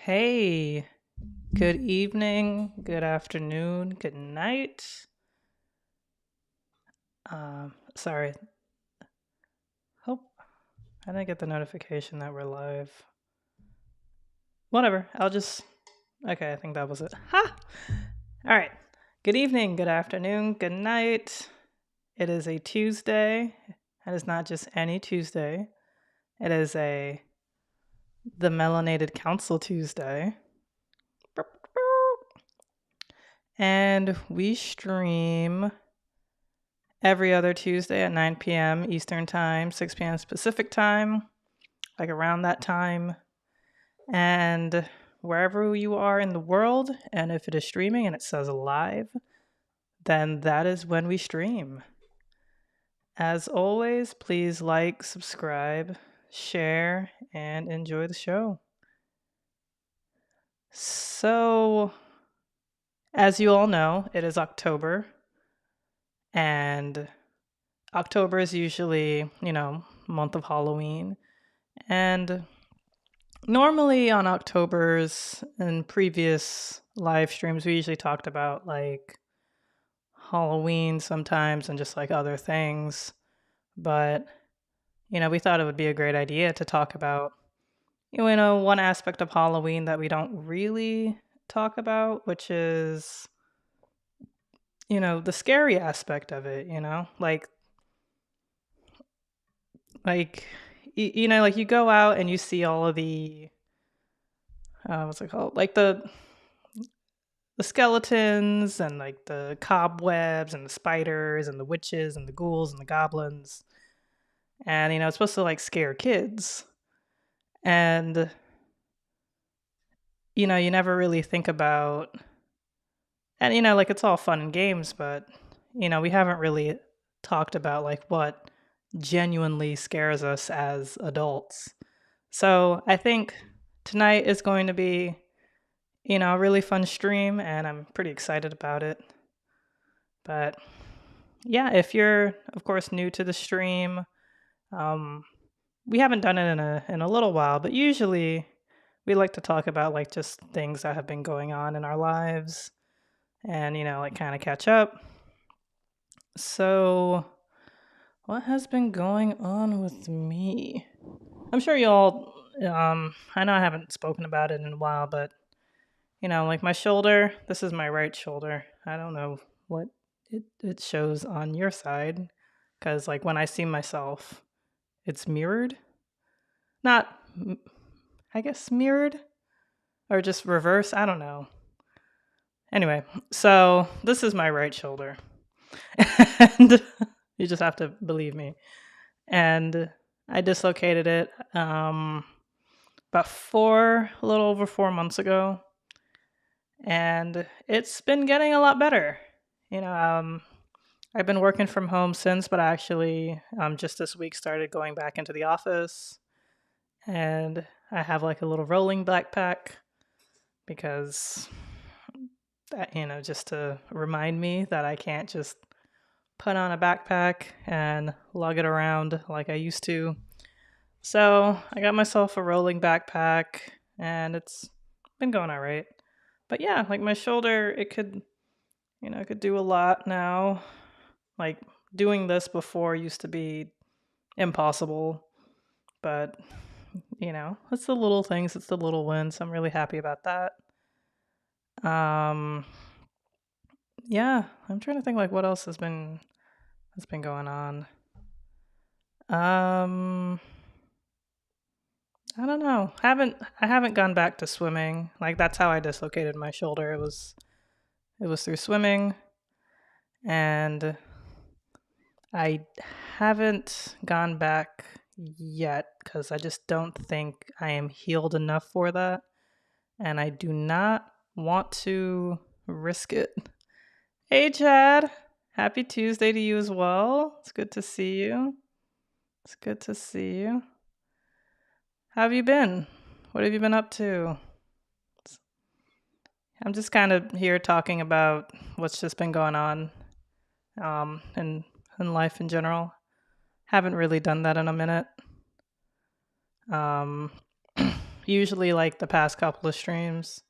Hey, good evening, good afternoon, good night. Sorry. Hope I didn't get the notification that we're live. Whatever. Okay, I think that was it. Ha! All right. Good evening, good afternoon, good night. It is a Tuesday. And it's not just any Tuesday. It is the Melanated Council Tuesday. And we stream every other Tuesday at 9 p.m. Eastern Time, 6 p.m. Pacific Time, like around that time. And wherever you are in the world, and if it is streaming and it says live, then that is when we stream. As always, please like, subscribe, share, and enjoy the show. So, as you all know, it is October, and October is usually, month of Halloween. And normally on October's and previous live streams, we usually talked about like Halloween sometimes and just like other things. But, we thought it would be a great idea to talk about, one aspect of Halloween that we don't really talk about, which is, the scary aspect of it, like, like you go out and you see all of the, what's it called? Like the skeletons and like the cobwebs and the spiders and the witches and the ghouls and the goblins. And it's supposed to like scare kids. And you never really think about, and like it's all fun and games, but we haven't really talked about like what genuinely scares us as adults. So I think tonight is going to be a really fun stream, and I'm pretty excited about it. But yeah, if you're of course new to the stream, we haven't done it in a little while, but usually we like to talk about like just things that have been going on in our lives and like kind of catch up. So what has been going on with me? I'm sure y'all I know I haven't spoken about it in a while, but like my shoulder, this is my right shoulder. I don't know what it shows on your side, because like when I see myself, it's mirrored. Not, I guess, mirrored or just reverse. I don't know. Anyway, so this is my right shoulder. And you just have to believe me. And I dislocated it about a little over 4 months ago. And it's been getting a lot better. I've been working from home since, but I actually just this week started going back into the office. And I have like a little rolling backpack because that, just to remind me that I can't just put on a backpack and lug it around like I used to. So I got myself a rolling backpack and it's been going all right. But yeah, like my shoulder, it could do a lot now. Like doing this before used to be impossible, but it's the little things, it's the little wins. I'm really happy about that. Um, yeah, I'm trying to think like what else has been going on. Um, I don't know. I haven't gone back to swimming. Like that's how I dislocated my shoulder. It was through swimming, and I haven't gone back yet because I just don't think I am healed enough for that, and I do not want to risk it. Hey, Chad. Happy Tuesday to you as well. It's good to see you. It's good to see you. How have you been? What have you been up to? I'm just kind of here talking about what's just been going on in life in general. Haven't really done that in a minute. Um, usually like the past couple of streams,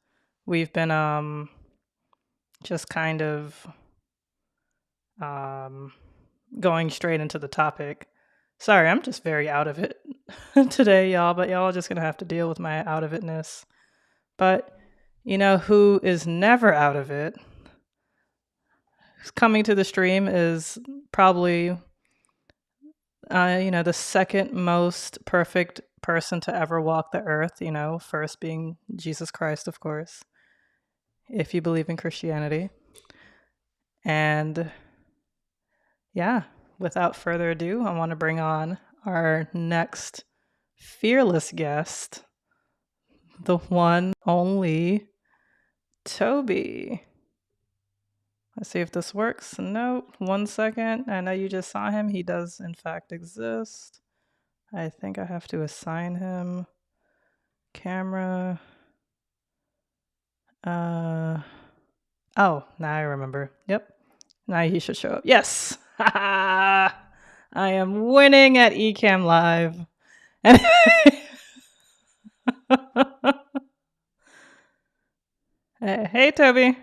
we've been just kind of um going straight into the topic. Sorry, I'm just very out of it today, y'all, but y'all are just going to have to deal with my out of itness. But you know who is never out of it? Who's coming to the stream is probably the second most perfect person to ever walk the earth, first being Jesus Christ, of course, if you believe in Christianity. And yeah, without further ado, I want to bring on our next fearless guest, the one, only Toby. Let's see if this works. Nope. 1 second. I know you just saw him. He does, in fact, exist. I think I have to assign him. Camera. Oh, now I remember. Yep. Now he should show up. Yes. I am winning at Ecamm Live. Hey, Toby.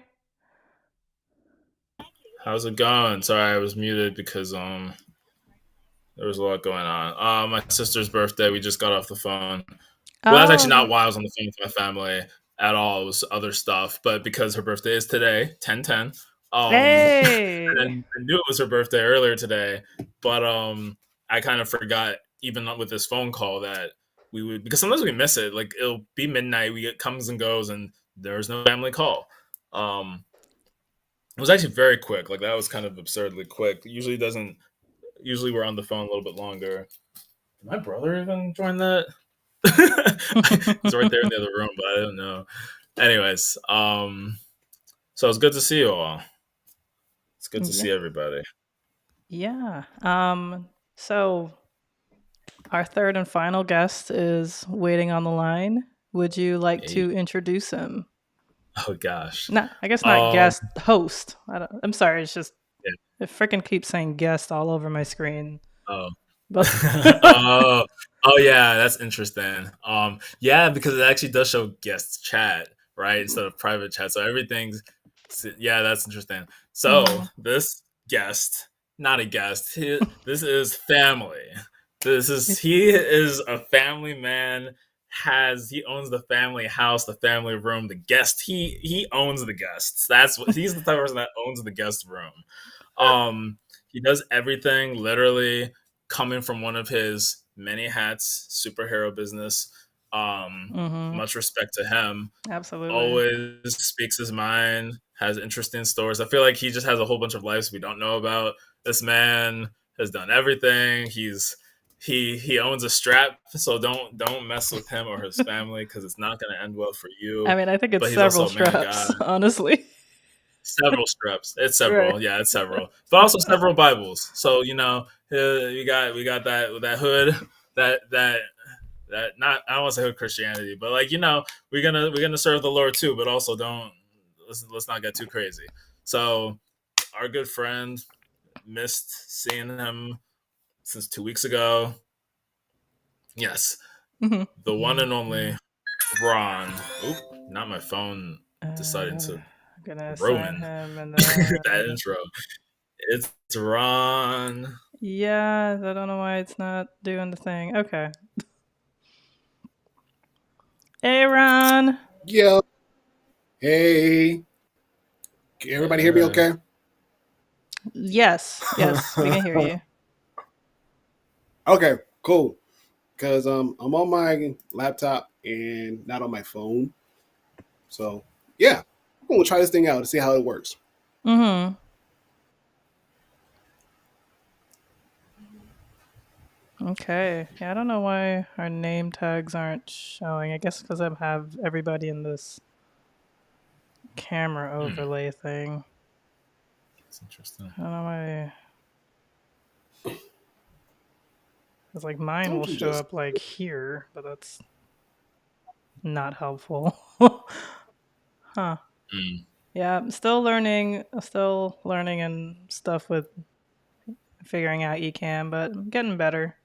How's it going? Sorry, I was muted because there was a lot going on. My sister's birthday. We just got off the phone. Well, that's actually not Oh, why I was on the phone with my family at all. It was other stuff. But because her birthday is today, 10/10. hey. And I knew it was her birthday earlier today, but I kind of forgot even with this phone call that we would, because sometimes we miss it. Like it'll be midnight, we get comes and goes, and there's no family call. Um, it was actually very quick. Like that was kind of absurdly quick. Usually doesn't. Usually we're on the phone a little bit longer. Did my brother even join that? He's right there in the other room, but I don't know. Anyways, so it's good to see you all. It's good to Yeah. see everybody. Yeah. So our third and final guest is waiting on the line. Would you like Hey. to introduce him? Oh gosh. No, I guess not Um. guest, host. I'm sorry, it's just Yeah. it freaking keeps saying guest all over my screen. Oh. But oh. Oh yeah, that's interesting. Yeah, because it actually does show guest chat, right, instead of private chat. So everything's yeah, that's interesting. So Mhm. this guest, not a guest. This is family. He is a family man. He owns the family house, the family room, the guest. He owns the guests. He's the type of person that owns the guest room. Um, he does everything literally coming from one of his many hats, superhero business. Mhm. Much respect to him. Absolutely. Always speaks his mind, has interesting stories. I feel like he just has a whole bunch of lives we don't know about. This man has done everything. He owns a strap, so don't mess with him or his family because it's not going to end well for I you. mean, I think it's But he's several also a man of God. straps, honestly. Several strips. It's Right. several. Yeah, it's several. But also several Bibles. So we got that hood that not I don't want to say hood Christianity, but like we're gonna serve the Lord too, but also don't let's not get too crazy. So our good friend missed seeing him since 2 weeks ago. Yes, Mhm. the one and only Ron. Oop, not my phone deciding I'm to gonna assign ruin him and that then intro. It's Ron. yeah, I don't know why it's not doing the thing. Okay. Hey Ron. Yo, hey, can everybody hear me Yeah. okay? Yes, yes, we can hear you. Okay, cool. Because I'm on my laptop and not on my phone. So, yeah, I'm going to try this thing out to see how it works. Mm-hmm. Okay. Yeah, I don't know why our name tags aren't showing. I guess because I have everybody in this camera Hmm, overlay thing. that's interesting. I don't know why. It's like mine will Don't you show just. up like here, but that's not helpful. Huh. Hmm. Yeah, I'm still learning and stuff with figuring out Ecamm, but I'm getting better.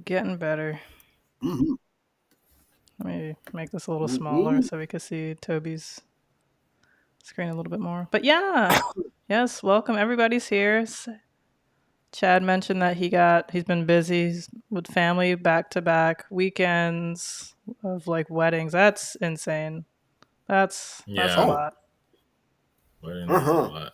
Getting better. Mhm. Let me make this a little smaller Mm-hmm. so we can see Toby's screen a little bit more. But yeah, yes, welcome. Everybody's here. Chad mentioned that he's been busy with family back to back weekends of like weddings. That's insane. That's a Yeah, Oh, lot. weddings is a uh-huh. lot.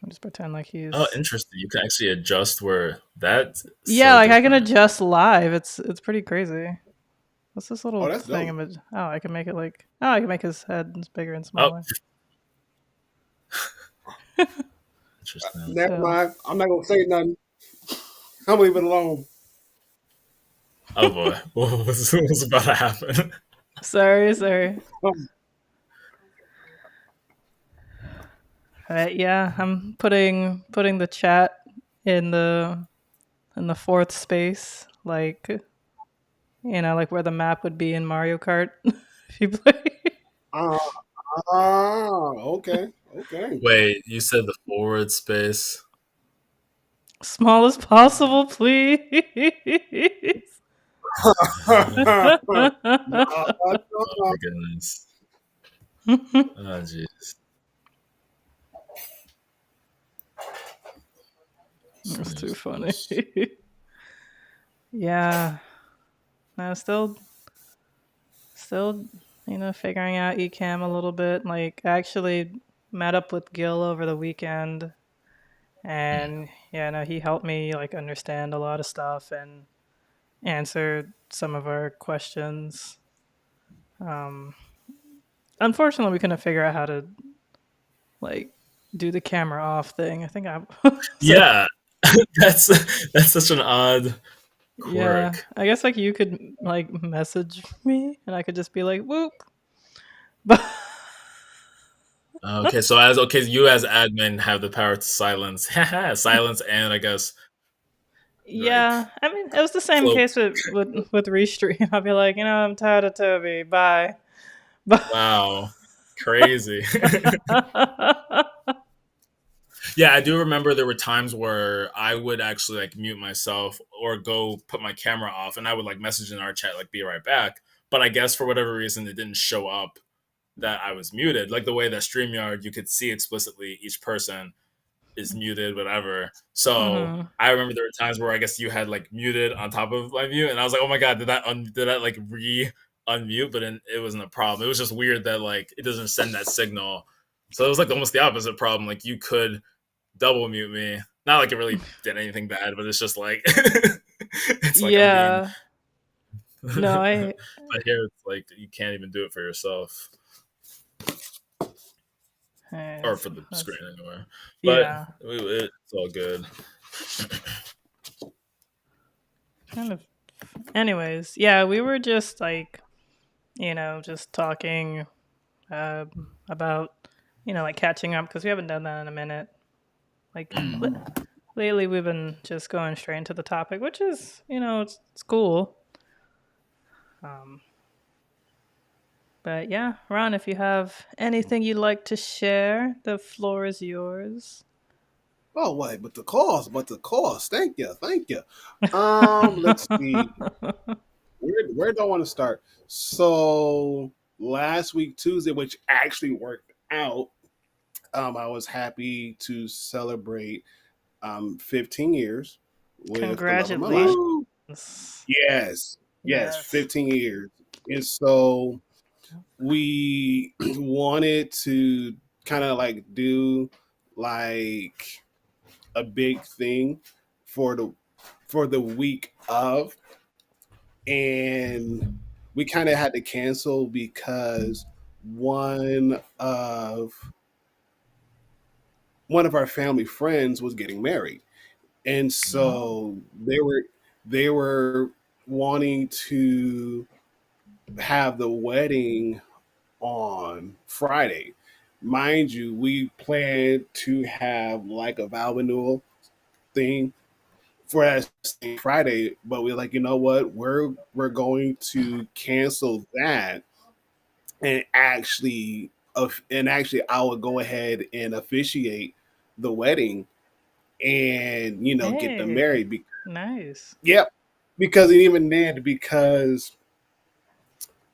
I'll just pretend like Oh, he's interesting. You can actually adjust where that's yeah, so like I can different. adjust live. It's pretty crazy. What's this Oh, little that's thing? dope. I can make it like I can make his head bigger and Oh, smaller. interesting. Never So mind. I'm not gonna say nothing. I'm gonna leave it alone. Oh boy, what's about to happen? sorry. Um, Yeah, I'm putting the chat in the fourth space, like like where the map would be in Mario Kart if you play. ah, okay, okay. Wait, you said the forward space? Small as possible, please. No, Oh my goodness. Oh jeez. That's too Space funny. plus. Yeah. No, still, figuring out Ecamm a little bit. Like, I actually met up with Gil over the weekend, and yeah, no, he helped me like understand a lot of stuff and answer some of our questions. Um, Unfortunately, we couldn't figure out how to like do the camera off thing. I think I so Yeah, that's that's such an odd yeah, quirk. I guess like you could like message me and I could just be like whoop. But Okay, you as admin have the power to silence, silence, and I guess like yeah, I mean it was the same cloak. case with Restream. I'll be like, I'm tired of Toby. Bye. But Wow, crazy. Yeah, I do remember there were times where I would actually like mute myself or go put my camera off, and I would like message in our chat like be right back. But I guess for whatever reason it didn't show up that I was muted. Like the way that StreamYard you could see explicitly each person is muted, whatever. So mhm. I remember there were times where I guess you had like muted on top of my mute, and I was like, oh my god, did that like re unmute? But then it wasn't a problem. It was just weird that like it doesn't send that signal. So it was like almost the opposite problem. Like you could double mute me. Not like it really did anything bad, but it's just like it's like I'm being. Yeah. No, I But here it's like you can't even do it for yourself or for the that's screen anyway. But yeah. it's all good. Kind of anyways, yeah, we were just like, just talking about, like catching up because we haven't done that in a minute. Like lately, we've been just going straight into the topic, which is, it's cool. Um, but yeah, Ron, if you have anything you'd like to share, the floor is yours. Oh, wait, but the cost. Thank you, thank you. Let's see. Where do I want to start? So last week Tuesday, which actually worked out, I was happy to celebrate 15 years with the love of my life. Congratulations. Yes, yes, Yes. 15 years. And so we wanted to kind of like do like a big thing for the week of, and we kind of had to cancel because one of one of our family friends was getting married, and Oh. so they were wanting to have the wedding on Friday. Mind you, we planned to have like a vow renewal thing for that same Friday, but we're like, you know what? We're going to cancel that and actually I would go ahead and officiate the wedding and get them Hey, married. nice. Yep, because even then, because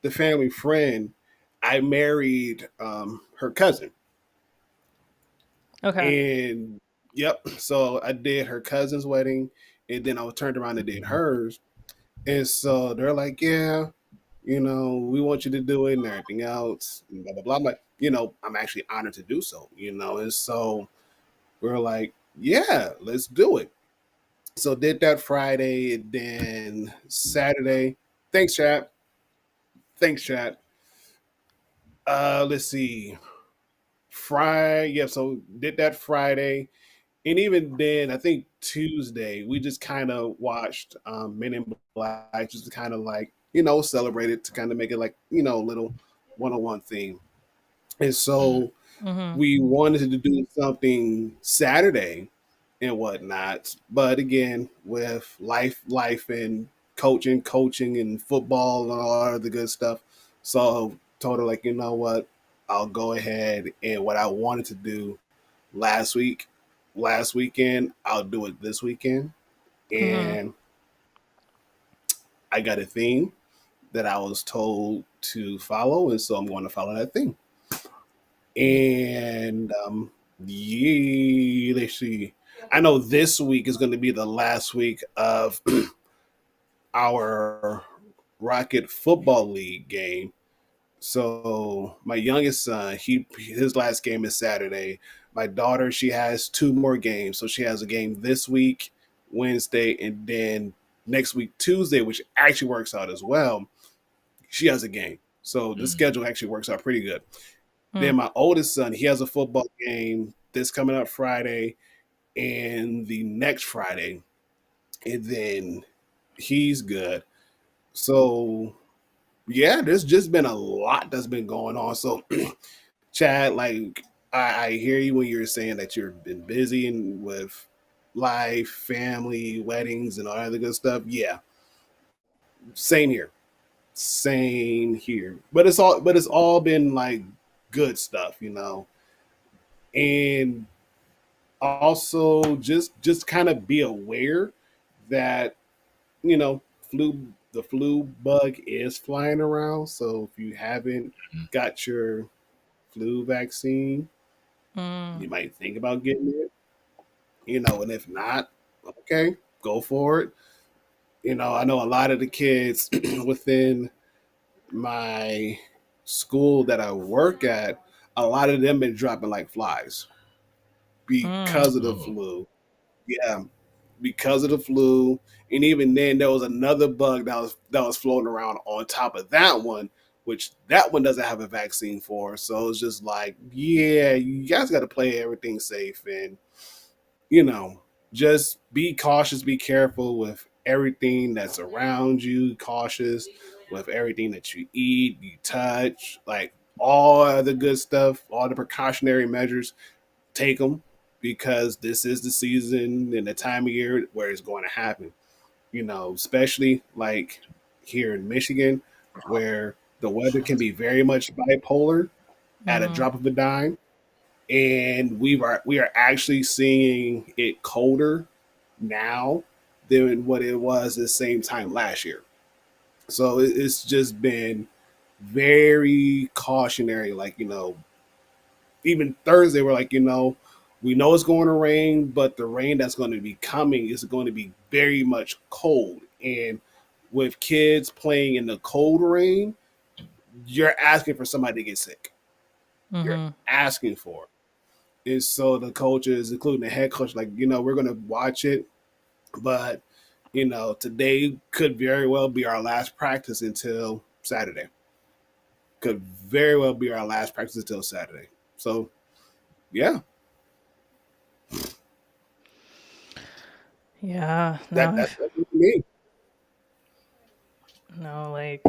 the family friend, I married her cousin. Okay. And yep, so I did her cousin's wedding, and then I was turned around and did hers. And so they're like, yeah, we want you to do it and everything else, and blah blah blah. I'm like, I'm actually honored to do so, And so we're like, yeah, let's do it. So did that Friday, and then Saturday. Thanks, chat. Thanks, chat. Let's see. Friday, yeah. So did that Friday, and even then, I think Tuesday we just kind of watched Men in Black, just to kind of like celebrate it, to kind of make it like a little one-on-one theme. And so Mm-hmm. we wanted to do something Saturday and whatnot, but again, with life and coaching and football and all of the good stuff. So told her like, you know what, I'll go ahead, and what I wanted to do last week, last weekend, I'll do it this weekend. Mm-hmm. And I got a theme that I was told to follow, and so I'm going to follow that theme. And yeah, let's see. I know this week is going to be the last week of our Rocket Football League game. So my youngest son, his last game is Saturday. My daughter, she has two more games. So she has a game this week, Wednesday, and then next week, Tuesday, which actually works out as well. She has a game. So the schedule actually works out pretty good. Then my oldest son, he has a football game this coming up Friday and the next Friday. And then he's good. So yeah, there's just been a lot that's been going on. So Chad, like I hear you when you're saying that you've been busy and with life, family, weddings, and all that other good stuff. Yeah, same here, same here. But it's all been like good stuff. And also just kind of be aware that you know flu the flu bug is flying around. So if you haven't got your flu vaccine, Mm-hmm. you might think about getting it. And if not, okay, go for it. I know a lot of the kids within my school that I work at, a lot of them been dropping like flies Mm. because of the Oh. flu. Yeah, because of the flu. And even then, there was another bug that was floating around on top of that one, which that one doesn't have a vaccine for. So it's just like, yeah, you guys got to play everything safe, and you know, just be cautious, be careful with everything that's around you, cautious with everything that you eat, you touch, like all the good stuff, all the precautionary measures, take them, because this is the season and the time of year where it's going to happen. Especially like here in Michigan, where the weather can be very much bipolar at a Mm-hmm. drop of a dime, and we are actually seeing it colder now than what it was the same time last year. So it's just been very cautionary. Like even Thursday, we're like, we know it's going to rain, but the rain that's going to be coming is going to be very much cold. And with kids playing in the cold rain, you're asking for somebody to get sick. You're Mm-hmm. asking for it. And so the coaches, including the head coach, like, we're going to watch it, but, today could very well be our last practice until Saturday. Could very well be our last practice until Saturday. So, yeah, Yeah. No, that's it for me. no, like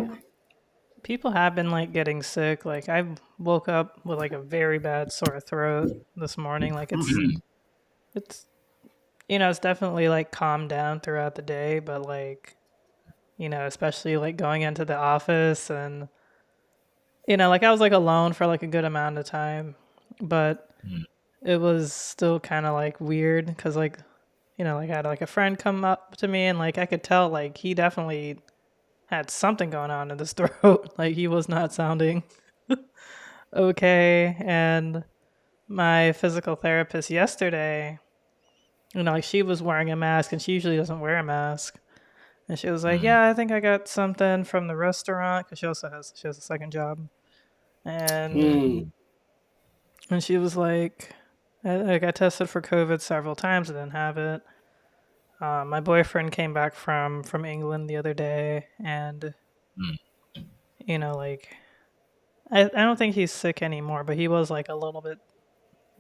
people have been like getting sick. Like I woke up with like a very bad sore throat this morning. Like it's it's definitely like calmed down throughout the day, but like especially like going into the office and like I was like alone for like a good amount of time, but it was still kind of like weird because like like I had like a friend come up to me and like I could tell like he definitely had something going on in his throat. Like he was not sounding okay. And my physical therapist yesterday, like she was wearing a mask and she usually doesn't wear a mask. And she was like, Mm, "Yeah, I think I got something from the restaurant because she has a second job." And mm, Hmm. she was like, I got tested for COVID several times. I didn't have it. My boyfriend came back from England the other day, and mm. like I don't think he's sick anymore, but he was like a little bit.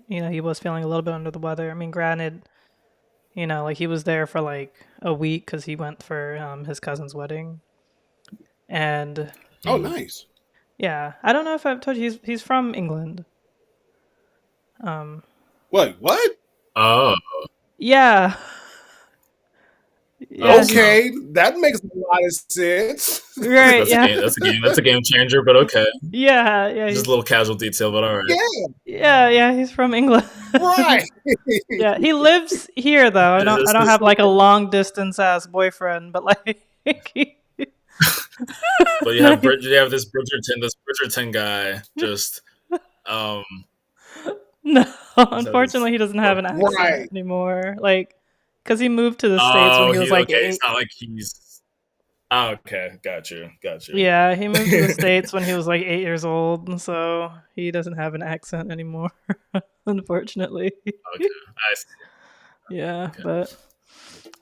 He was feeling a little bit under the weather. I mean, granted, like he was there for like a week because he went for his cousin's wedding, and Oh, Mm. nice. yeah, I don't know if I've told you he's from England. Um, Wait, what? Oh, yeah, yeah, that's he's Okay, that makes a lot of sense. right. that's a Yeah, game. That's a game. That's a game changer. But okay, yeah, yeah. just a He's little casual detail. But all right. Yeah, yeah. He's from England. right. Yeah, he lives here though. I Is don't. I this don't this? have like a long distance ass boyfriend, but like, But you have you have this Bridgerton guy. Just um. no. So this, Unfortunately, he doesn't have an accent Right. anymore. Like, cause he moved to the states when oh, he was he like okay. It's eight. not like he's. Oh, okay, got you, got you. Yeah, he moved to the states when he was like 8 years old, and so he doesn't have an accent anymore. Unfortunately. Okay, I see. Yeah, Okay. but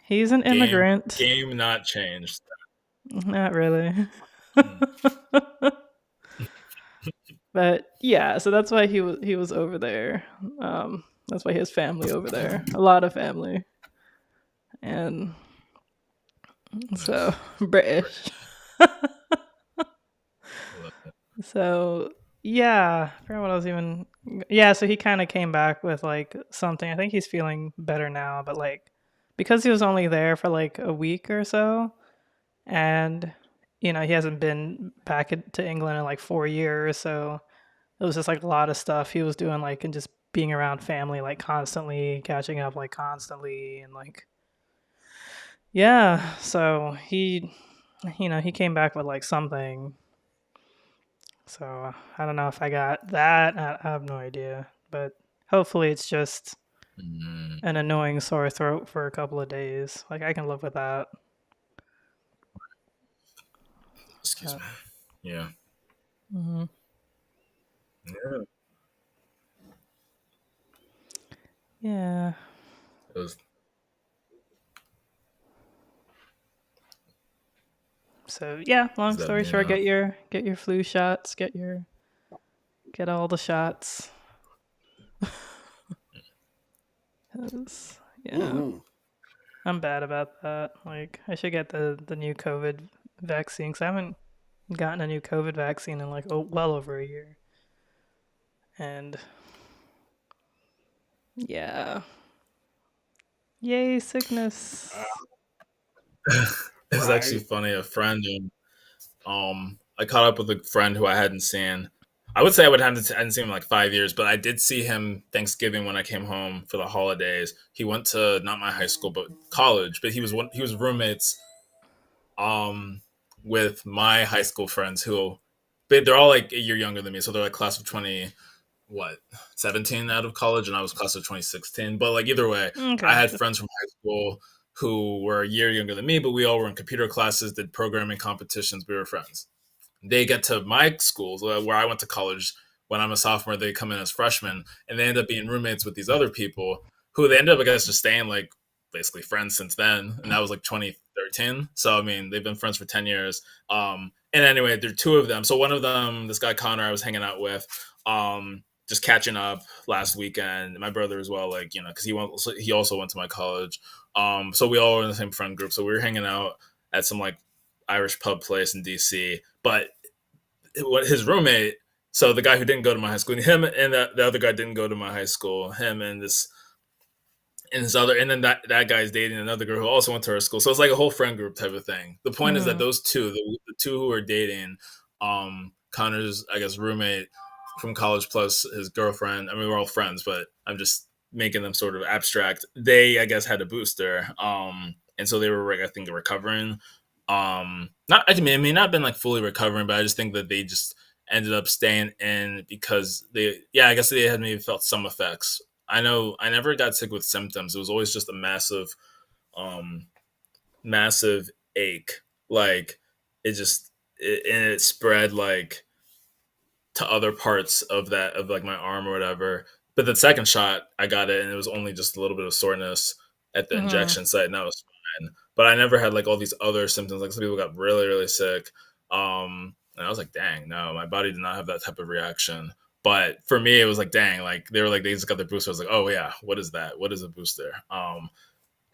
he's an Game immigrant. game not changed. Not really. Hmm. But yeah, so that's why he was over there. That's why he has family over there, a lot of family, and so British. So yeah, I forgot what I was even. Yeah, so he kind of came back with like something. I think he's feeling better now, but like because he was only there for like a week or so, and he hasn't been back to England in like 4 years, so it was just like a lot of stuff he was doing, like, and just being around family, like constantly catching up, like constantly, and like yeah. So he came back with like something. So I don't know if I got that. I have no idea, but hopefully it's just Mm, an annoying sore throat for a couple of days. Like I can live with that. excuse But, me. Yeah. hmm Yeah. Yeah. It was, So yeah. is Long that story short, yeah. get your flu shots. Get all the shots. 'Cause, yeah, Mhm. I'm bad about that. Like I should get the new COVID vaccine because I haven't gotten a new COVID vaccine in like well over a year. And yeah, yay sickness. It's actually Right. funny. A friend, I caught up with a friend who I hadn't seen. I would say I hadn't seen him in like 5 years, but I did see him Thanksgiving when I came home for the holidays. He went to not my high school, but college. But he was roommates um with my high school friends who, they're all like a year younger than me, so they're like class of 20, what, 17 out of college, and I was class of 2016. But like either way, I Okay. had friends from high school who were a year younger than me, but we all were in computer classes, did programming competitions, we were friends. They get to my schools where I went to college. When I'm a sophomore, they come in as freshmen, and they end up being roommates with these other people who they end up, I guess, just staying like basically friends since then. And that was like 2013. So I mean, they've been friends for 10 years. And anyway, there are two of them. So one of them, this guy Connor, I was hanging out with, just catching up last weekend. My brother as well, like because he also went to my college. So we all were in the same friend group. So we were hanging out at some like Irish pub place in DC. But what his roommate, so the guy who didn't go to my high school, him and the other guy didn't go to my high school. Him and this other, and then that guy's dating another girl who also went to our school. So it's like a whole friend group type of thing. The point is that Mm-hmm. those two, the two who are dating, Connor's, I guess, roommate from college plus his girlfriend. I mean, we're all friends, but I'm just making them sort of abstract. They, I guess, had a booster, and so they were, like, I think, recovering Not I mean, it may not have been like fully recovering, but I just think that they just ended up staying in because I guess they had maybe felt some effects. I know I never got sick with symptoms. It was always just a um, massive ache. Like and it spread like to other parts of like my arm or whatever. But the second shot, I got it, and it was only just a little bit of soreness at the Mm-hmm. injection site, and that was fine. But I never had like all these other symptoms. Like some people got really, really sick, and I was like, dang, no, my body did not have that type of reaction. But for me, it was like, dang, like they were like they just got their booster. I was like, oh yeah, what is that? What is a booster?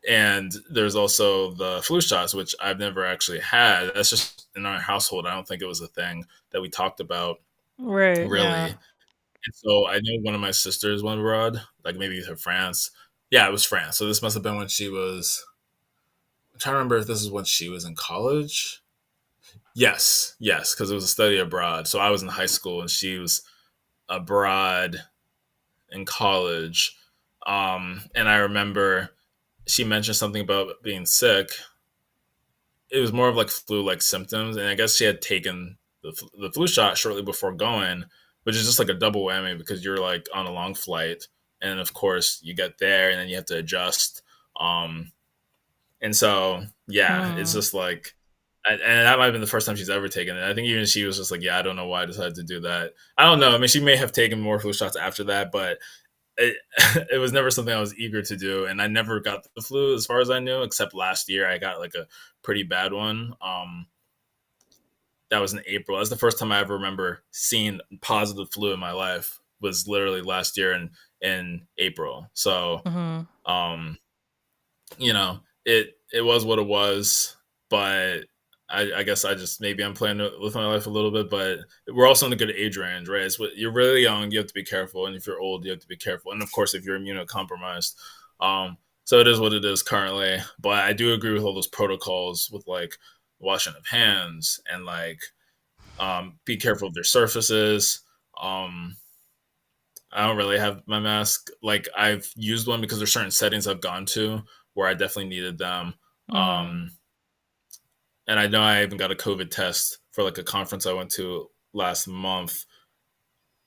And there's also the flu shots, which I've never actually had. That's just in our household. I don't think it was a thing that we talked about Right. really. Yeah. And so I know one of my sisters went abroad, like maybe to France. Yeah, it was France. So this must have been when she was. I'm trying to remember if this is when she was in college. Yes, because it was a study abroad. So I was in high school and she was abroad in college. And I remember she mentioned something about being sick. It was more of like flu-like symptoms, and I guess she had taken the flu shot shortly before going, which is just like a double whammy because you're like on a long flight, and of course you get there and then you have to adjust. Um, and so yeah, it's Mm. just like, and that might have been the first time she's ever taken it. I think even she was just like, yeah, I don't know why I decided to do that. I don't know. I mean, she may have taken more flu shots after that, but it, it was never something I was eager to do, and I never got the flu as far as I knew, except last year I got like a pretty bad one. That was in April. That's the first time I ever remember seeing positive flu in my life. Was literally last year in April. So Mm-hmm. um, it was what it was, but I guess I just maybe I'm playing with my life a little bit, but we're also in a good age range, right? It's what you're really young, you have to be careful, and if you're old, you have to be careful, and of course, if you're immunocompromised, so it is what it is currently. But I do agree with all those protocols with like washing of hands and like be careful of their surfaces. Um, I don't really have my mask. Like I've used one because there's certain settings I've gone to where I definitely needed them. Mm-hmm. Um, and I know I even got a COVID test for like a conference I went to last month,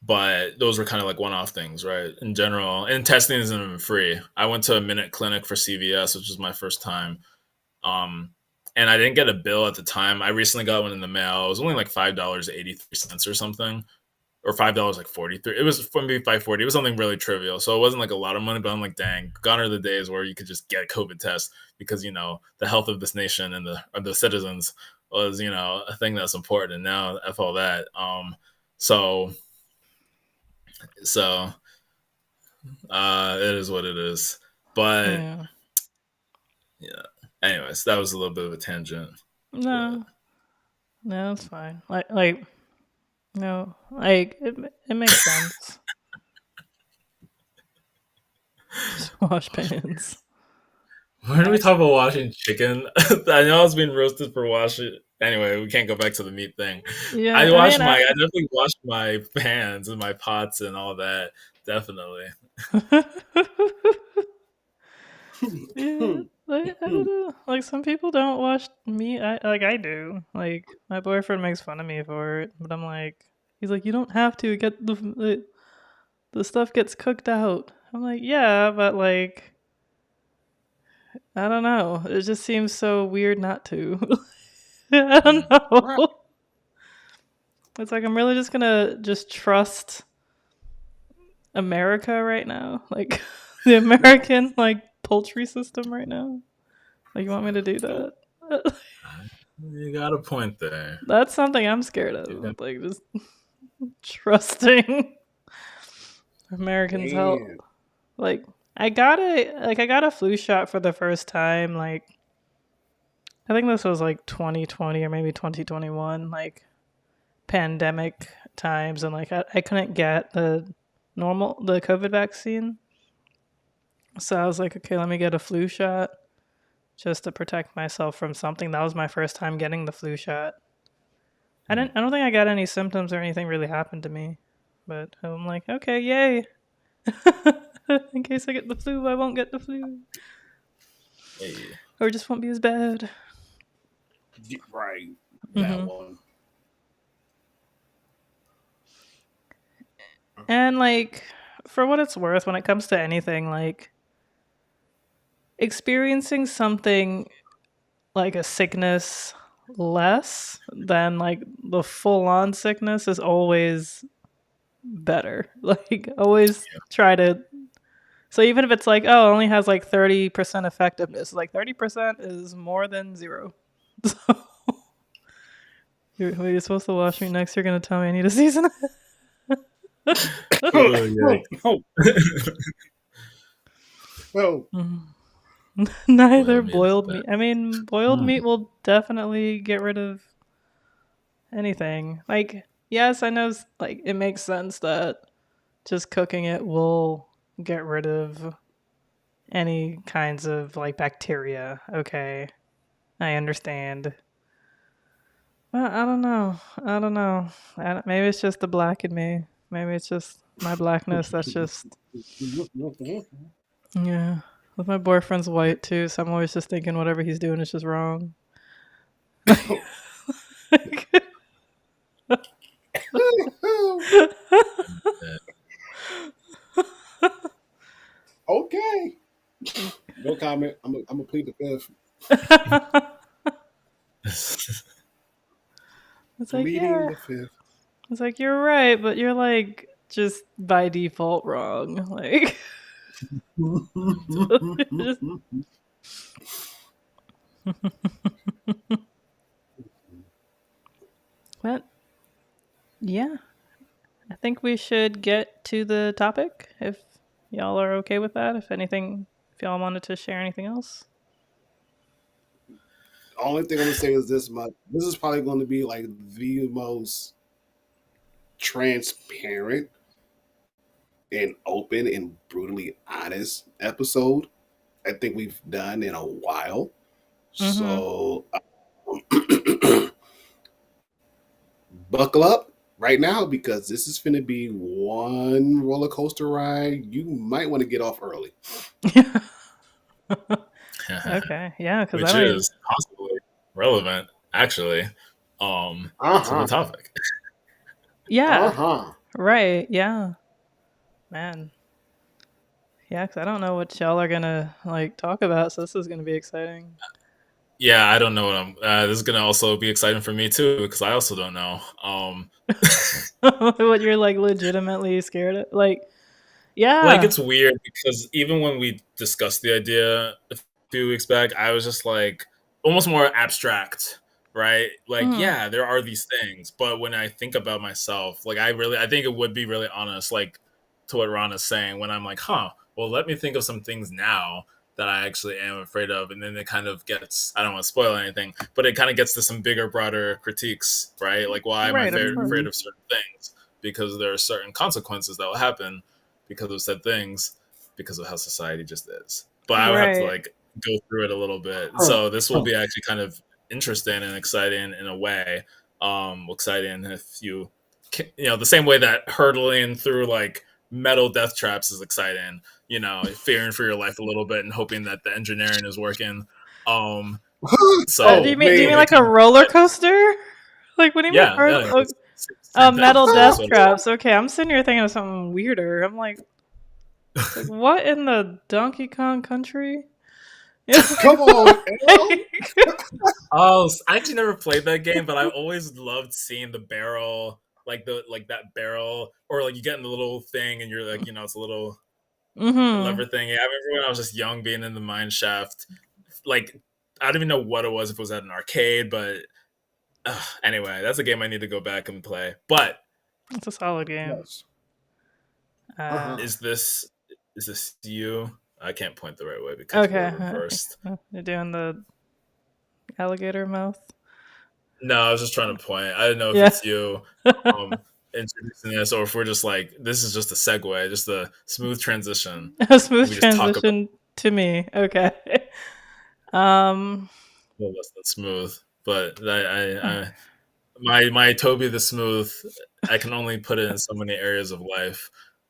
but those were kind of like one-off things, right? In general, and testing isn't even free. I went to a Minute Clinic for CVS, which was my first time. Um, and I didn't get a bill at the time. I recently got one in the mail. It was only like $5.83 or something, or $5 like 43. It was maybe 5.40. It was something really trivial, so it wasn't like a lot of money. But I'm like, dang, gone are the days where you could just get a COVID test because the health of this nation and the citizens was a thing that's important. And now f all that. So so it is what it is. But Yeah. yeah. Anyways, that was a little bit of a tangent. But No. No, it's fine. No, it makes sense. Just wash pans. why do we talk about washing chicken? I know I was being roasted for washing. Anyway, we can't go back to the meat thing. Yeah, I mean, I definitely wash my pans and my pots and all that. Definitely. yeah, like I don't know. Like some people don't wash meat. I do. Like my boyfriend makes fun of me for it, but I'm like, he's like, you don't have to get the stuff gets cooked out. I'm like, yeah, but like, I don't know. It just seems so weird not to. I don't Right. know. It's like I'm really just gonna just trust America right now, like the American like poultry system right now. Like you want me to do that? You got a point there. That's something I'm scared You got, of. Like just trusting Americans' health. Damn. Like I got a flu shot for the first time. Like I think this was like 2020 or maybe 2021. Like pandemic times, and like I couldn't get the COVID vaccine. So I was like, okay, let me get a flu shot just to protect myself from something. That was my first time getting the flu shot. I don't think I got any symptoms or anything really happened to me. But I'm like, okay, yay. In case I get the flu, I won't get the flu. hey. Or it just won't be as bad. Right, that Hmm. one. And like, for what it's worth, when it comes to anything, like experiencing something like a sickness less than like the full on sickness is always better. Like, always try to. So even if it's like, oh, it only has like 30% effectiveness, like 30% is more than zero. So you're supposed to watch me next. You're gonna tell me I need a season. Oh, yeah. Oh, oh, Neither Boiled meat is boiled bad. meat. I mean, boiled meat will definitely get rid of anything. Like, yes, I know, like, it makes sense that just cooking it will get rid of any kinds of like bacteria. Okay, I understand. But I don't know. I don't know. Maybe it's just the black in me. Maybe it's just my blackness. That's just, yeah. With my boyfriend's white too, so I'm always just thinking whatever he's doing is just wrong. okay. No comment. I'm gonna plead the fifth. It's like, Pleading yeah. the fifth. It's like, you're right, but you're like just by default wrong. Like, just, but yeah, I think we should get to the topic if y'all are okay with that. If y'all wanted to share anything else. Only thing I'm gonna say is this much. This is probably going to be like the most transparent and open and brutally honest episode I think we've done in a while. Mm-hmm. So buckle up right now because this is going to be one roller coaster ride. You might want to get off early. Okay, yeah, because I Which don't even. is possibly relevant, actually, Uh to the huh. topic. Uh Yeah, huh. right. Yeah, man. Yeah, because I don't know what y'all are gonna like talk about, so this is gonna be exciting. Yeah, I don't know what I'm. This is gonna also be exciting for me too because I also don't know. What you're like legitimately scared of? Like, Like yeah. it's weird because even when we discussed the idea a few weeks back, I was just like almost more abstract, right? Like, Mm, yeah, there are these things, but when I think about myself, like I think it would be really honest, like to what Ron is saying, when I'm like, huh, well, let me think of some things now that I actually am afraid of, and then it kind of gets, I don't want to spoil anything, but it kind of gets to some bigger, broader critiques, right? Like, why am I right, of course. afraid of certain things? Because there are certain consequences that will happen because of said things, because of how society just is. But I would have to Right. like go through it a little bit. Huh. So this will be actually kind of interesting and exciting in a way. Exciting if the same way that hurdling through like metal death traps is exciting. Fearing for your life a little bit and hoping that the engineering is working. Um, Do Oh you so mean it'll be man. like a kind of roller coaster? Like, what do you mean? yeah, yeah. Oh, Same thing. metal That's death what traps. Okay, I'm sitting here thinking of something weirder. I'm like, it what in the Donkey Kong Country? You know, Come on, L. like, Oh, I actually never played that game, but I always loved seeing the barrel, like that barrel, or like you get in the little thing and you're like, it's a little mm-hmm. lever thing. Yeah, I remember when I was just young, being in the mine shaft. Like, I don't even know what it was, if it was at an arcade, but anyway, that's a game I need to go back and play. But It's a solid game. Yes. Uh Uh, huh. is this you? I can't point the right way because we're okay. reversed. You're doing the alligator mouth. No, I was just trying to point. I didn't know if Yeah. it's you introducing this or if we're just like, this is just a segue, just a smooth transition. A And smooth we just talk about transition to me. Okay. Um. a little less than smooth. But my Toby the Smooth, I can only put it in so many areas of life.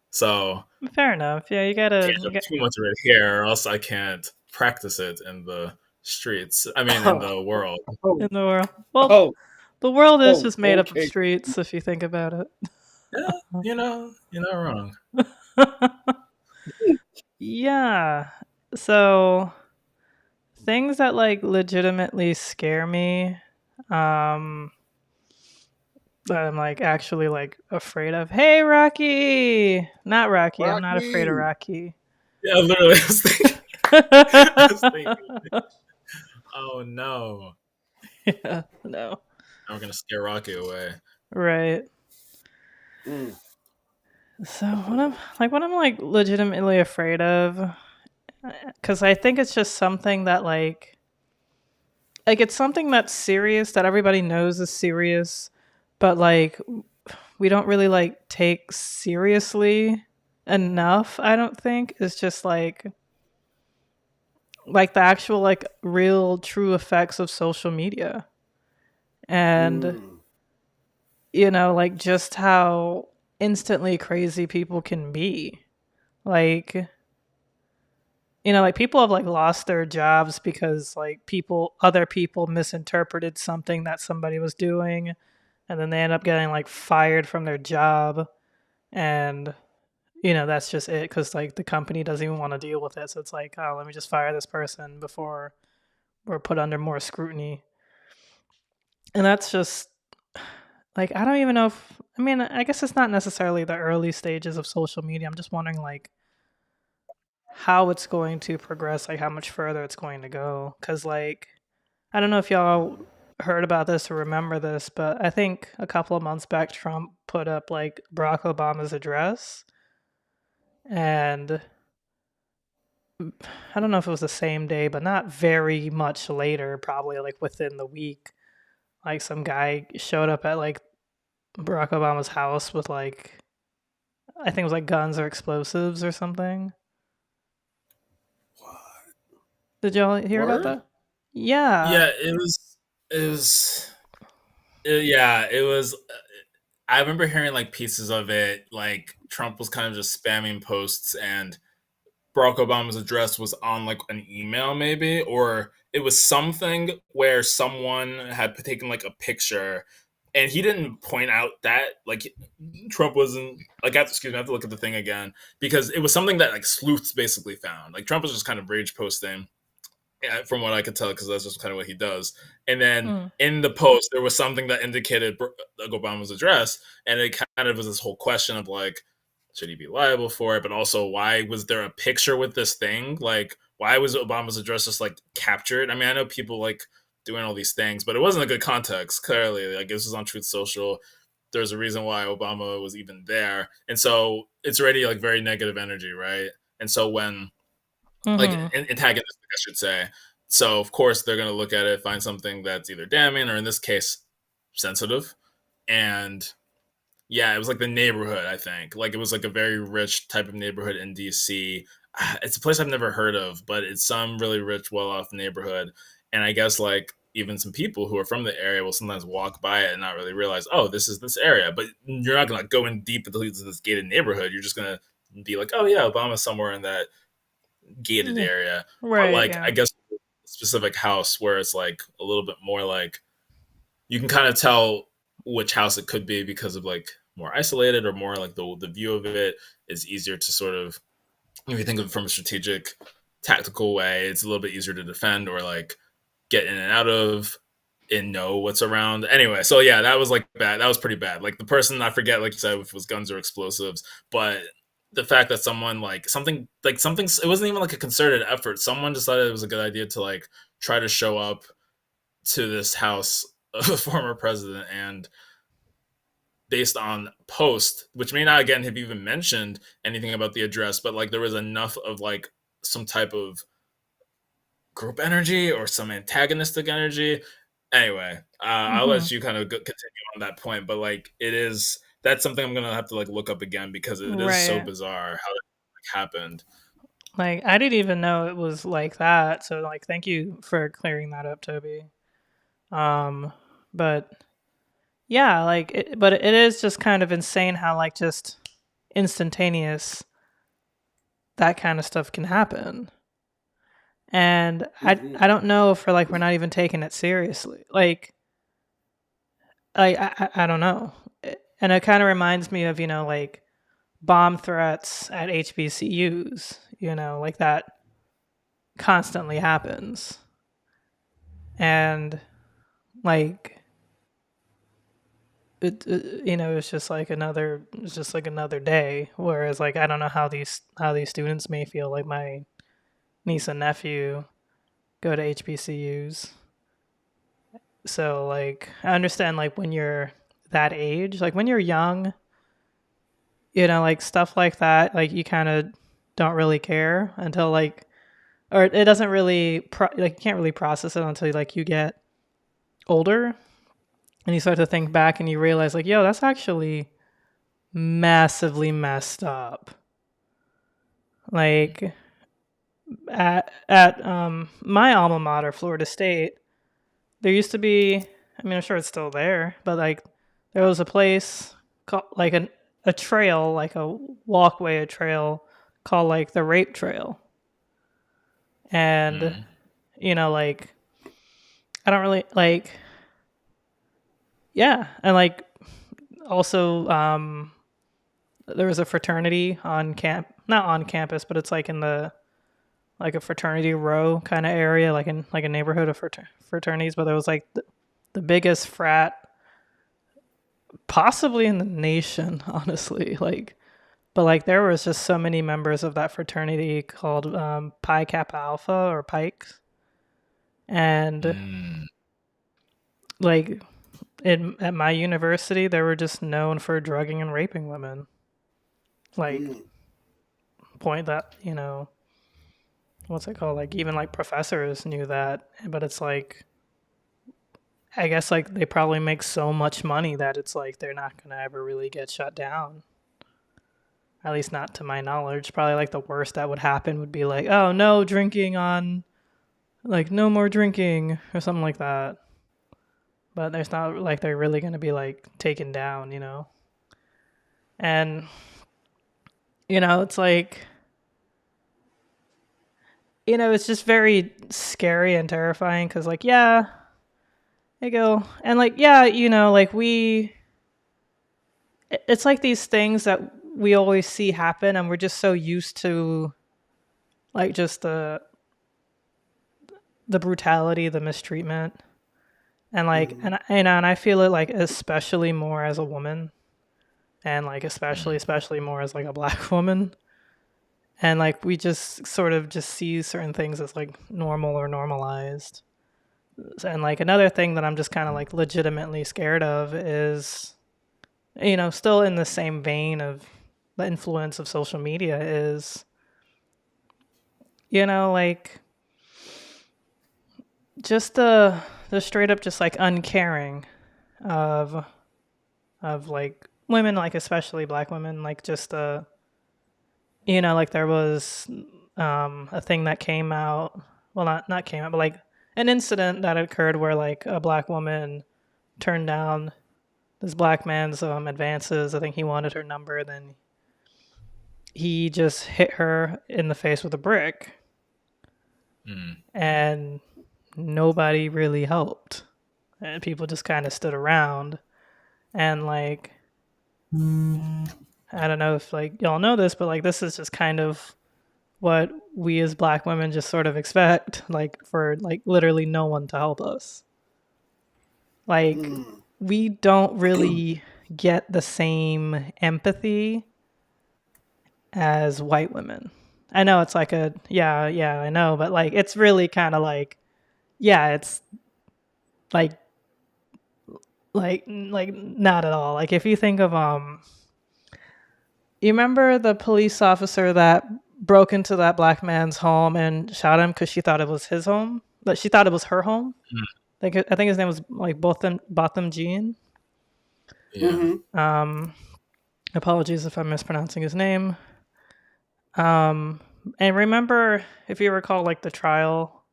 So Fair enough. Yeah, can't have too much of it here, or else I can't practice it in the streets. I mean, in Oh, the world. in oh, the world. Well, oh, the world is oh, just made up of okay. streets, if you think about it. Yeah, you're not wrong. Yeah. So things that like legitimately scare me, um, that I'm like actually like afraid of. Hey, Rocky! Not Rocky. I'm not afraid of Rocky. Rocky. Yeah, literally, I was thinking, oh no, Yeah, no. now we're gonna scare Rocky away. Right. Mm. So what I'm like legitimately afraid of, because I think it's just something that like it's something that's serious that everybody knows is serious, but like we don't really like take seriously enough. I don't think it's just like the actual like real true effects of social media, and Mm. like just how instantly crazy people can be. Like like people have like lost their jobs because like other people misinterpreted something that somebody was doing, and then they end up getting like fired from their job, and that's just it because like the company doesn't even want to deal with it, so it's like, oh, let me just fire this person before we're put under more scrutiny. And that's just like, I don't even know if, I mean, I guess it's not necessarily the early stages of social media. I'm just wondering like how it's going to progress, like how much further it's going to go. Because like, I don't know if y'all heard about this or remember this, but I think a couple of months back, Trump put up like Barack Obama's address. And I don't know if it was the same day, but not very much later, probably like within the week, like some guy showed up at like Barack Obama's house with like, I think it was like guns or explosives or something. What? Did y'all hear about Word? that? Yeah. Yeah, it was, yeah, it was. I remember hearing like pieces of it, like Trump was kind of just spamming posts, and Barack Obama's address was on like an email, maybe, or it was something where someone had taken like a picture, and he didn't point out that like Trump wasn't like. Excuse me, I have to look at the thing again because it was something that like sleuths basically found. Like Trump was just kind of rage posting, from what I could tell, because that's just kind of what he does. And then Mm. in the post, there was something that indicated like Obama's address, and it kind of was this whole question of like, should he be liable for it? But also, why was there a picture with this thing? Like, why was Obama's address just like captured? I mean, I know people like doing all these things, but it wasn't a good context. Clearly, like this was on Truth Social. There's a reason why Obama was even there, and so it's already like very negative energy, right? And so when like Mm-hmm. antagonistic, I should say. So of course they're going to look at it, find something that's either damning or in this case sensitive. And yeah, it was like the neighborhood. I think like it was like a very rich type of neighborhood in DC. It's a place I've never heard of, but it's some really rich, well-off neighborhood. And I guess like even some people who are from the area will sometimes walk by it and not really realize, oh, this is this area. But you're not gonna go in deep into this gated neighborhood. You're just gonna be like, oh yeah, Obama's somewhere in that gated Yeah. area. But Right. like Yeah. I guess specific house where it's like a little bit more like you can kind of tell which house it could be because of like more isolated or more like the view of it is easier to sort of, if you think of it from a strategic tactical way, it's a little bit easier to defend or like get in and out of and know what's around. Anyway, so yeah, that was like bad. That was pretty bad. Like the person, I forget, like you said, if it was guns or explosives, but the fact that someone like something, it wasn't even like a concerted effort. Someone decided it was a good idea to like try to show up to this house of a former president, and based on post, which may not again have even mentioned anything about the address, but like there was enough of like some type of group energy or some antagonistic energy. Anyway, I'll Mm-hmm. let you kind of continue on that point, but like that's something I'm gonna have to like look up again because it is so Right. bizarre how it like, happened. Like I didn't even know it was like that. So like, thank you for clearing that up, Toby. Um, but yeah, like, but it is just kind of insane how like just instantaneous that kind of stuff can happen. And Mhm. I don't know if we're not even taking it seriously. I don't know. And it kind of reminds me of, like bomb threats at HBCUs, like that constantly happens. And like it's just like another day. Whereas like I don't know how these students may feel. Like my niece and nephew go to HBCUs. So like I understand like when you're that age, like when you're young, like stuff like that, like you kind of don't really care until like, or it doesn't really like you can't really process it until like you get older and you start to think back and you realize like, yo, that's actually massively messed up. Like at my alma mater, Florida State, there used to be, I mean, I'm sure it's still there, but like there was a place called like a trail, like a walkway, a trail called like the Rape Trail. And, Mm. like I don't really like, yeah. And like also, there was a fraternity on not on campus, but it's like in the, like a fraternity row kind of area, like in like a neighborhood of fraternities. But there was like the biggest frat possibly in the nation, honestly. Like, but like there was just so many members of that fraternity called Pi Kappa Alpha or Pikes, and Mm. like at my university, they were just known for drugging and raping women. Like, Mm. point that what's it called? Like even like professors knew that, but it's like I guess like they probably make so much money that it's like they're not gonna ever really get shut down. At least not to my knowledge. Probably like the worst that would happen would be like, oh no drinking on, like no more drinking or something like that. But there's not like they're really gonna be like taken down, And it's like it's just very scary and terrifying because like yeah, I go and like yeah, like it's like these things that we always see happen and we're just so used to like just the brutality, the mistreatment. And like Mhm. and I feel it like especially more as a woman and like Mm. especially more as like a black woman. And like we just sort of just see certain things as like normal or normalized. And like another thing that I'm just kind of like legitimately scared of is still in the same vein of the influence of social media is like just the straight up just like uncaring of like women, like especially black women, like just like there was a thing that came out, well not came out, but like an incident that occurred where like a black woman turned down this black man's advances. I think he wanted her number, then he just hit her in the face with a brick, Mm. and nobody really helped, and people just kind of stood around. And like I don't know if like y'all know this, but like this is just kind of what we as black women just sort of expect, like for like literally no one to help us. Like Mm. we don't really get the same empathy as white women. I know it's like a yeah, I know, but like it's really kind of like yeah, it's like like not at all. Like if you think of you remember the police officer that broke into that black man's home and shot him because she thought it was his home, but she thought it was her home. I think his name was like Botham Jean. Yeah. Mhm. Um, apologies if I'm mispronouncing his name. Um, and remember, if you recall, like the trial,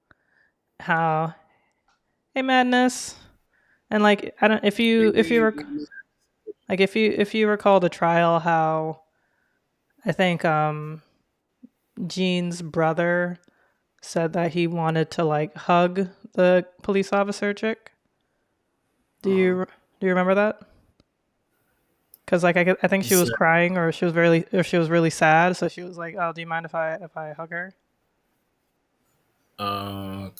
how hey Madness, and like I don't like if you recall the trial, how I think Jean's brother said that he wanted to like hug the police officer chick. Do Uh-huh. you do you remember that? Because like I think He she was said, crying or she was really sad, so she was like, "Oh, do you mind if I hug her?" uh,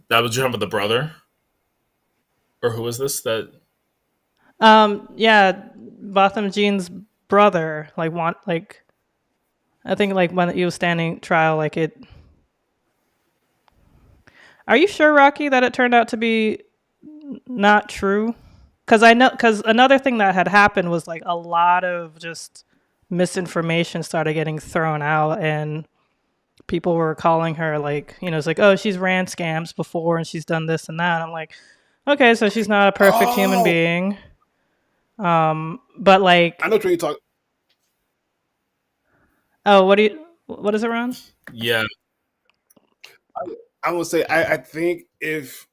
that was you talking about the brother, or who was this? That Yeah, Botham Jean's brother like want like I think like when he was standing trial, like it. Are you sure, Rocky, that it turned out to be not true? Because I know because another thing that had happened was like a lot of just misinformation started getting thrown out, and people were calling her like it's like, oh, she's ran scams before and she's done this and that. I'm like, okay, so she's not a perfect human Oh, being. But I like, know what you're talking. oh, what is it, Ron? yeah, I would say I think if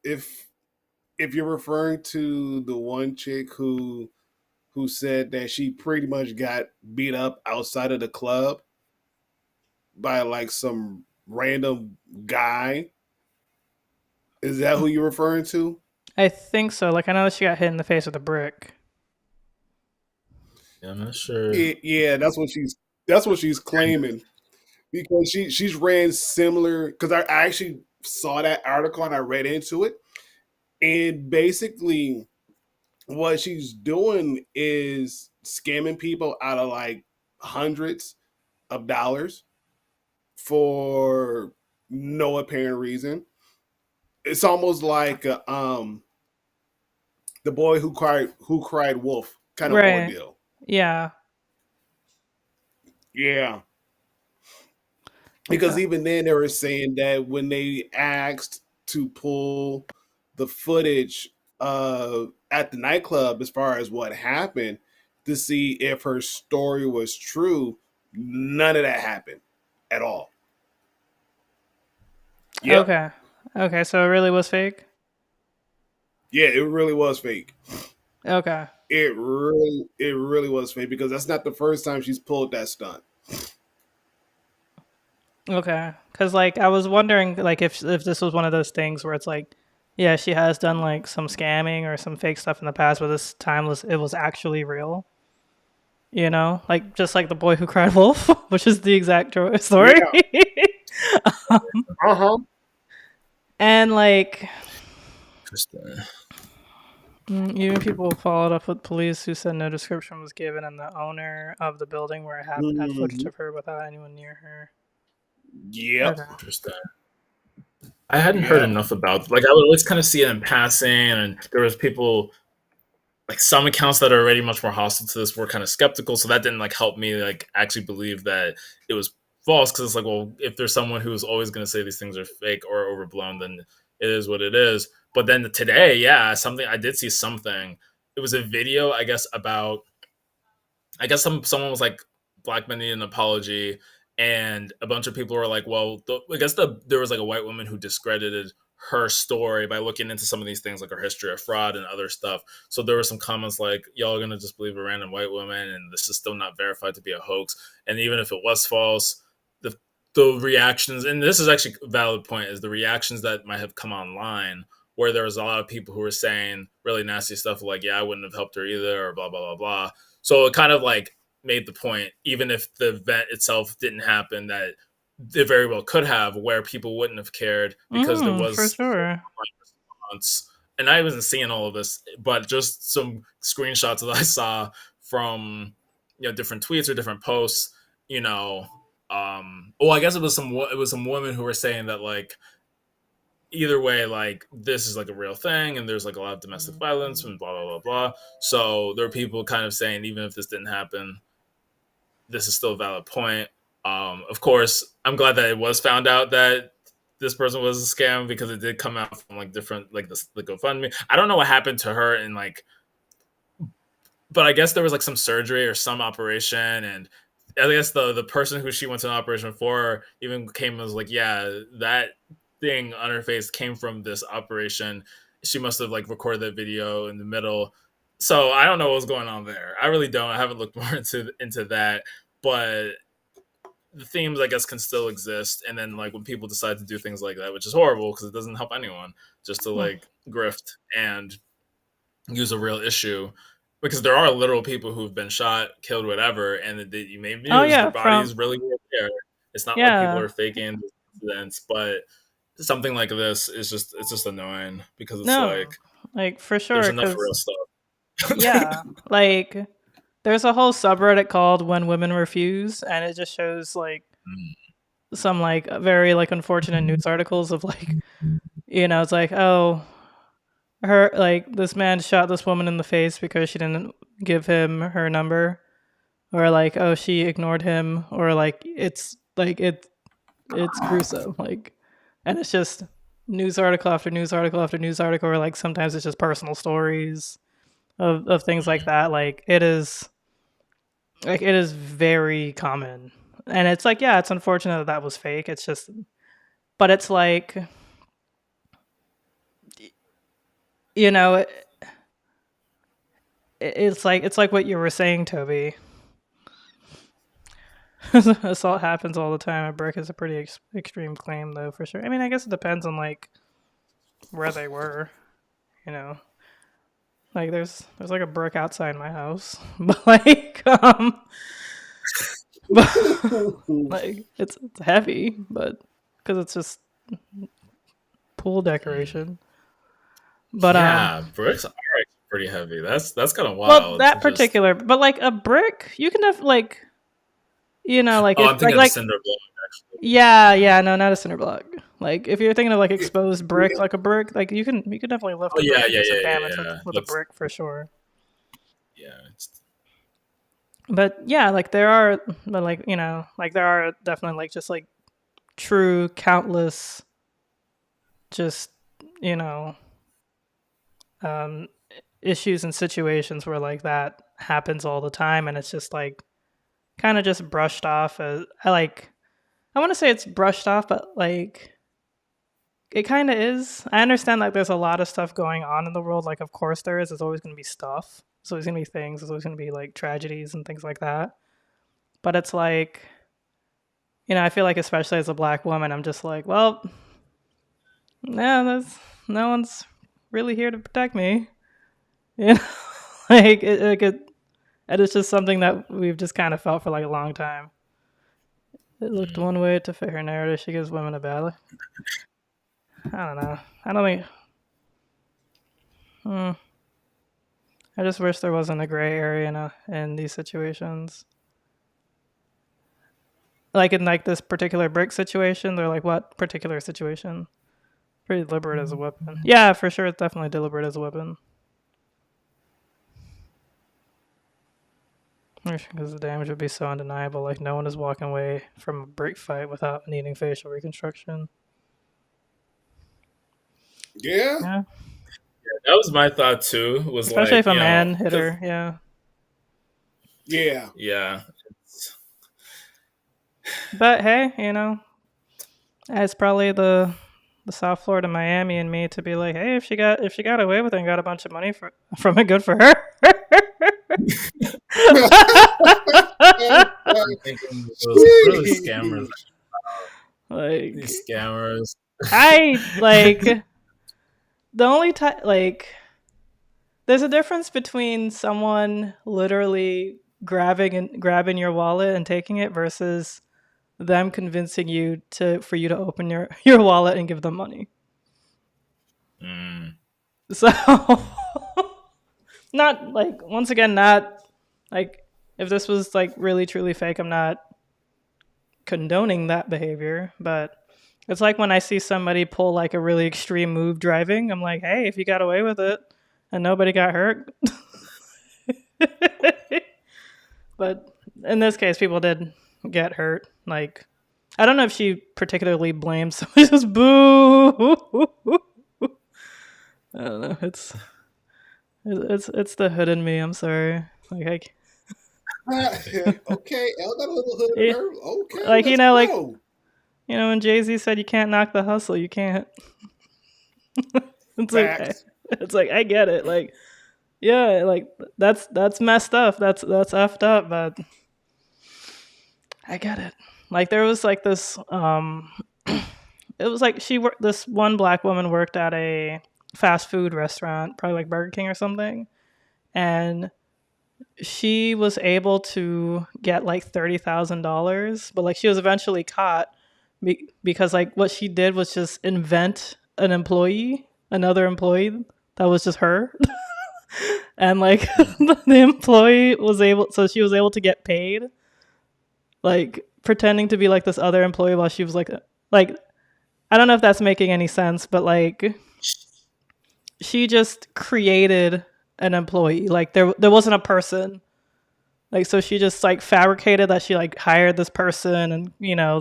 you're referring to the one chick who said that she pretty much got beat up outside of the club by like some random guy, is that who you're referring to? I think so. Like, I know that she got hit in the face with a brick. yeah, I'm not sure. Yeah, that's what she's claiming because she's ran similar because I actually saw that article and I read into it, and basically what she's doing is scamming people out of like hundreds of dollars for no apparent reason. It's almost like the boy who cried wolf kind of Right. ordeal. Yeah. Yeah, because Okay. even then they were saying that when they asked to pull the footage at the nightclub as far as what happened to see if her story was true, none of that happened at all. Yep. Okay. Okay. So it really was fake. Yeah, it really was fake. Okay. It really was fake because that's not the first time she's pulled that stunt. Okay. Because like I was wondering like if this was one of those things where it's like, yeah, she has done like some scamming or some fake stuff in the past, but this time was actually real. Like just like the boy who cried wolf, which is the exact story. Yeah. Uh huh. And like Interesting. even people followed up with police who said no description was given, and the owner of the building where it happened had footage Hmm. of her without anyone near her. Yep. Okay. Interesting. I hadn't heard Yep. enough about. Like I would always kind of see it in passing, and there was people like some accounts that are already much more hostile to this were kind of skeptical, so that didn't like help me like actually believe that it was false because it's like, well, if there's someone who's always going to say these things are fake or overblown, then it is what it is. But then today, yeah, something I did see something. It was a video, I guess, about I guess someone was like Black men need an apology, and a bunch of people were like, well, I guess there was like a white woman who discredited her story by looking into some of these things like her history of fraud and other stuff. So there were some comments like, y'all are gonna just believe a random white woman, and this is still not verified to be a hoax. And even if it was false, the reactions, and this is actually a valid point, is the reactions that might have come online where there was a lot of people who were saying really nasty stuff like, yeah, I wouldn't have helped her either, or blah blah blah blah. So it kind of like made the point, even if the event itself didn't happen, that it very well could have, where people wouldn't have cared because there For was sure. response. And I wasn't seeing all of this, but just some screenshots that I saw from different tweets or different posts. You know, well, I guess it was some women who were saying that like either way, like this is like a real thing, and there's like a lot of domestic violence and blah blah blah blah. So there are people kind of saying even if this didn't happen, this is still a valid point. Of course, I'm glad that it was found out that this person was a scam because it did come out from like different like the GoFundMe. I don't know what happened to her in like, but I guess there was like some surgery or some operation, and I guess the person who she went to an operation for even came and was like, yeah, that thing on her face came from this operation. She must have like recorded that video in the middle. So I don't know what's going on there. I really don't. I haven't looked more into that, but the themes, I guess, can still exist. And then like when people decide to do things like that, which is horrible because it doesn't help anyone, just to Hmm. like grift and use a real issue. Because there are literal people who've been shot, killed, whatever, and you may Oh news their yeah, from bodies really were there. It's not like people yeah. are faking incidents, but something like this is it's just annoying because it's No, like like for there's sure, enough because real stuff. yeah, like there's a whole subreddit called "When Women Refuse," and it just shows like some like very like unfortunate news articles of like it's like, oh, her like this man shot this woman in the face because she didn't give him her number, or like, oh, she ignored him, or like it's gruesome, like, and it's just news article after news article after news article, or like sometimes it's just personal stories of things like that. It is very common, and it's like, yeah, it's unfortunate that was fake. It's just, but it's like, you know, it's like what you were saying, Toby. Assault happens all the time. A brick is a pretty extreme claim, though, for sure. I mean, I guess it depends on like where they were. You know, like there's like a brick outside my house, but like but like it's heavy, but because it's just pool decoration. But Yeah, bricks are actually pretty heavy. That's kind of well, wild to that just. particular, but like a brick, you can have like like Oh, if I'm thinking of like cinder block. Actually, yeah, no, not a cinder block. Like if you're thinking of like exposed brick, like a brick, like you can definitely lift oh a brick yeah, and yeah, do some yeah, damage yeah, yeah. with a That's brick for sure. yeah. It's, But yeah, like there are, but like like there are definitely like just like true countless, just you know, um, issues and situations where like that happens all the time, and it's just like kind of just brushed off as I want to say it's brushed off, but like it kind of is. I understand like there's a lot of stuff going on in the world. Like of course there is. There's always going to be stuff. There's always going to be things. There's always going to be like tragedies and things like that. But it's like I feel like especially as a black woman, I'm just like, well, yeah, there's no one's really here to protect me. You know, and it's just something that we've just kind of felt for like a long time. It looked one way to fit her narrative. She gives women a bad. I don't know. I don't think. I just wish there wasn't a gray area in these situations. Like in like this particular brick situation, they're like, what particular situation? Pretty deliberate as a weapon. Yeah, for sure, it's definitely deliberate as a weapon. Because the damage would be so undeniable. Like no one is walking away from a brick fight without needing facial reconstruction. Yeah. Yeah, that was my thought too. Was especially if like a man hit her. Yeah. yeah. But hey, it's probably the South Florida Miami and me to be like, hey, if she got away with it and got a bunch of money from it, good for her. I'm thinking those scammers. Like These scammers. I like the only time like there's a difference between someone literally grabbing your wallet and taking it versus them convincing you for you to open your wallet and give them money. So not like once again, not like if this was like really truly fake, I'm not condoning that behavior, but it's like when I see somebody pull like a really extreme move driving, I'm like, hey, if you got away with it and nobody got hurt. But in this case, people did get hurt. Like, I don't know if she particularly blames somebody. Just boo. I don't know. It's the hood in me. I'm sorry. Like Okay, Elle got a little hood in her. Okay, like let's like go. when Jay-Z said you can't knock the hustle, you can't. It's Facts. like it's like I get it. Like yeah, like that's messed up. That's effed up, but I get it. Like there was like this it was like this one black woman worked at a fast food restaurant, probably like Burger King or something, and she was able to get like $30,000, but like she was eventually caught because like what she did was just invent another employee that was just her. And like the employee was able, so she was able to get paid, like pretending to be like this other employee while she was like I don't know if that's making any sense, but like she just created an employee. Like there wasn't a person. Like so she just like fabricated that she like hired this person, and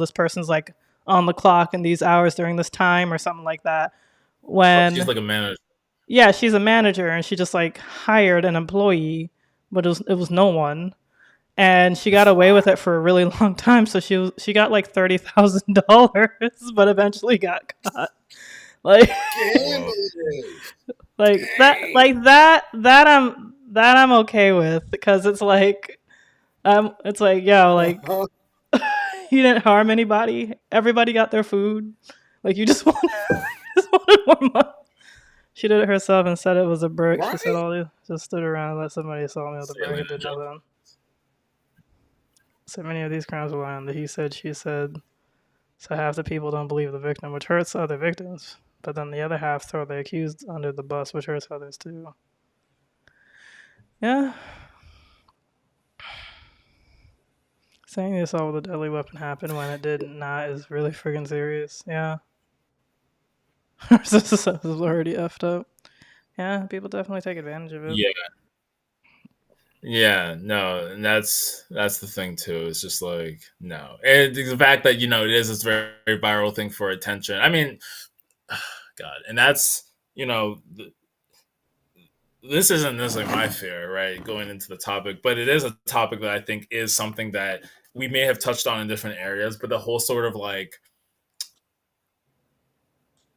this person's like on the clock in these hours during this time or something like that. She's When like a manager. Yeah, she's a manager and she just like hired an employee, but it was no one. And she got away with it for a really long time. So she got like $30,000, but eventually got caught. Like Damn like that Dang. like that I'm okay with, because it's like yo, like Uh-huh. you didn't harm anybody. Everybody got their food. Like you just wanted, just wanted more money. She did it herself and said it was a brick. She said Right? all these just stood around and let somebody assault me with a brick Salient and did joke. nothing. So many of these crimes rely on the he said, she said. So half the people don't believe the victim, which hurts other victims. But then the other half throw the accused under the bus, which hurts others too. Yeah. Saying this all with a deadly weapon happened when it did not is really friggin' serious. Yeah. This is already effed up. Yeah, people definitely take advantage of it. Yeah. Yeah, no, and that's the thing too. It's just like no, and the fact that it is this very, very viral thing for attention. I mean, God, and that's this isn't necessarily my fear, right? Going into the topic, but it is a topic that I think is something that we may have touched on in different areas. But the whole sort of like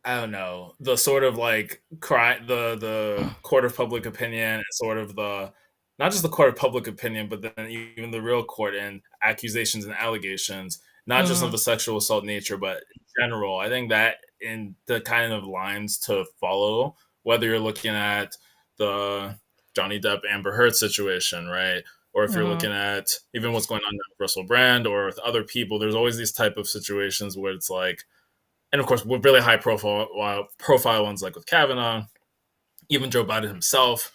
I don't know, the sort of like the court of public opinion, and sort of the not just the court of public opinion, but then even the real court and accusations and allegations, not just of Mm-hmm. the sexual assault nature, but in general. I think that in the kind of lines to follow, whether you're looking at the Johnny Depp Amber Heard situation, right? Or if you're Mm-hmm. looking at even what's going on with Russell Brand or with other people, there's always these type of situations where it's like, and of course, with really high profile ones like with Kavanaugh, even Joe Biden himself,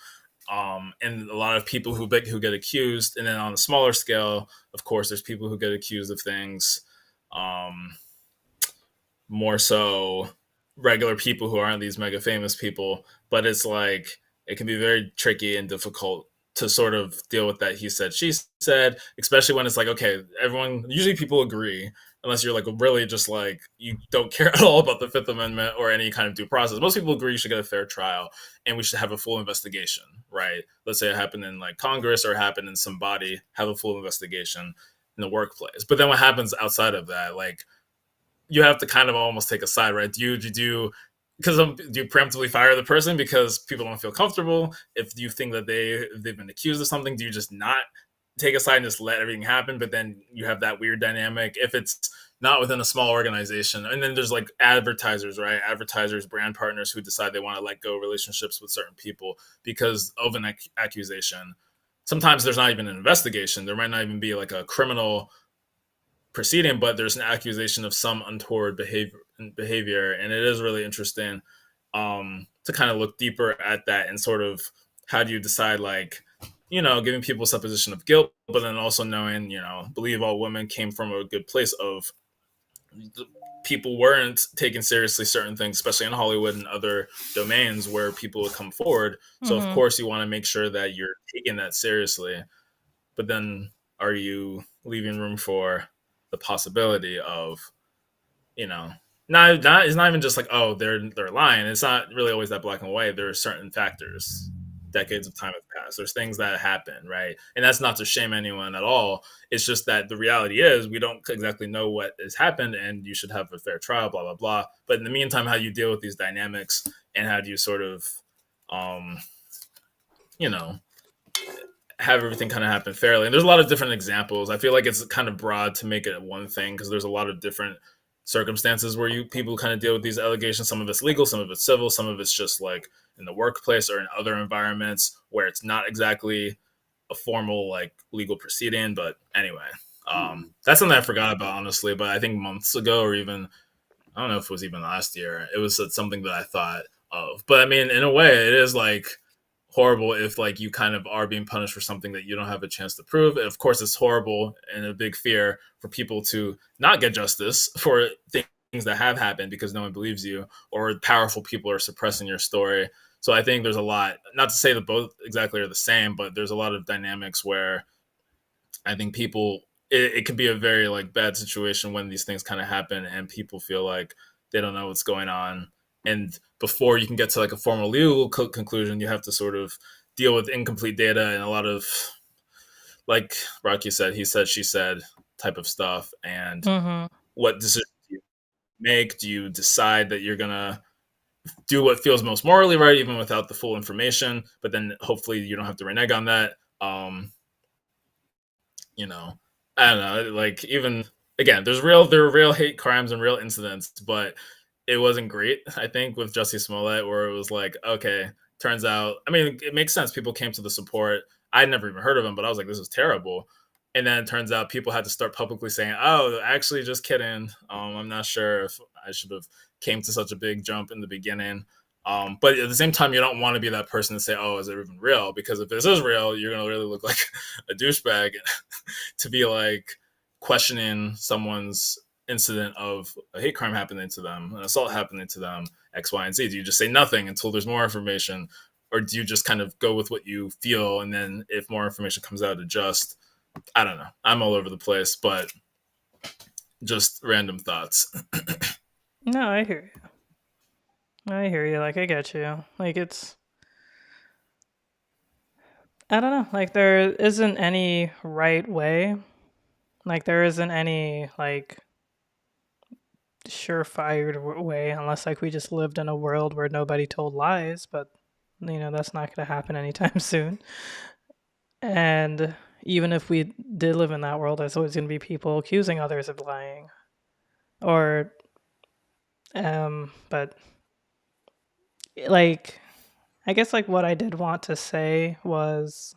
and a lot of people who get accused. And then on a smaller scale, of course, there's people who get accused of things, um, more so regular people who aren't these mega famous people. But it's like it can be very tricky and difficult to sort of deal with that he said she said, especially when it's like, okay, everyone usually people agree, unless you're like really just like you don't care at all about the Fifth Amendment or any kind of due process. Most people agree you should get a fair trial and we should have a full investigation, right? Let's say it happened in like Congress or it happened in some body, have a full investigation in the workplace. But then what happens outside of that? Like you have to kind of almost take a side, right? Do you preemptively fire the person because people don't feel comfortable? If you think that they've been accused of something, do you just not take a side and just let everything happen? But then you have that weird dynamic if it's not within a small organization. And then there's like advertisers, right? Advertisers, brand partners who decide they want to let go relationships with certain people because of an accusation. Sometimes there's not even an investigation. There might not even be like a criminal proceeding, but there's an accusation of some untoward behavior, and it is really interesting to kind of look deeper at that and sort of how do you decide, like, giving people a supposition of guilt, but then also knowing, believe all women came from a good place of people weren't taking seriously certain things, especially in Hollywood and other domains where people would come forward. So of Mm-hmm. course you want to make sure that you're taking that seriously, but then are you leaving room for the possibility of, not it's not even just like, oh, they're lying. It's not really always that black and white. There are certain factors. Decades of time have passed. There's things that happen, right? And that's not to shame anyone at all. It's just that the reality is we don't exactly know what has happened, and you should have a fair trial, blah blah blah. But in the meantime, how do you deal with these dynamics, and how do you sort of, um, you know, have everything kind of happen fairly. And there's a lot of different examples. I feel like it's kind of broad to make it one thing because there's a lot of different circumstances where you people kind of deal with these allegations. Some of it's legal, some of it's civil, some of it's just like in the workplace or in other environments where it's not exactly a formal like legal proceeding. But anyway, that's something I forgot about honestly. But I think months ago, or even I don't know if it was even last year, it was something that I thought of. But I mean, in a way, it is like horrible if like you kind of are being punished for something that you don't have a chance to prove. And of course, it's horrible and a big fear for people to not get justice for things that have happened because no one believes you, or powerful people are suppressing your story. So I think there's a lot, not to say that both exactly are the same, but there's a lot of dynamics where I think people, it can be a very like bad situation when these things kind of happen and people feel like they don't know what's going on. And before you can get to like a formal legal conclusion, you have to sort of deal with incomplete data and a lot of, like Rocky said, he said, she said type of stuff. And Mm-hmm. what decision do you make? Do you decide that you're going to do what feels most morally right, even without the full information? But then hopefully you don't have to renege on that. You know, I don't know. Like even again, there are real hate crimes and real incidents, but it wasn't great. I think with Jussie Smollett, where it was like, okay, turns out, I mean, it makes sense. People came to the support. I'd never even heard of him, but I was like, this is terrible. And then it turns out people had to start publicly saying, "Oh, actually, just kidding. I'm not sure if I should have came to such a big jump in the beginning." But at the same time, you don't want to be that person to say, "Oh, is it even real?" Because if this is real, you're gonna really look like a douchebag to be like questioning someone's incident of a hate crime happening to them, an assault happening to them, X, Y, and Z. Do you just say nothing until there's more information, or do you just kind of go with what you feel, and then if more information comes out, adjust? I don't know. I'm all over the place, but just random thoughts. No, I hear you. I hear you. Like, I get you. Like, I don't know. Like, there isn't any right way. Like, there isn't any, like, surefire way unless, like, we just lived in a world where nobody told lies. But, that's not going to happen anytime soon. And even if we did live in that world, there's always going to be people accusing others of lying. But like, I guess like what I did want to say was,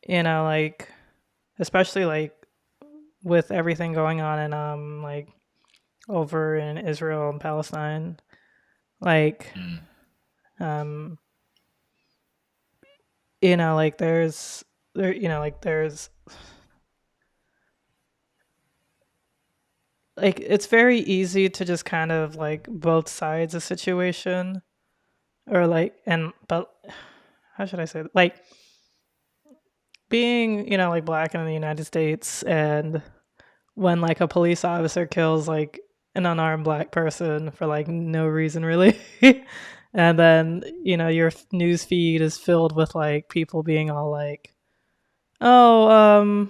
like, especially like with everything going on in like over in Israel and Palestine, like um like there's like it's very easy to just kind of like both sides of the situation, or like, but how should I say it? Like being like black in the United States, and when like a police officer kills like an unarmed black person for like no reason really, and then your news feed is filled with like people being all like, oh,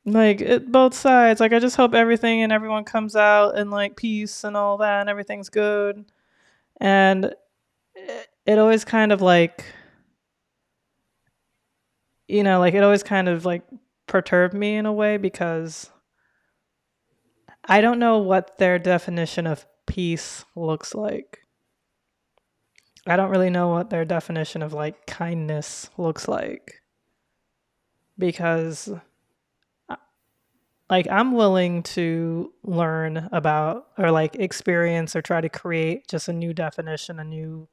like both sides, like I just hope everything and everyone comes out in like peace and all that and everything's good. And it always kind of like like it always kind of like perturbed me in a way, because I don't know what their definition of peace looks like. I don't really know what their definition of like kindness looks like, because like I'm willing to learn about or like experience or try to create just a new definition, a new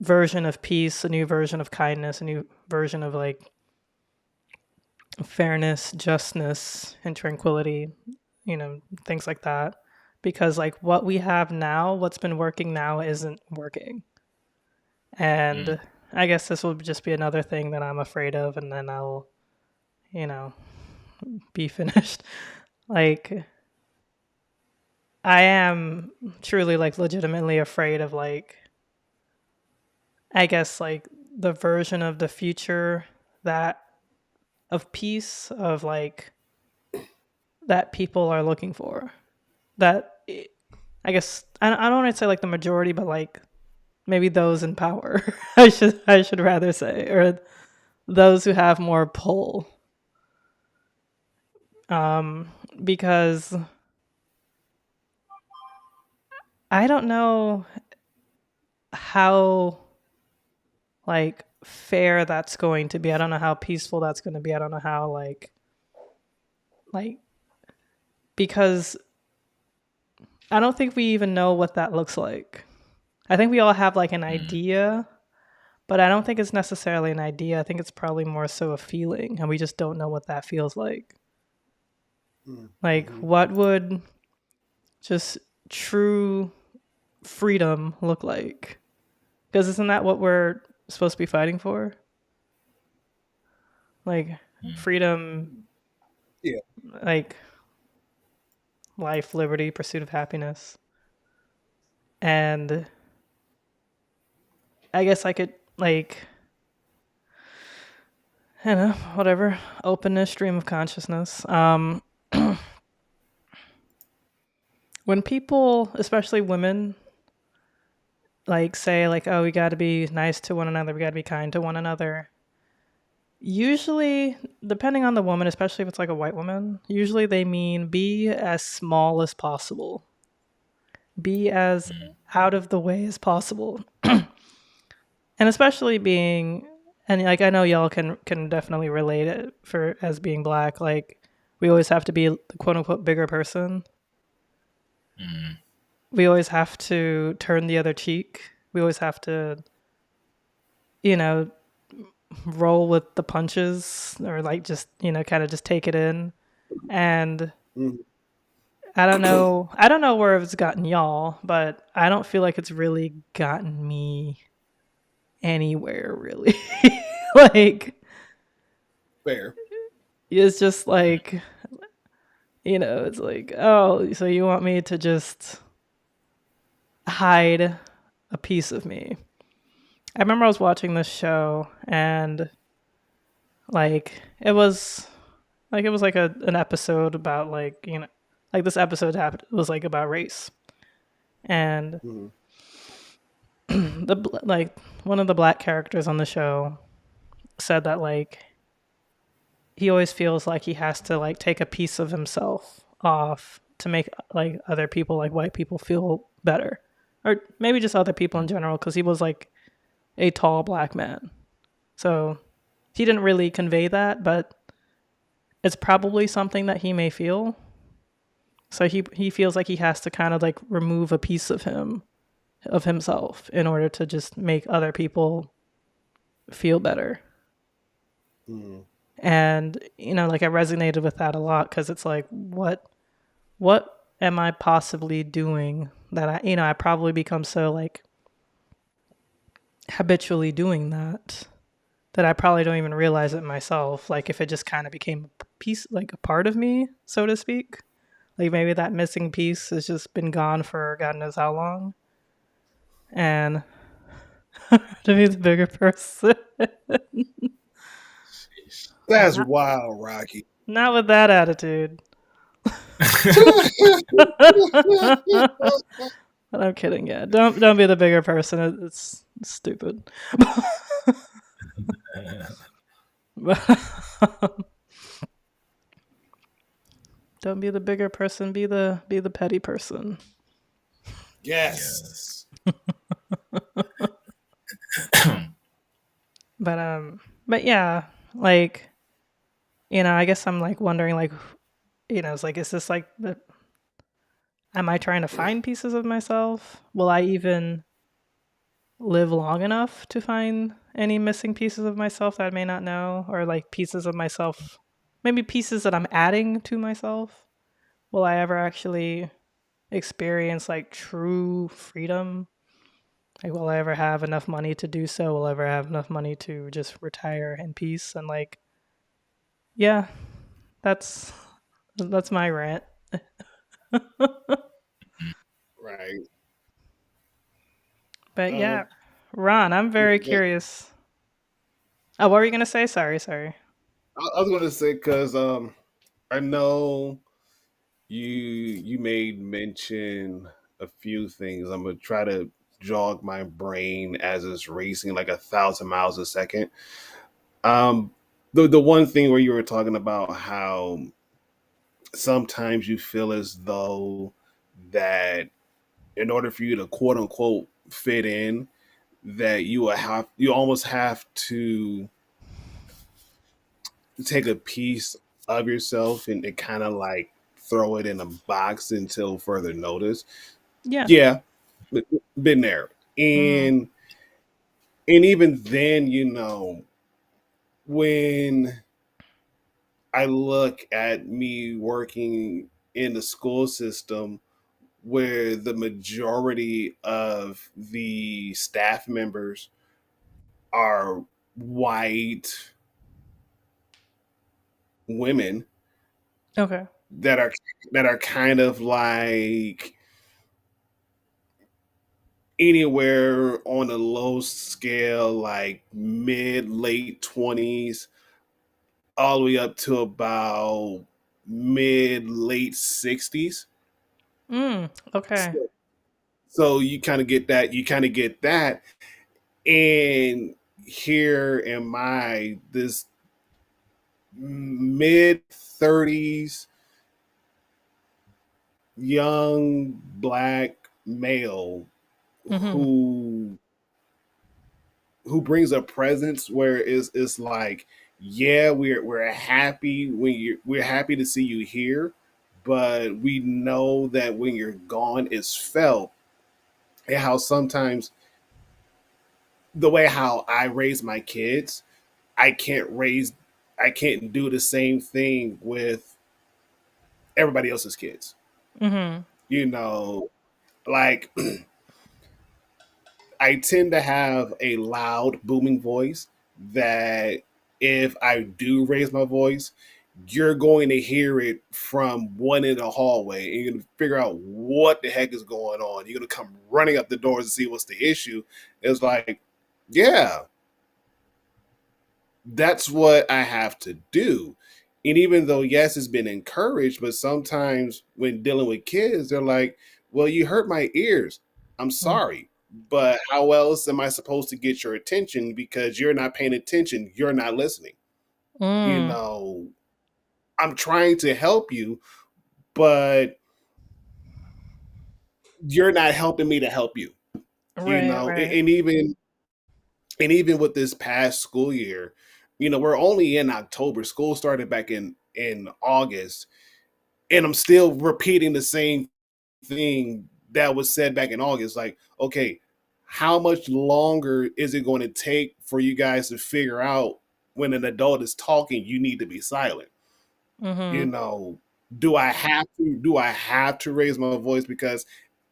version of peace, a new version of kindness, a new version of like fairness, justness, and tranquility, things like that. Because like what we have now, what's been working now isn't working. And I guess this will just be another thing that I'm afraid of, and then I'll, be finished. Like, I am truly like legitimately afraid of like, I guess like the version of the future that of peace, of like that people are looking for. That I guess I don't want to say like the majority, but like maybe those in power. I should rather say, or those who have more pull. Because I don't know how like fair that's going to be. I don't know how peaceful that's going to be. I don't know how like because I don't think we even know what that looks like. I think we all have like an idea, but I don't think it's necessarily an idea. I think it's probably more so a feeling, and we just don't know what that feels like. Like, what would just true freedom look like? Because isn't that what we're supposed to be fighting for? Like, freedom, Yeah. like life, liberty, pursuit of happiness. And I guess I could, like, I don't know, whatever, openness, stream of consciousness. When people, especially women, like say like, oh, we got to be nice to one another, we got to be kind to one another. Usually, depending on the woman, especially if it's like a white woman, usually they mean be as small as possible. Be as out of the way as possible. And especially being, and like I know y'all can definitely relate it for as being black, like we always have to be the quote unquote bigger person. We always have to turn the other cheek. We always have to, you know, roll with the punches, or like just, you know, kind of just take it in. And I don't know where it's gotten y'all, but I don't feel like it's really gotten me anywhere really. Like, Fair. it's just like, you know, it's like, oh, so you want me to just hide a piece of me? I remember I was watching this show, and like it was like an episode about, like, you know, like this episode happened was like about race. And like one of the black characters on the show said that like he always feels like he has to like take a piece of himself off to make like other people, like white people, feel better, or maybe just other people in general, because he was like a tall black man. So he didn't really convey that, but it's probably something that he may feel. So he feels like he has to kind of like remove a piece of himself in order to just make other people feel better. And, you know, like I resonated with that a lot, because it's like, what am I possibly doing that I probably become so like habitually doing that I probably don't even realize it myself. Like if it just kind of became a piece, like a part of me, so to speak. Like maybe that missing piece has just been gone for God knows how long. And to be the bigger person. That's wild, Rocky. Not with that attitude. But I'm kidding. Yeah, don't be the bigger person. It's stupid. Don't be the bigger person. Be the petty person. Yes. But yeah, like, you know, I guess I'm like wondering, like, you know, it's like, is this like am I trying to find pieces of myself? Will I even live long enough to find any missing pieces of myself that I may not know, or like pieces of myself, maybe pieces that I'm adding to myself? Will I ever actually experience like true freedom? Like, will I ever have enough money to do so? Will I ever have enough money to just retire in peace? And like, yeah, that's my rant. Right. But yeah, Ron, I'm very curious. Oh, what were you gonna say? Sorry. I was going to say, because I know you made mention a few things. I'm gonna try to jog my brain as it's racing like 1,000 miles a second. Um, the one thing where you were talking about how sometimes you feel as though that in order for you to quote unquote fit in, that you almost have to take a piece of yourself and kind of like throw it in a box until further notice. Yeah. Yeah, been there. Mm. And even then, when I look at me working in the school system where the majority of the staff members are white women Okay. that are kind of like anywhere on a low scale, like mid late 20s, all the way up to about mid late 60s. Okay. So, so you kind of get that. You kind of get that, and here am I, this mid 30s young black male Mm-hmm. who brings a presence where it's like, yeah, we're happy when we're happy to see you here, but we know that when you're gone is felt. And how sometimes the way how I raise my kids, I can't raise I can't do the same thing with everybody else's kids. Mm-hmm. You know, like I tend to have a loud, booming voice that if I do raise my voice, you're going to hear it from one in the hallway and you're going to figure out what the heck is going on. You're going to come running up the doors to see what's the issue. It's like, yeah, that's what I have to do. And even though, yes, it's been encouraged, but sometimes when dealing with kids, they're like, well, you hurt my ears. I'm sorry. But how else am I supposed to get your attention? Because you're not paying attention. You're not listening. You Mm. know, I'm trying to help you, but you're not helping me to help you. You Right, know, right. and even with this past school year, we're only in October. School started back in August, and I'm still repeating the same thing that was said back in August. Like, okay, how much longer is it going to take for you guys to figure out when an adult is talking, you need to be silent? You Mm-hmm. know, do I have to raise my voice? Because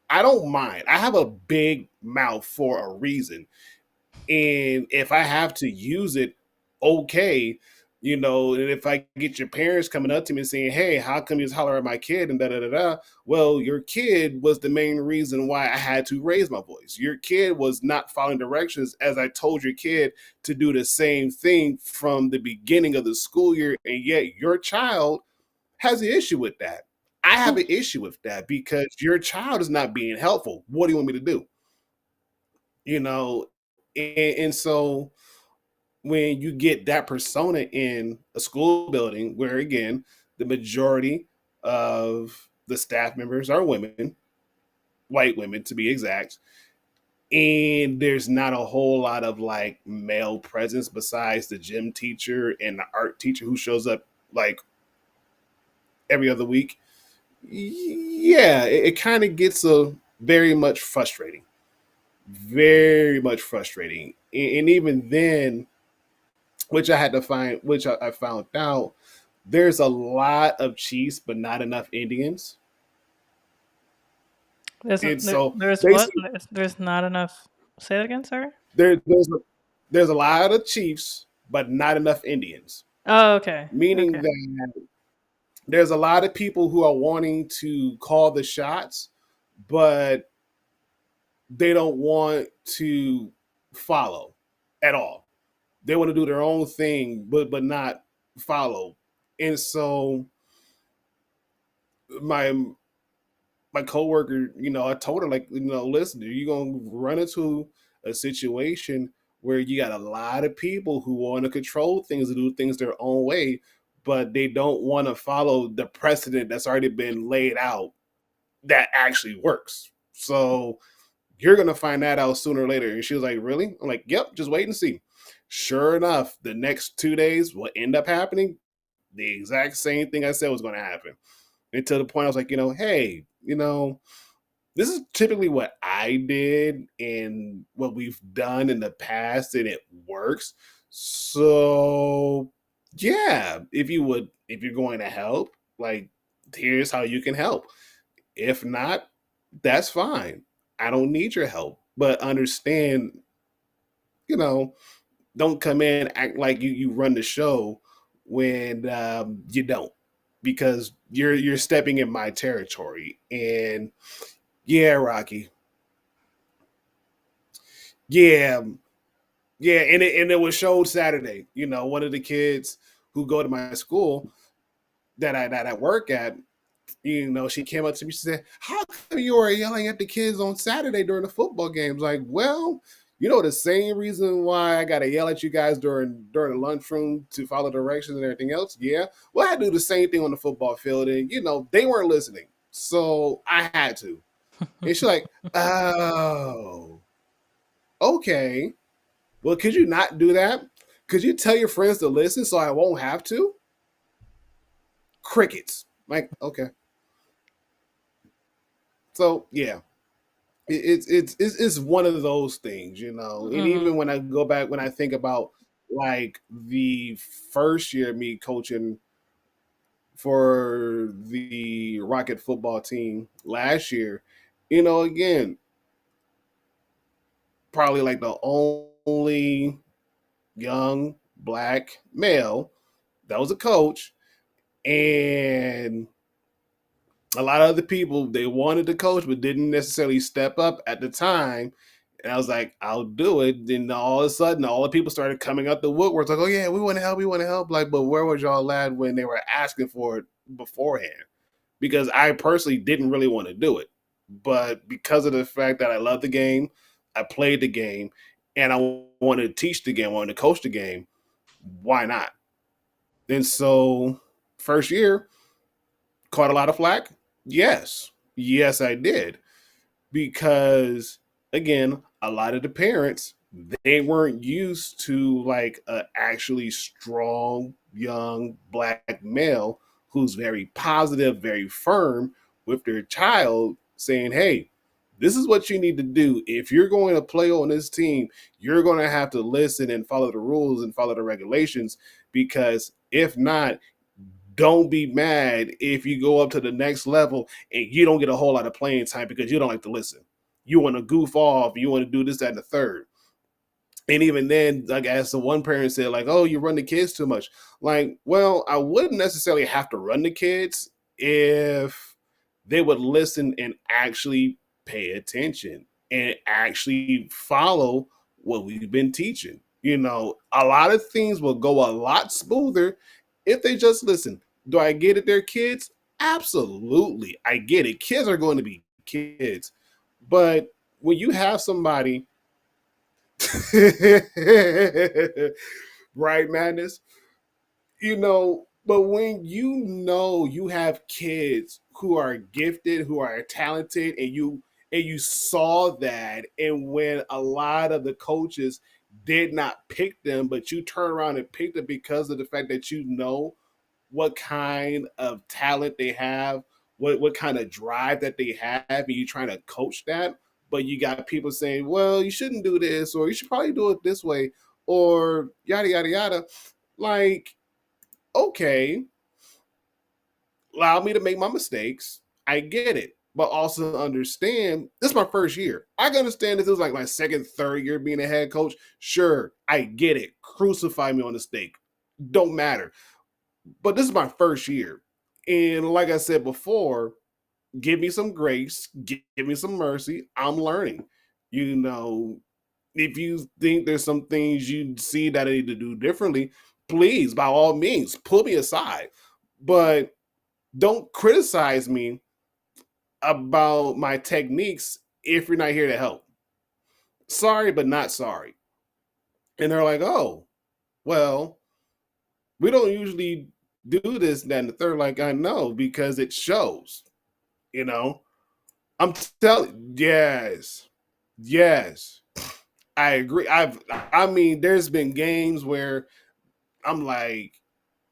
I don't mind. I have a big mouth for a reason. And if I have to use it, okay. And if I get your parents coming up to me and saying, hey, how come you just holler at my kid and da da da da? Well, your kid was the main reason why I had to raise my voice. Your kid was not following directions as I told your kid to do the same thing from the beginning of the school year. And yet your child has an issue with that. I have an issue with that because your child is not being helpful. What do you want me to do? You know, and so when you get that persona in a school building where again the majority of the staff members are women, white women to be exact, and there's not a whole lot of like male presence besides the gym teacher and the art teacher who shows up like every other week. Yeah, it kind of gets a very much frustrating, very much frustrating. And even then, which I had to find, which I found out, there's a lot of Chiefs, but not enough Indians. And so There's what? basically, There's not enough. Say that again, sir. there's a lot of Chiefs, but not enough Indians. Oh, okay. Meaning Okay. that there's a lot of people who are wanting to call the shots, but they don't want to follow at all. They want to do their own thing, but not follow. And so my my coworker, I told her, like, listen, you're gonna run into a situation where you got a lot of people who want to control things and do things their own way, but they don't want to follow the precedent that's already been laid out that actually works. So you're gonna find that out sooner or later. And she was like, really? I'm like, yep, just wait and see. Sure enough, the next 2 days, what ended up happening? The exact same thing I said was gonna happen. And to the point I was like, hey, this is typically what I did and what we've done in the past, and it works. So yeah, if you're going to help, like, here's how you can help. If not, that's fine. I don't need your help. But understand, you know, don't come in act like you run the show when you don't, because you're stepping in my territory. And yeah, Rocky. Yeah, yeah, and it was showed Saturday. One of the kids who go to my school that I work at, she came up to me. She said, "How come you were yelling at the kids on Saturday during the football games?" Like, well, the same reason why I gotta yell at you guys during the lunchroom to follow directions and everything else. Yeah, well, I do the same thing on the football field, and they weren't listening, so I had to. And she's like, "Oh, okay. Well, could you not do that? Could you tell your friends to listen so I won't have to?" Crickets. Like, okay. So yeah, it's one of those things, And even when I go back, when I think about, like, the first year of me coaching for the Rocket football team last year, again, probably like the only young black male that was a coach, and a lot of other people, they wanted to coach but didn't necessarily step up at the time. And I was like, I'll do it. Then all of a sudden, all the people started coming out the woodworks, like, oh yeah, we want to help, we want to help. Like, but where was y'all at when they were asking for it beforehand? Because I personally didn't really want to do it, but because of the fact that I love the game, I played the game, and I wanted to teach the game, I wanted to coach the game, why not? And so, first year, caught a lot of flack. Yes, I did, because again, a lot of the parents, they weren't used to, like, a actually strong young black male who's very positive, very firm with their child, saying, hey, this is what you need to do. If you're going to play on this team, you're going to have to listen and follow the rules and follow the regulations, because if not, don't be mad if you go up to the next level and you don't get a whole lot of playing time because you don't like to listen. You want to goof off. You want to do this, that, and the third. And even then, like, as the one parent said, like, oh, you run the kids too much. Like, well, I wouldn't necessarily have to run the kids if they would listen and actually pay attention and actually follow what we've been teaching. A lot of things will go a lot smoother if they just listen. Do I get it? They're kids? Absolutely. I get it. Kids are going to be kids. But when you have somebody, right, Madness? But when you have kids who are gifted, who are talented, and you saw that, and when a lot of the coaches did not pick them, but you turn around and pick them because of the fact that what kind of talent they have, what kind of drive that they have, and you trying to coach that, but you got people saying, well, you shouldn't do this, or you should probably do it this way, or yada yada yada. Like, okay, allow me to make my mistakes. I get it. But also understand, this is my first year. I can understand if this was like my second, third year being a head coach. Sure, I get it. Crucify me on the stake. Don't matter. But this is my first year. And like I said before, give me some grace, give me some mercy. I'm learning. If you think there's some things you see that I need to do differently, please, by all means, pull me aside. But don't criticize me about my techniques if you're not here to help. Sorry, but not sorry. And they're like, oh, well, we don't usually do this, that, and the third. Like, I know because it shows, you know. I'm telling, yes, yes, I agree. I mean, there's been games where I'm like,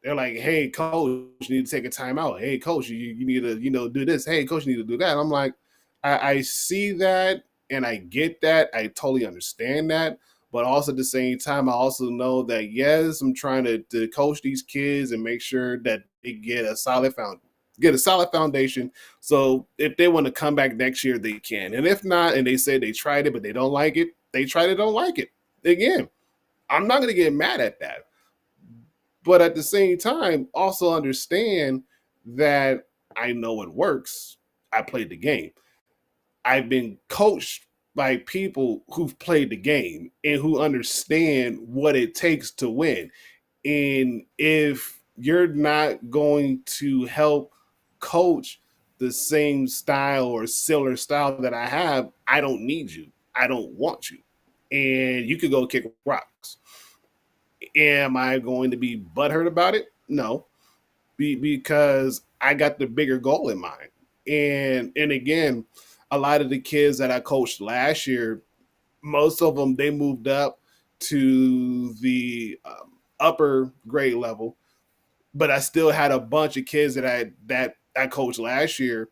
they're like, hey, coach, you need to take a timeout. Hey, coach, you need to, do this. Hey, coach, you need to do that. I'm like, I see that and I get that. I totally understand that. But also at the same time, I also know that, yes, I'm trying to coach these kids and make sure that they get a solid foundation. So if they want to come back next year, they can. And if not, and they say they tried it, but they don't like it, they tried it, don't like it. Again, I'm not going to get mad at that. But at the same time, also understand that I know it works. I played the game. I've been coached by people who've played the game and who understand what it takes to win. And if you're not going to help coach the same style or similar style that I have, I don't need you. I don't want you. And you could go kick rocks. Am I going to be butthurt about it? No, because I got the bigger goal in mind. And again, a lot of the kids that I coached last year, most of them they moved up to the upper grade level, but I still had a bunch of kids that I coached last year.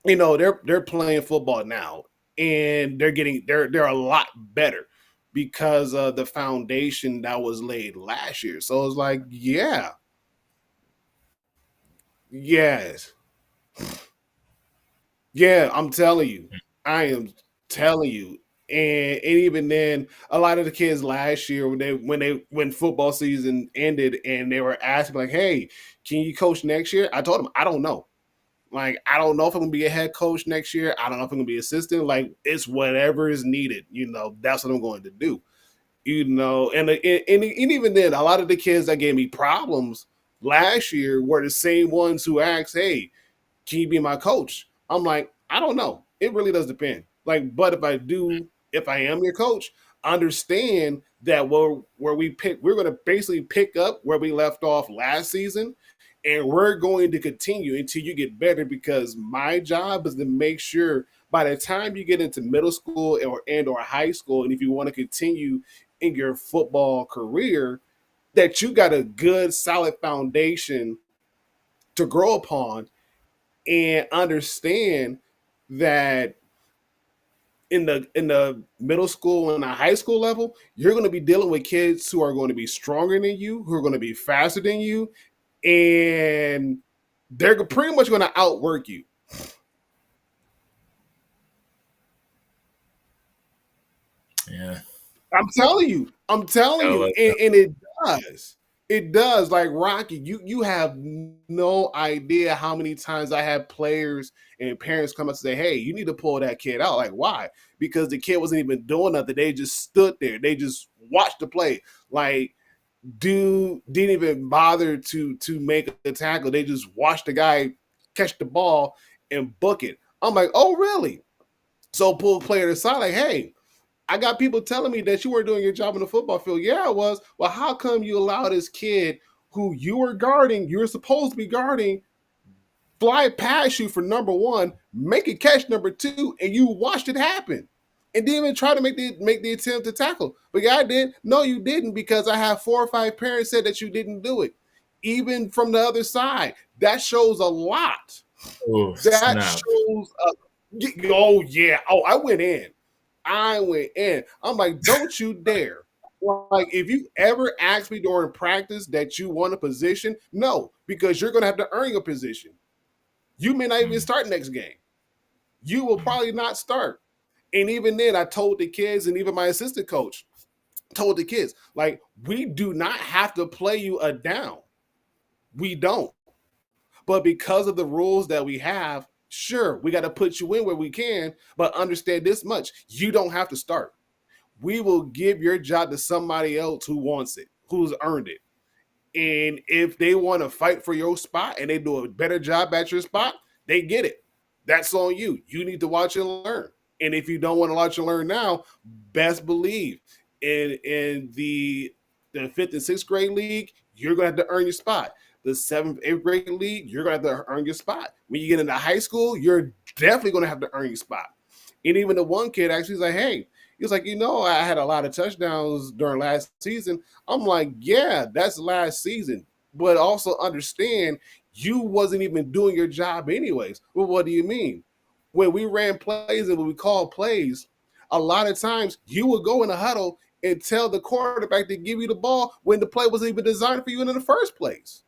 They're playing football now, and they're a lot better because of the foundation that was laid last year. So it's like, yeah, yes, yeah, I'm telling you. I am telling you. And even then, a lot of the kids last year when football season ended and they were asking like, "Hey, can you coach next year?" I told them I don't know. Like I don't know if I'm gonna be a head coach next year. I don't know if I'm gonna be assistant. Like it's whatever is needed. That's what I'm going to do. And even then, a lot of the kids that gave me problems last year were the same ones who asked, "Hey, can you be my coach?" I'm like, I don't know. It really does depend. Like, but if I am your coach, understand that we're going to basically pick up where we left off last season, and we're going to continue until you get better. Because my job is to make sure by the time you get into middle school or high school, and if you want to continue in your football career, that you got a good solid foundation to grow upon and understand that in the middle school and the high school level, you're going to be dealing with kids who are going to be stronger than you, who are going to be faster than you, and they're pretty much going to outwork you. Yeah. I'm telling you. I'm telling you. And it does. It does. Like Rocky, you have no idea how many times I had players and parents come up and say, "Hey, you need to pull that kid out." Like, why? Because the kid wasn't even doing nothing. They just stood there. They just watched the play. Like, dude didn't even bother to make a tackle. They just watched the guy catch the ball and book it. I'm like, oh, really? So pull the player aside, like, hey, I got people telling me that you weren't doing your job in the football field. Yeah, I was. Well, how come you allow this kid who you were guarding, you're supposed to be guarding, fly past you for number one, make a catch number two, and you watched it happen? And didn't even try to make the attempt to tackle. But yeah, I did. No, you didn't, because I have 4 or 5 parents said that you didn't do it. Even from the other side. That shows a lot. Oh, That snap. shows oh yeah. Oh, I went in. I'm like, don't you dare. Like, if you ever ask me during practice that you want a position, no, because you're going to have to earn your position. You may not even start next game. You will probably not start. And even then, I told the kids, and even my assistant coach told the kids, like, we do not have to play you a down. We don't. But because of the rules that we have, sure, we got to put you in where we can, but understand this much. You don't have to start. We will give your job to somebody else who wants it, who's earned it. And if they want to fight for your spot and they do a better job at your spot, they get it. That's on you. You need to watch and learn. And if you don't want to watch and learn now, best believe in the fifth and sixth grade league, you're gonna have to earn your spot. The seventh, eighth grade league, you're gonna have to earn your spot. When you get into high school, you're definitely gonna have to earn your spot. And even the one kid actually was like, hey, he was like, I had a lot of touchdowns during last season. I'm like, yeah, that's last season. But also understand you wasn't even doing your job anyways. Well, what do you mean? When we ran plays and when we called plays, a lot of times you would go in a huddle and tell the quarterback to give you the ball when the play wasn't even designed for you in the first place.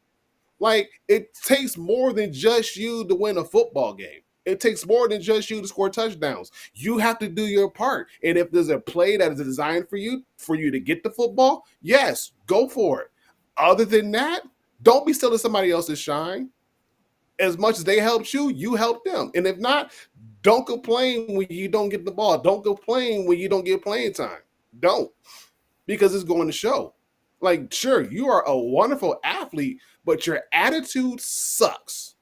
Like, it takes more than just you to win a football game. It takes more than just you to score touchdowns. You have to do your part. And if there's a play that is designed for you to get the football, yes, go for it. Other than that, don't be stealing somebody else's shine. As much as they helped you, you helped them. And if not, don't complain when you don't get the ball. Don't complain when you don't get playing time. Don't, because it's going to show. Like, sure, you are a wonderful athlete, but your attitude sucks.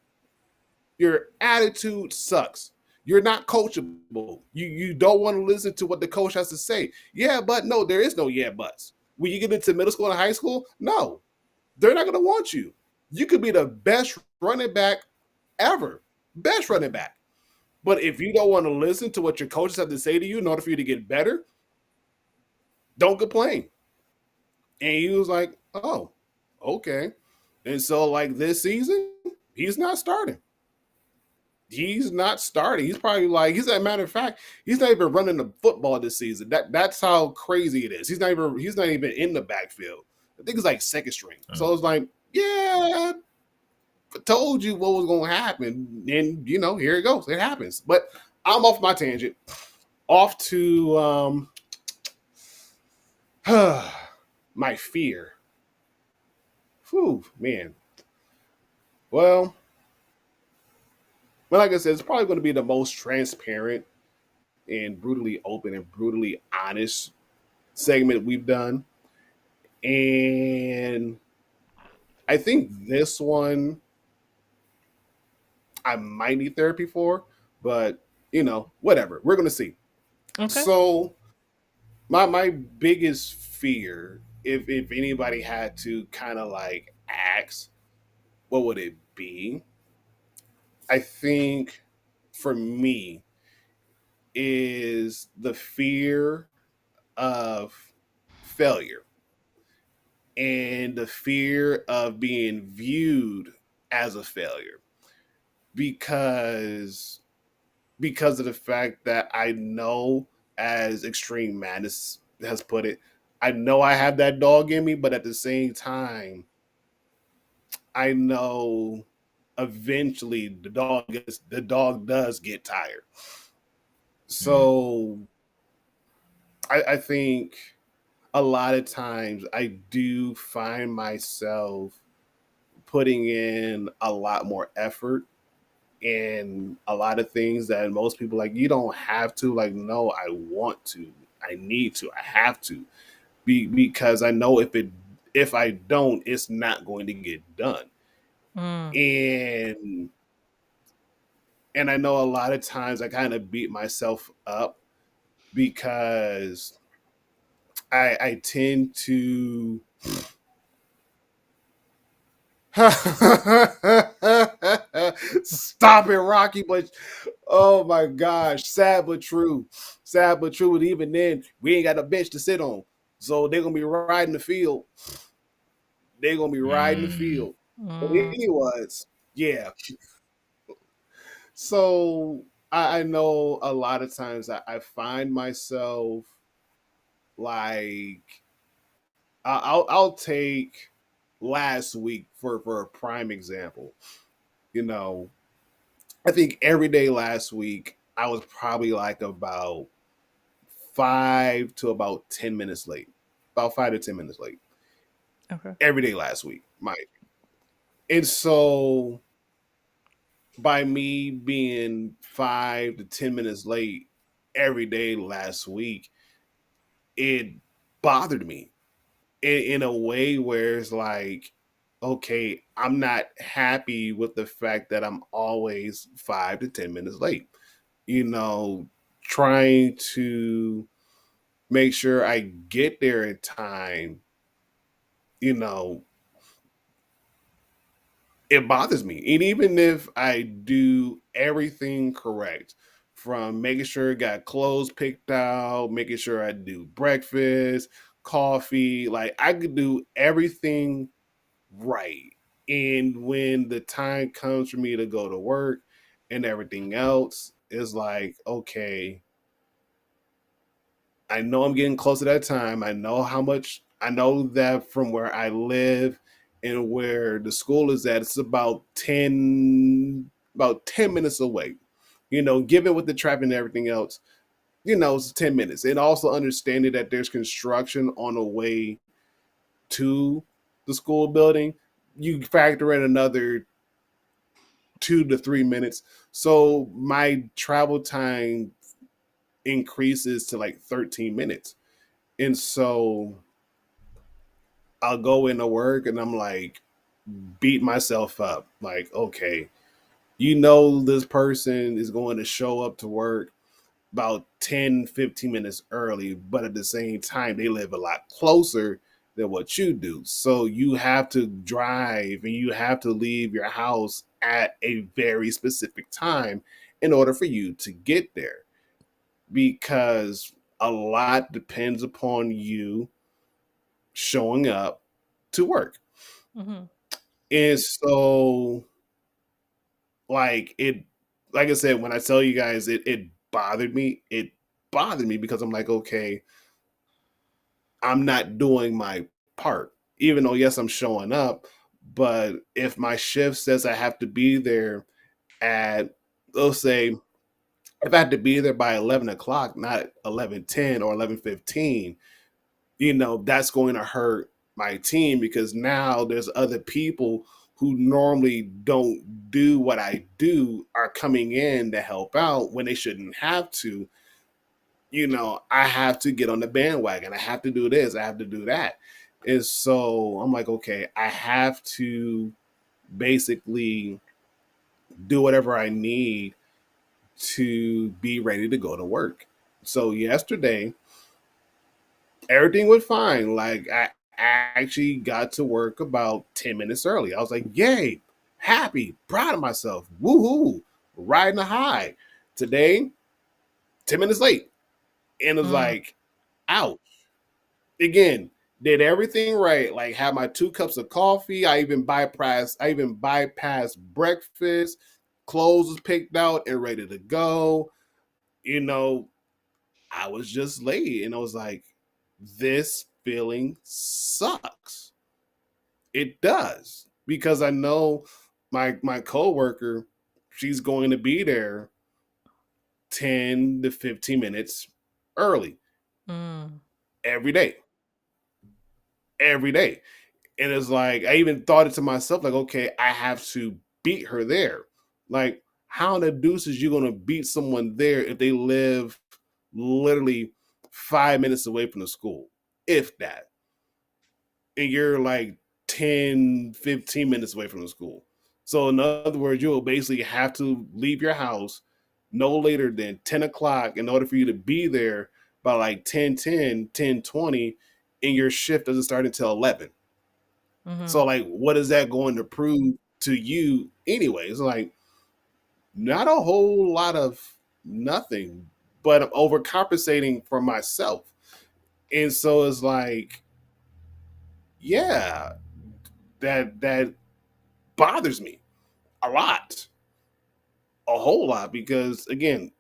Your attitude sucks. You're not coachable. You don't want to listen to what the coach has to say. Yeah, but no, there is no yeah buts. When you get into middle school and high school, no, they're not going to want you. You could be the best running back ever. Best running back. But if you don't want to listen to what your coaches have to say to you in order for you to get better, don't complain. And he was like, oh, okay. And so, like, this season, he's not starting. He's not starting. He's probably like, as a matter of fact, he's not even running the football this season. That's how crazy it is. He's not even in the backfield. I think it's like second string. Oh. So it's like, yeah, I told you what was going to happen. And, here it goes. It happens. But I'm off my tangent. Off to my fear. Whew, man. Well, like I said, it's probably going to be the most transparent and brutally open and brutally honest segment we've done. And I think this one I might need therapy for, but whatever. We're going to see. Okay. So my biggest fear, if anybody had to kind of like ask, what would it be? I think for me is the fear of failure and the fear of being viewed as a failure because of the fact that I know, as Extreme Madness has put it, I know I have that dog in me, but at the same time, I know eventually the dog does get tired. So I think a lot of times I do find myself putting in a lot more effort in a lot of things that most people like, you don't have to. Like, no, I want to, I need to, I have to, because I know if I don't, it's not going to get done. And I know a lot of times I kind of beat myself up because I tend to stop it, Rocky. But oh my gosh, sad but true. And even then, we ain't got a bench to sit on, so they're gonna be riding the field. But anyways, yeah. So I know a lot of times I find myself like I'll take last week for a prime example. I think every day last week I was probably like about 5 to about 10 minutes late. About 5 to 10 minutes late. Okay. Every day last week, Mike. And so by me being 5 to 10 minutes late every day last week, it bothered me in a way where it's like, okay, I'm not happy with the fact that I'm always 5 to 10 minutes late. You know, trying to make sure I get there in time, you know, it bothers me. And even if I do everything correct, from making sure I got clothes picked out, making sure I do breakfast, coffee, like I could do everything right. And when the time comes for me to go to work and everything else, it's like, okay, I know I'm getting close to that time. I know how much, I know that from where I live and where the school is at, it's about 10 minutes away. Given with the traffic and everything else, it's 10 minutes. And also understanding that there's construction on the way to the school building, you factor in another 2 to 3 minutes. So my travel time increases to like 13 minutes. And so I'll go into work and I'm like, beat myself up. Like, okay, this person is going to show up to work about 10, 15 minutes early, but at the same time, they live a lot closer than what you do. So you have to drive and you have to leave your house at a very specific time in order for you to get there, because a lot depends upon you showing up to work. Hmm. And so, it, like I said, when I tell you guys, it bothered me. It bothered me because I'm like, okay, I'm not doing my part. Even though, yes, I'm showing up, but if my shift says I have to be there at, let's say, if I had to be there by 11 o'clock, not 11:10 or 11:15, that's going to hurt my team, because now there's other people who normally don't do what I do are coming in to help out when they shouldn't have to. I have to get on the bandwagon. I have to do this. I have to do that. And so I'm like, okay, I have to basically do whatever I need to be ready to go to work. So yesterday, everything went fine. Like I actually got to work about 10 minutes early. I was like, yay, happy, proud of myself. Woohoo, riding a high. Today, 10 minutes late. And it was Mm. like, ouch. Again, did everything right. Like had my 2 cups of coffee. I even bypassed breakfast. Clothes was picked out and ready to go. You know, I was just late. And I was like, this feeling sucks. It does. Because I know my coworker, she's going to be there 10 to 15 minutes early Mm. every day. Every day. And it's like, I even thought it to myself, like, okay, I have to beat her there. Like, how in the deuce is you going to beat someone there if they live literally 5 minutes away from the school, if that? And you're like 10, 15 minutes away from the school. So, in other words, you'll basically have to leave your house no later than 10 o'clock in order for you to be there by like 10:10, 10:20, and your shift doesn't start until 11. So, Hmm. like, what is that going to prove to you anyway? It's like not a whole lot of nothing, but I'm overcompensating for myself. And so it's like, yeah, that bothers me a lot, a whole lot, because again,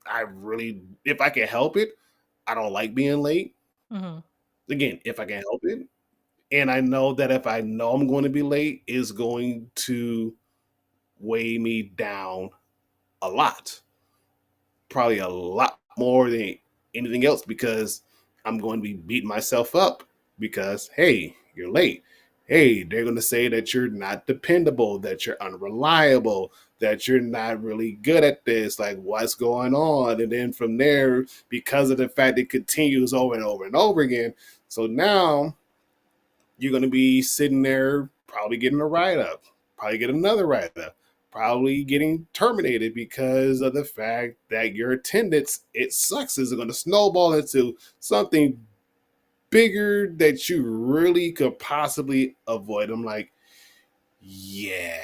I really, if I can help it, I don't like being late. Hmm. Again, if I can help it, and I know that if I know I'm going to be late, is going to weigh me down a lot, probably a lot more than anything else, because I'm going to be beating myself up because, hey, you're late. Hey, they're going to say that you're not dependable, that you're unreliable, that you're not really good at this. Like, what's going on? And then from there, because of the fact it continues over and over and over again, so now you're going to be sitting there probably getting a write up, probably get another write up, probably getting terminated because of the fact that your attendance, it sucks, is going to snowball into something bigger that you really could possibly avoid. I'm like, yeah,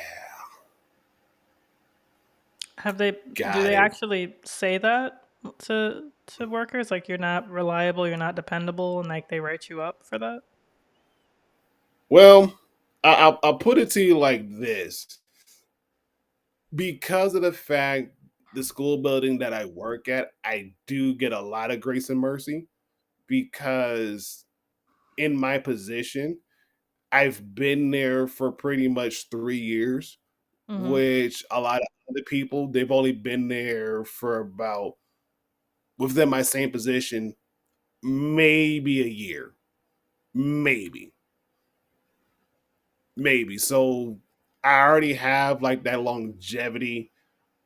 Have they do got they it. actually say that to workers like you're not reliable, you're not dependable and like they write you up for that? Well, I'll put it to you like this: because of the fact the school building that I work at, I do get a lot of grace and mercy because in my position, I've been there for pretty much 3 years, Mhm. which a lot of other people, they've only been there for about, within my same position, maybe a year. Maybe. Maybe. So I already have like that longevity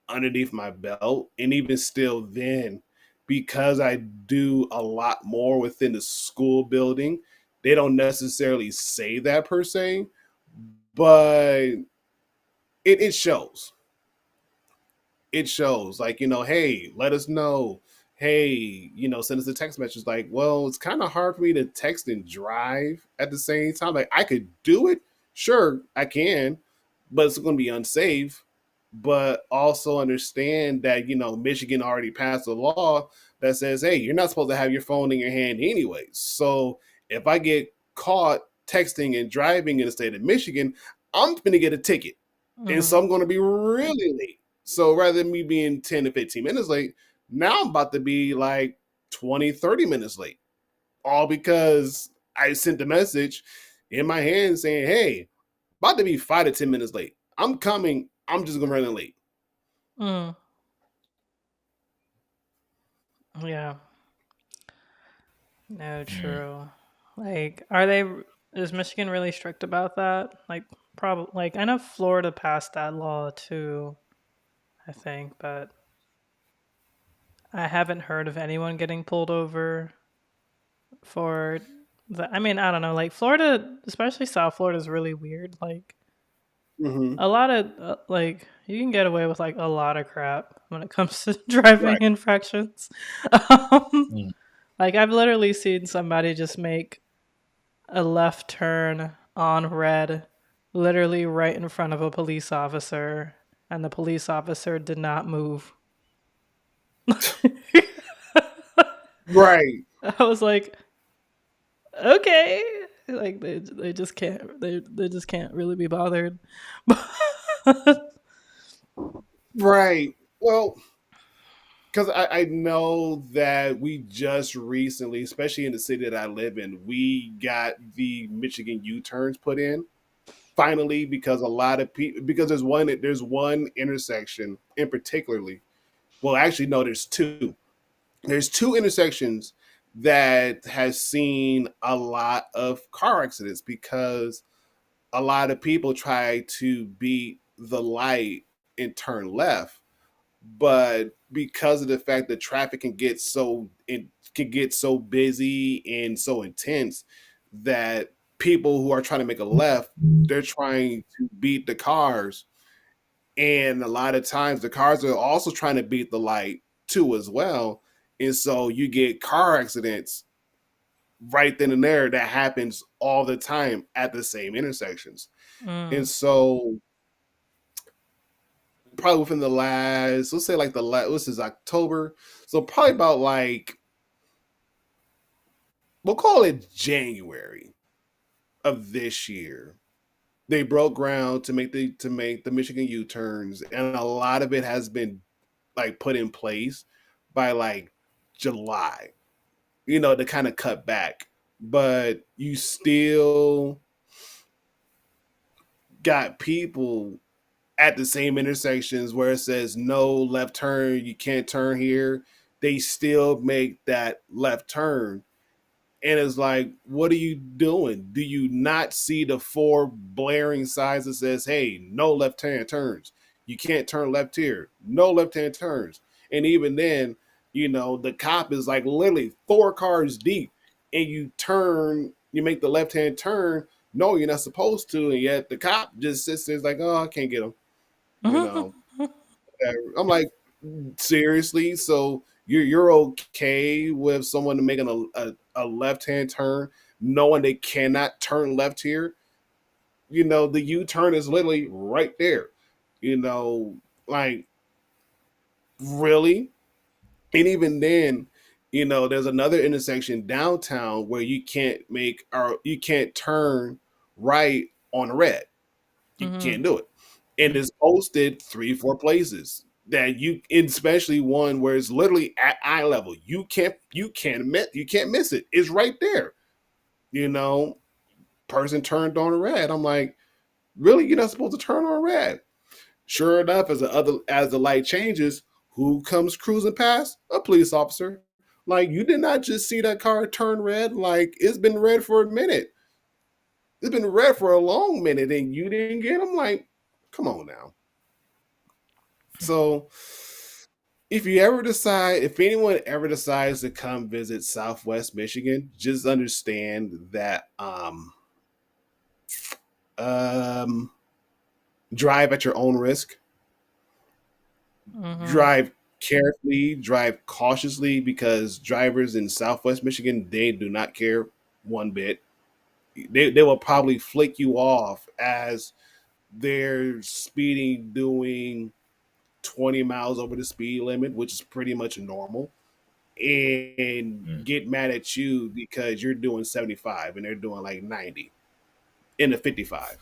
underneath my belt. And even still, then, because I do a lot more within the school building, they don't necessarily say that per se, but it shows. It shows. Like, hey, let us know. Hey, send us a text message. Like, well, it's kind of hard for me to text and drive at the same time. Like, I could do it. Sure, I can, but it's going to be unsafe. But also understand that, Michigan already passed a law that says, hey, you're not supposed to have your phone in your hand anyways. So if I get caught texting and driving in the state of Michigan, I'm going to get a ticket. And so Mhm. I'm going to be really late. So rather than me being 10 to 15 minutes late, now I'm about to be like 20, 30 minutes late. All because I sent a message in my hand saying, hey, about to be 5 to 10 minutes late. I'm coming. I'm just going to run late. Mm. Yeah. No, Mm. true. Like, are they? Is Michigan really strict about that? Like, probably. Like, I know Florida passed that law too, I think, but I haven't heard of anyone getting pulled over for the. I mean, I don't know. Like, Florida, especially South Florida, is really weird. Like, Mm-hmm. a lot of like you can get away with like a lot of crap when it comes to driving Right. infractions. um, Mm. like, I've literally seen somebody just make a left turn on red, literally right in front of a police officer, and the police officer did not move. Right. I was like, okay, like they just can't they just can't really be bothered. Right. Well, because I know that we just recently, especially in the city that I live in, we got the Michigan U turns put in finally because a lot of people, because there's one intersection in particularly. Well, actually, no, there's two intersections that has seen a lot of car accidents because a lot of people try to beat the light and turn left, but because of the fact that traffic can get so busy and so intense that people who are trying to make a left, they're trying to beat the cars, and a lot of times the cars are also trying to beat the light too as well, and so you get car accidents right then and there that happens all the time at the same intersections. And Mm, so probably within the last, let's say like the last, this is October, so probably about like, we'll call it January of this year, they broke ground to make the Michigan U turns, and a lot of it has been like put in place by like July, to kind of cut back. But you still got people at the same intersections where it says no left turn, you can't turn here. They still make that left turn. And it's like, what are you doing? Do you not see the four blaring signs that says, hey, no left hand turns? You can't turn left here. No left hand turns. And even then, the cop is like literally 4 cars deep, and you make the left hand turn. No, you're not supposed to, and yet the cop just sits there like, oh, I can't get him. You know, I'm like, seriously? So you're okay with someone making a left hand turn, knowing they cannot turn left here? You know, the U turn is literally right there. You know, like really? And even then, you know, there's another intersection downtown where you can't make or you can't turn right on red. You Mhm. can't do it. And it's posted 3, 4 places that you, especially one where it's literally at eye level. You can't miss it. It's right there. You know, person turned on red. I'm like, really? You're not supposed to turn on red. Sure enough, as the light changes, who comes cruising past? A police officer. Like, you did not just see that car turn red. Like, it's been red for a minute. It's been red for a long minute, and you didn't get them. Like, come on now. So, if anyone ever decides to come visit Southwest Michigan, just understand that um, drive at your own risk. Mhm. Drive carefully, drive cautiously, because drivers in Southwest Michigan, they do not care one bit. They will probably flick you off as they're speeding, doing 20 miles over the speed limit, which is pretty much normal, and Mm. get mad at you because you're doing 75 and they're doing like 90 in the 55.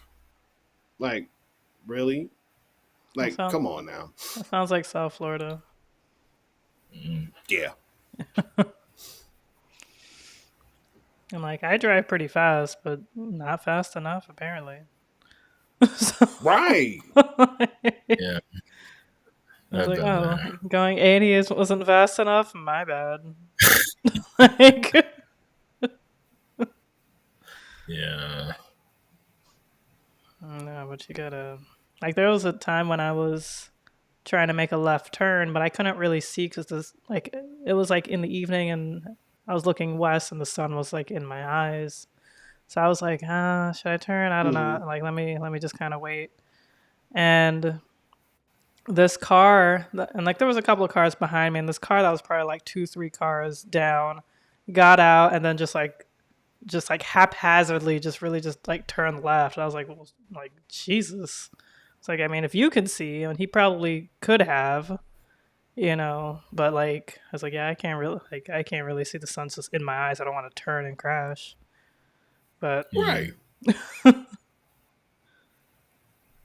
Like, really? That Like, sounds come on now. that sounds like South Florida. Mm. Yeah. And like I drive pretty fast, but not fast enough apparently. So Right. I Yeah, was I've like, been oh, there. going 80 wasn't fast enough. My bad. Like, Yeah. no, but you gotta. Like, there was a time when I was trying to make a left turn, but I couldn't really see because this, like, it was like in the evening and I was looking west and the sun was like in my eyes. So I was like, should I turn? I don't Mm-hmm. know. Like, let me just kind of wait. And this car, and like there was a couple of cars behind me, and this car that was probably like 2, 3 cars down, got out and then just like haphazardly, just really just like turned left. And I was like, well, like Jesus. It's like, I mean, if you can see, and he probably could have, but like I was like, yeah, I can't really see, the sun's just in my eyes. I don't want to turn and crash. But Right. Mm.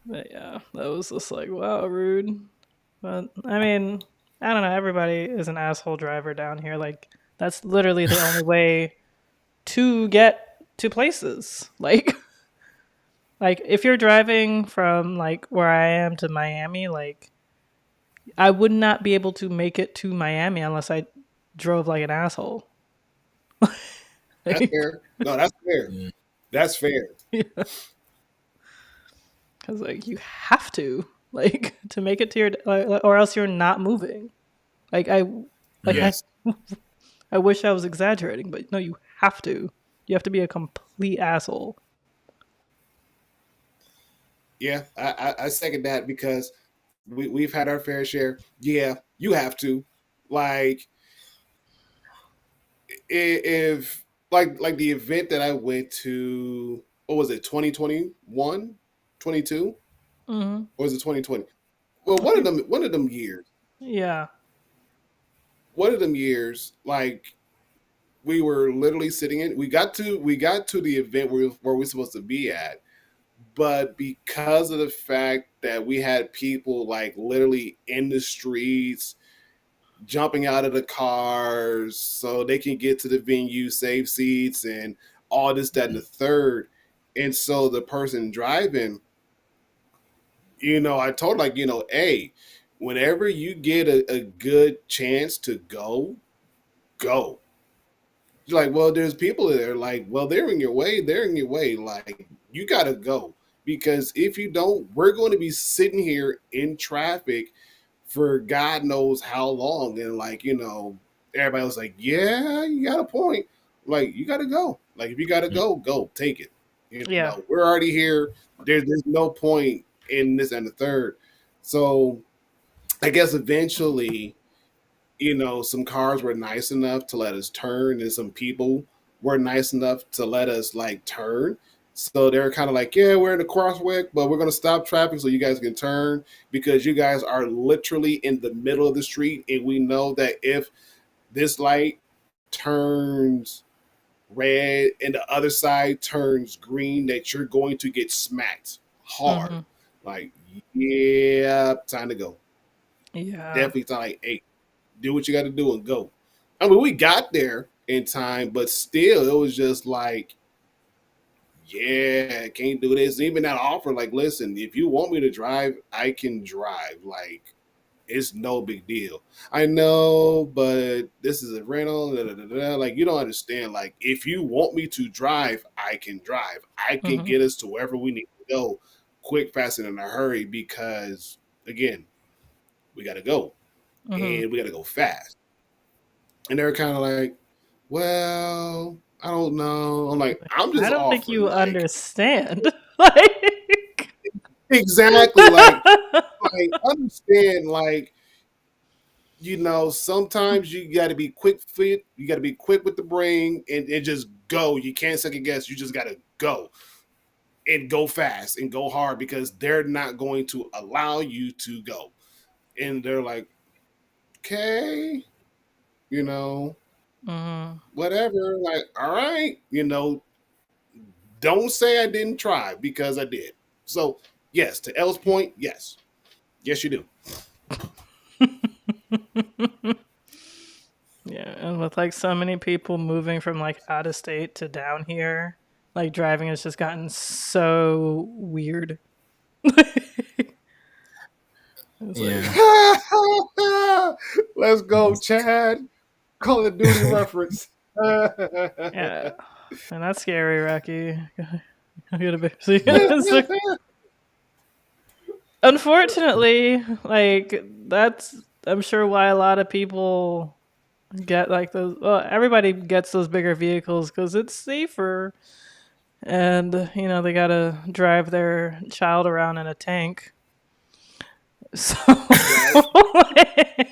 But yeah, that was just like, wow, rude. But I mean, I don't know. Everybody is an asshole driver down here. Like, that's literally the only way to get to places. Like if you're driving from like where I am to Miami, like I would not be able to make it to Miami unless I drove like an asshole. That's Like, fair. No, that's fair. Mm. That's fair. because like you have to like to make it to your, or else you're not moving. Like like I Yes. I wish I was exaggerating, but no, you have to. You have to be a complete asshole. Yeah. I second that because we've had our fair share. Yeah, you have to. Like, if like the event that I went to, what was it, 2021, 22, Hmm. or was it 2020? Well, I think, one of them years. yeah. One of them years, like, we were literally sitting in. We got to the event where we're supposed to be at, but because of the fact that we had people like literally in the streets, jumping out of the cars so they can get to the venue, save seats, and all this, that, and the third. And so the person driving, I told, like, hey, whenever you get a good chance to go, go. Like, well, there's people there. Like, well, they're in your way. They're in your way. Like, you got to go, because if you don't, we're going to be sitting here in traffic for God knows how long. And, like, everybody was like, yeah, you got a point. Like, you got to go. Like, if you got to Mm. go, go, take it. Yeah. We're already here. There's no point in this and the third. So I guess eventually, some cars were nice enough to let us turn, and some people were nice enough to let us like turn. So they're kind of like, yeah, we're in the crosswalk, but we're gonna stop traffic so you guys can turn because you guys are literally in the middle of the street, and we know that if this light turns red and the other side turns green, that you're going to get smacked hard. Mm-hmm. Like, yeah, time to go. Yeah. Definitely time like, hey, do what you got to do and go. I mean, we got there in time, but still, it was just like, yeah, can't do this. Even that offer, like, listen, if you want me to drive, I can drive. Like, it's no big deal. I know, but this is a rental. Da, da, da, da. Like, you don't understand. Like, if you want me to drive, I can drive. I can Mm-hmm. get us to wherever we need to go quick, fast, and in a hurry because, again, we got to go Mm-hmm. and we got to go fast. And they're kind of like, well, I don't know. I'm like, I'm I just don't think offering. you Like, understand. Like, exactly. Like understand. Like, sometimes you got to be quick fit. You got to be quick with the brain and just go. You can't second guess. You just got to go and go fast and go hard because they're not going to allow you to go. And they're like, okay, you know, mm-hmm. whatever. Like, all right, don't say I didn't try because I did. So, yes, to L's point, yes. Yes, you do. Yeah, and with like so many people moving from like out of state to down here, like driving has just gotten so weird. It's Yeah. like, Let's go, Chad. Call of Duty reference. yeah, and that's scary, Rocky. I gotta be. It's like, unfortunately, like that's I'm sure why a lot of people get like those. Well, everybody gets those bigger vehicles because it's safer, and they gotta drive their child around in a tank. So, Right.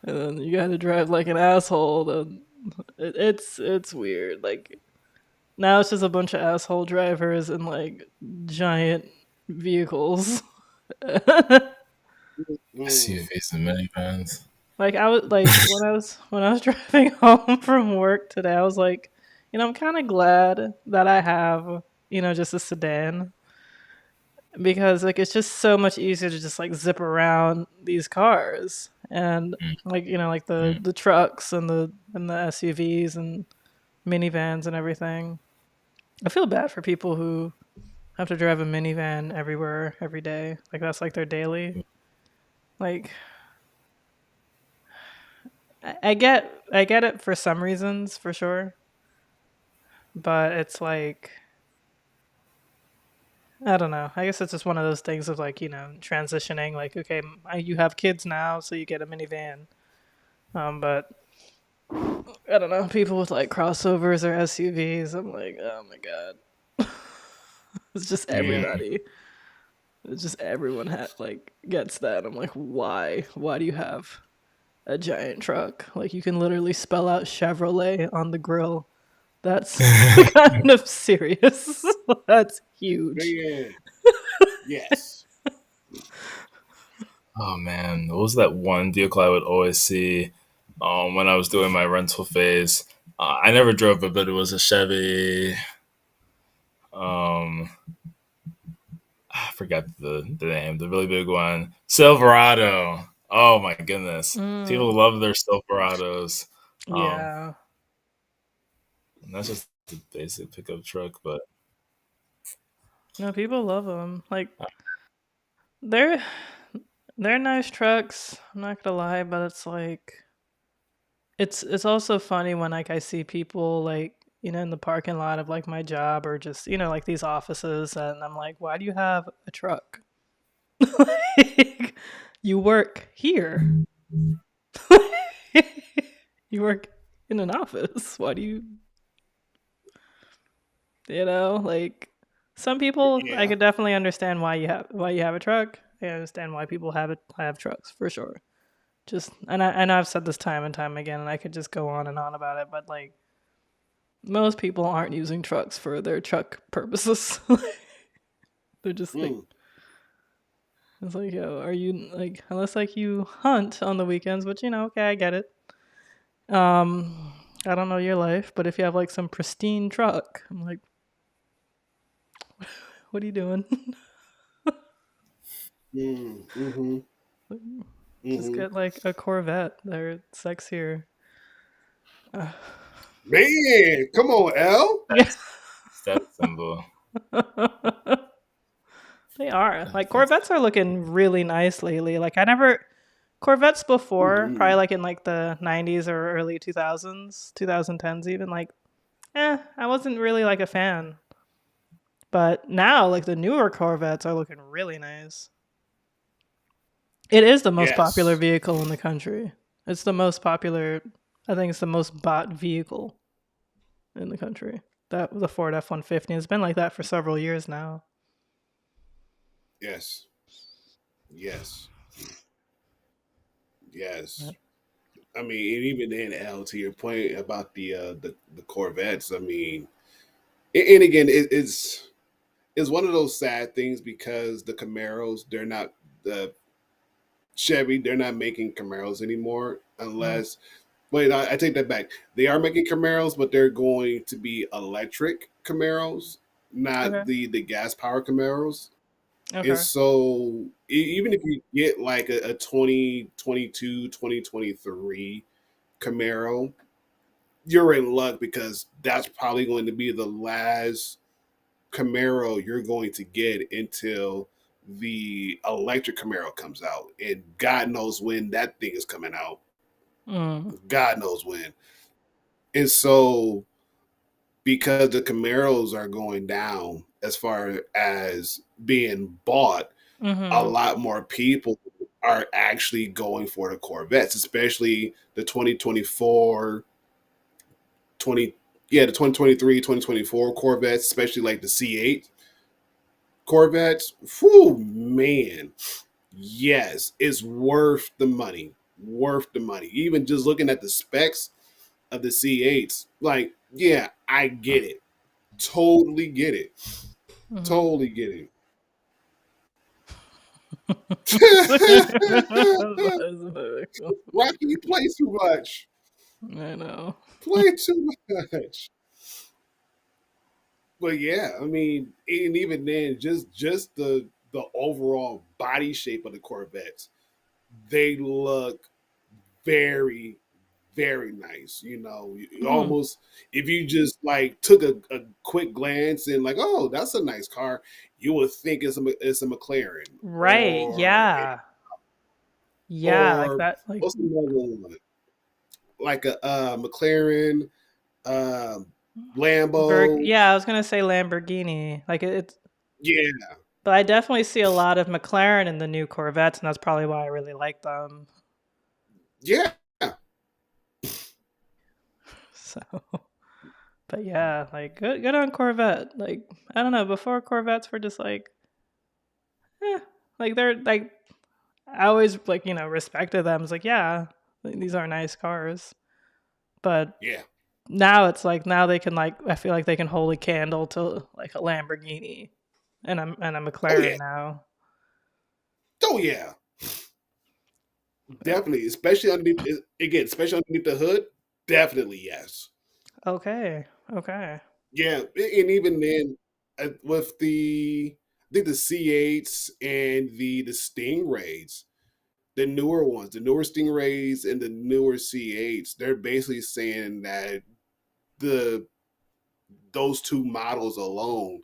and then you gotta drive like an asshole. Then it's weird. Like now it's just a bunch of asshole drivers in like giant vehicles. Mm. SUVs and minivans. Like I was like when I was driving home from work today, I was like, I'm kind of glad that I have just a sedan because like it's just so much easier to just like zip around these cars and like like the Mm-hmm. the trucks and the SUVs and minivans and everything. I feel bad for people who have to drive a minivan everywhere every day. Like that's like their daily. Like I get it for some reasons for sure, but it's like I don't know. I guess it's just one of those things of like transitioning. Like okay, you have kids now, so you get a minivan. But I don't know. People with like crossovers or SUVs, I'm like, oh my god, it's just Yeah. everybody. It's just everyone like gets that. I'm like, why? Why do you have a giant truck? Like you can literally spell out Chevrolet on the grill. That's kind of serious. That's huge. Yeah. Yes. Oh man, what was that one vehicle I would always see when I was doing my rental phase? I never drove it, but it was a Chevy. Um, I forgot the name, the really big one, Silverado. Oh my goodness, Mm, people love their Silverados. Um, yeah. and that's just the basic pickup truck, but No, people love them. Like they're they're nice trucks. I'm not gonna lie, but it's like it's also funny when like I see people like in the parking lot of like my job or just like these offices, and I'm like, why do you have a truck? Like, you work here. You work in an office. Why do you Like some people, I Yeah. could definitely understand why you have a truck. I understand why people have trucks for sure. Just and I know I've said this time and time again, and I could just go on and on about it, but like most people aren't using trucks for their truck purposes. They're just like Mm. it's like, yo, are you like unless like you hunt on the weekends, which okay, I get it. Um, I don't know your life, but if you have like some pristine truck, I'm like, what are you doing? Mm. Mm-hmm. Just Mm-hmm. get like a Corvette. They're sexier. Man, come on, L. Yeah. That symbol. They are. Like That's Corvettes are looking really nice lately. Like I never Corvettes before, Mm-hmm. probably like in like the 90s or early 2000s, 2010s even like I wasn't really like a fan. But now like the newer Corvettes are looking really nice. It is the most popular Yes. vehicle in the country. It's the most popular I think it's the most bought vehicle in the country. That the Ford F-150. It's been like that for several years now. Yes. Yes. Yes. I mean, and even then, L, to your point about the Corvettes. I mean, and again, it's one of those sad things because the Camaros, they're not the Chevy, they're not making Camaros anymore Mm. unless. Wait, I take that back. They are making Camaros, but they're going to be electric Camaros, not Okay. the gas power Camaros. And Okay. so even if you get like a 2022, 2023 Camaro, you're in luck because that's probably going to be the last Camaro you're going to get until the electric Camaro comes out. And God knows when that thing is coming out. Mm. God knows when. And so because the Camaros are going down as far as being bought, a Mhm. lot more people are actually going for the Corvettes, especially the 2024, 20, yeah, the 2023, 2024 Corvettes, especially like the C8 Corvettes. Whew, man. Yes, it's worth the money. Worth the money. Even just looking at the specs of the C8s, like, yeah, I get it. Totally get it. Mhm. Totally get it. Why can you play too much? I know. Play too much. But yeah, I mean, and even then, just the overall body shape of the Corvettes, they look very very nice. You Mm. almost if you just like took a quick glance and like, oh, that's a nice car, you would think it's a McLaren Right. Yeah. Yeah, like or that like what's another one like a McLaren, um, Lambo. Yeah, I was going to say Lamborghini. Like it's Yeah, but I definitely see a lot of McLaren in the new Corvettes and that's probably why I really like them. yeah. So, but yeah, like good on Corvette. Like I don't know, before Corvettes were just like eh, like they're like I always like, respected them. It's like, yeah, like, these are nice cars. But Yeah. now it's like now they can like I feel like they can hold a candle to like a Lamborghini and a Oh yeah. McLaren now. Oh yeah. But Definitely. Especially underneath again, especially underneath the hood. Definitely yes. okay. Okay. Yeah, and even then, with I think the C8s and the Stingrays, the newer ones, the newer Stingrays and the newer C8s, they're basically saying that the those two models alone,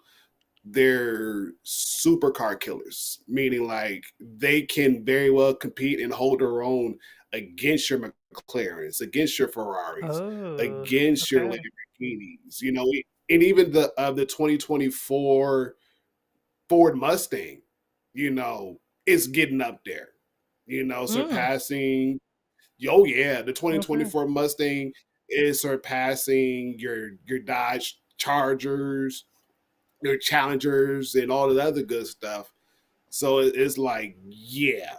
they're supercar killers, meaning like they can very well compete and hold their own against your McLarens, against your Ferraris, Oh, against your okay. Lamborghinis, and even the 2024 Ford Mustang, it's getting up there, Mm, surpassing. Oh yeah, the okay. 2024 Mustang is surpassing your Dodge Chargers, their challengers and all the other good stuff. So it's like, yeah,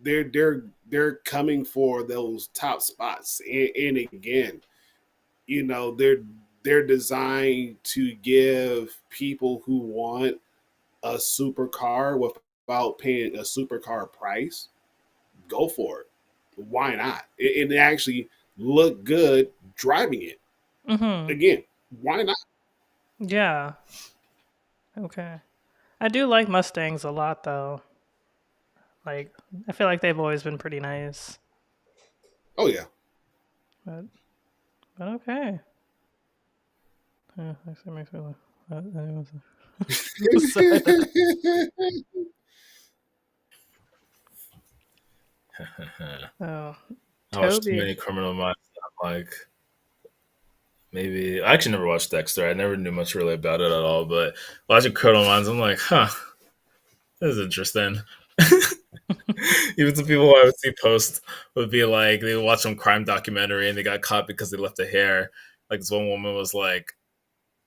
they're coming for those top spots, and again, they're designed to give people who want a supercar without paying a supercar price. Go for it. Why not? And actually look good driving it. Mm-hmm. Again, why not? Yeah. Okay. I do like Mustangs a lot, though. Like, I feel like they've always been pretty nice. Oh yeah. But, but okay. Yeah, actually makes me laugh. Oh, I watched too Toby. many Criminal Minds. I'm like, maybe I actually never watched Dexter. I never knew much really about it at all. But watching Criminal Minds, I'm like, huh, this is interesting. Even some people I would see post would be like, they would watch some crime documentary and they got caught because they left a hair. Like this one woman was like,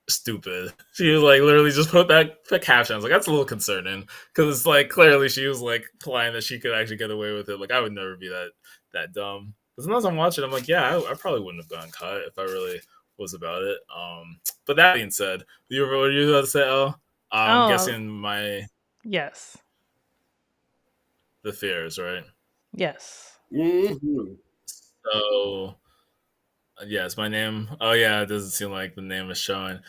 stupid. She was like literally just put that caption. I was like, that's a little concerning because it's like clearly she was like implying that she could actually get away with it. Like I would never be that dumb. But sometimes I'm watching, I'm like, yeah, I probably wouldn't have gotten caught if I really was about it. But that being said, what were you about to say? I'm Oh, guessing yes. the fears, right? Yes. Mm-hmm. So yes, my name. Oh yeah, it doesn't seem like the name is showing.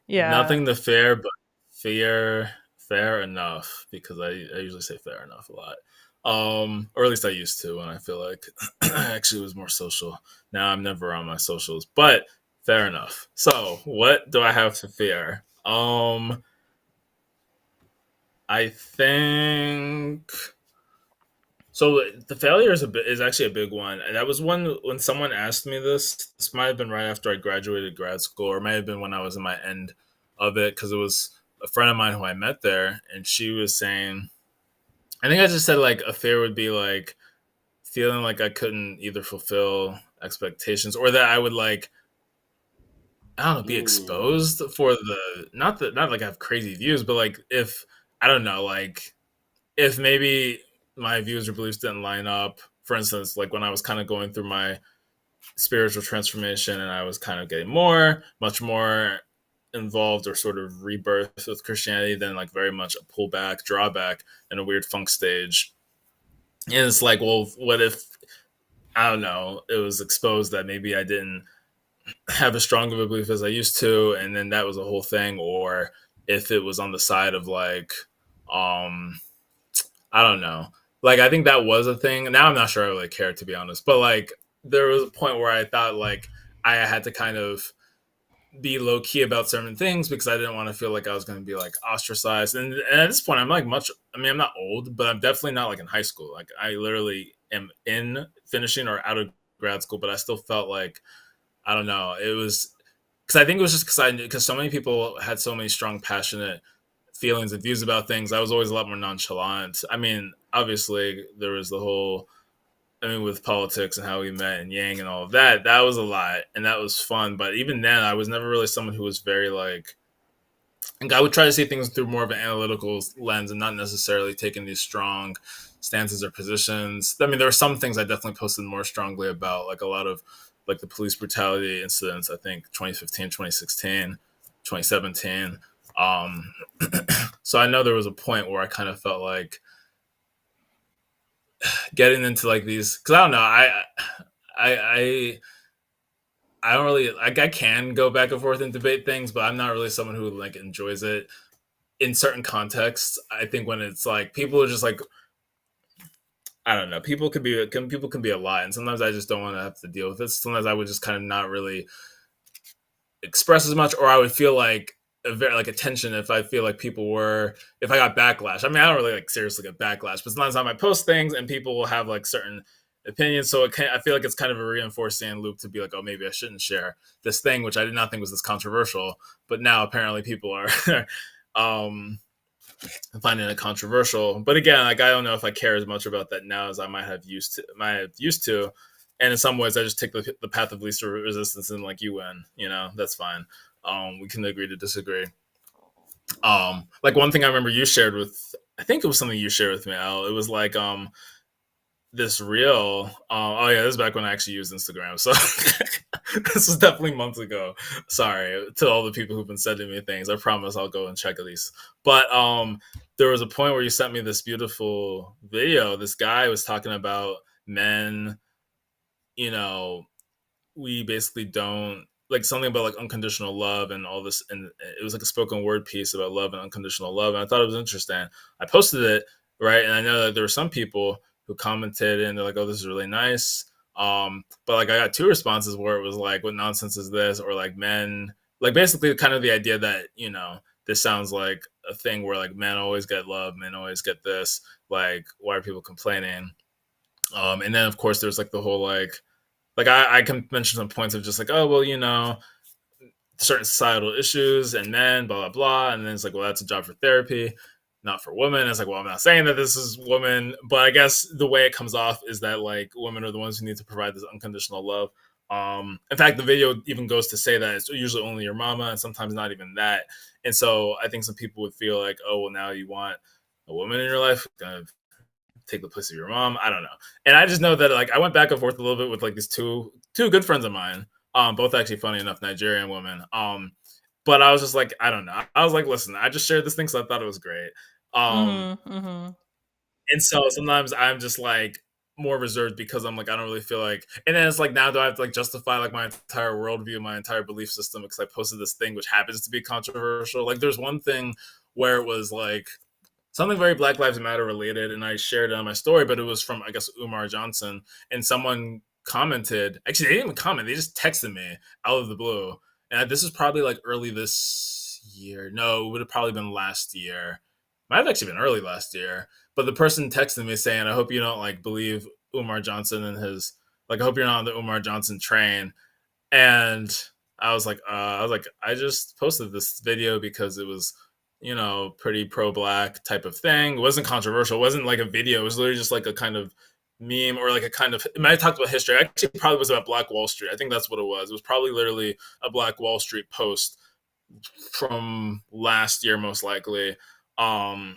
Yeah. Nothing to fear, but fair enough because I usually say fair enough a lot. Or at least I used to, and I feel like I actually was more social. Now I'm never on my socials, but fair enough. So what do I have to fear? I think so. The failure is actually a big one. And that was one when someone asked me this. This might have been right after I graduated grad school, or it might have been when I was in my end of it, because it was a friend of mine who I met there, and she was saying, I think I just said like a fear would be like feeling like I couldn't either fulfill expectations or that I would like I don't know be Mm. exposed for the not like I have crazy views, but like if I don't know like if maybe my views or beliefs didn't line up. For instance, like when I was kind of going through my spiritual transformation and I was kind of getting much more involved or sort of rebirth with Christianity, then like very much a pullback, drawback, and a weird funk stage. And it's like, well, what if I don't know? It was exposed that maybe I didn't have as strong of a belief as I used to, and then that was a whole thing. Or if it was on the side of like, um, I don't know. Like I think that was a thing. Now I'm not sure I really care to be honest, but like there was a point where I thought like I had to kind of be low key about certain things because I didn't want to feel like I was going to be like ostracized. And at this point, I'm like much. I mean, I'm not old, but I'm definitely not like in high school. Like I literally am in finishing or out of grad school, but I still felt like I don't know. It was because I think it was just because so many people had so many strong, passionate feelings and views about things. I was always a lot more nonchalant. I mean, obviously there was the whole I mean, with politics and how we met and Yang and all of that, that was a lot and that was fun. But even then, I was never really someone who was very like, and I would try to see things through more of an analytical lens and not necessarily taking these strong stances or positions. I mean, there were some things I definitely posted more strongly about, like a lot of like the police brutality incidents, I think 2015, 2016, 2017. Um, so I know there was a point where I kind of felt like getting into like these, because I don't know, I, I I don't really like. I can go back and forth and debate things, but I'm not really someone who like enjoys it in certain contexts. I think when it's like people are just like I don't know, people can be a lot, and sometimes I just don't want to have to deal with it. Sometimes I would just kind of not really express as much, or I would feel like a very like attention if I feel like people were if I got backlash. I mean, I don't really like seriously get backlash, but sometimes I might post things and people will have like certain opinions. So I feel like it's kind of a reinforcing loop to be like, oh, maybe I shouldn't share this thing, which I did not think was this controversial, but now apparently people are um, finding it controversial. But again, like I don't know if I care as much about that now as I might have used to. And in some ways, I just take the path of least resistance and like you win. You know, that's fine. We can agree to disagree. Like one thing I remember you shared with, I think it was something you shared with me, Al. It was like this reel. Oh yeah, this is back when I actually used Instagram. So this was definitely months ago. Sorry to all the people who've been sending me things. I promise I'll go and check at least. But there was a point where you sent me this beautiful video. This guy was talking about men. You know, we basically don't like something about like unconditional love and all this, and it was like a spoken word piece about love and unconditional love, and I thought it was interesting. I posted it, right, and I know that there were some people who commented and they're like, oh, this is really nice, but like I got two responses where it was like, what nonsense is this, or like men, like basically kind of the idea that, this sounds like a thing where like men always get love, men always get this, like why are people complaining? And then of course there's like the whole like I can mention some points of just like, oh well, certain societal issues and men, blah blah blah, and then it's like, well, that's a job for therapy, not for women. It's like, well, I'm not saying that this is women, but I guess the way it comes off is that like women are the ones who need to provide this unconditional love. In fact, the video even goes to say that it's usually only your mama, and sometimes not even that. And so I think some people would feel like, oh well, now you want a woman in your life, gonna take the place of your mom. I don't know. And I just know that like I went back and forth a little bit with like these two good friends of mine, both actually funny enough Nigerian women. But I was just like, I don't know. I was like, listen, I just shared this thing, so I thought it was great. Um, Mhm. Mhm. and so sometimes I'm just like more reserved because I'm like, I don't really feel like, and then it's like, now do I have to like justify like my entire worldview, my entire belief system because I posted this thing which happens to be controversial? Like there's one thing where it was like something very Black Lives Matter related, and I shared it on my story, but it was from, I guess, Umar Johnson, and someone commented. Actually, they didn't even comment; they just texted me out of the blue. And this is probably like early this year. No, it would have probably been last year. Might have actually been early last year. But the person texted me saying, "I hope you don't like believe Umar Johnson and his like. I hope you're not on the Umar Johnson train." And I just posted this video because it was, pretty pro-black type of thing. It wasn't controversial. It wasn't like a video. It was literally just like a kind of meme or like a kind of. It might have talked about history. Actually, it probably was about Black Wall Street. I think that's what it was. It was probably literally a Black Wall Street post from last year, most likely, um,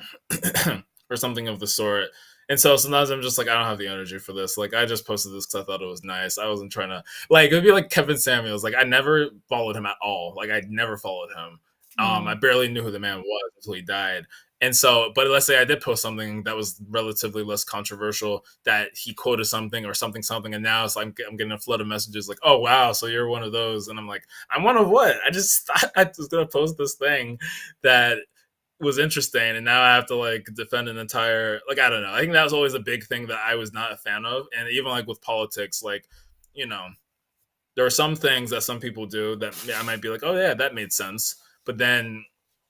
or something of the sort. And so sometimes I'm just like, I don't have the energy for this. Like, I just posted this because I thought it was nice. I wasn't trying to, like, it would be like Kevin Samuels. Like, I never followed him at all. Like, I never followed him. I Mhm. barely knew who the man was until he died. And so, but let's say I did post something that was relatively less controversial, that he quoted something or something, something, and now it's like I'm getting a flood of messages like, oh, wow, so you're one of those. And I'm like, I'm one of what? I just thought I was going to post this thing that was interesting, and now I have to like defend an entire, like, I don't know. I think that was always a big thing that I was not a fan of, and even like with politics, like, you know, there are some things that some people do that, yeah, I might be like, oh yeah, that made sense, but then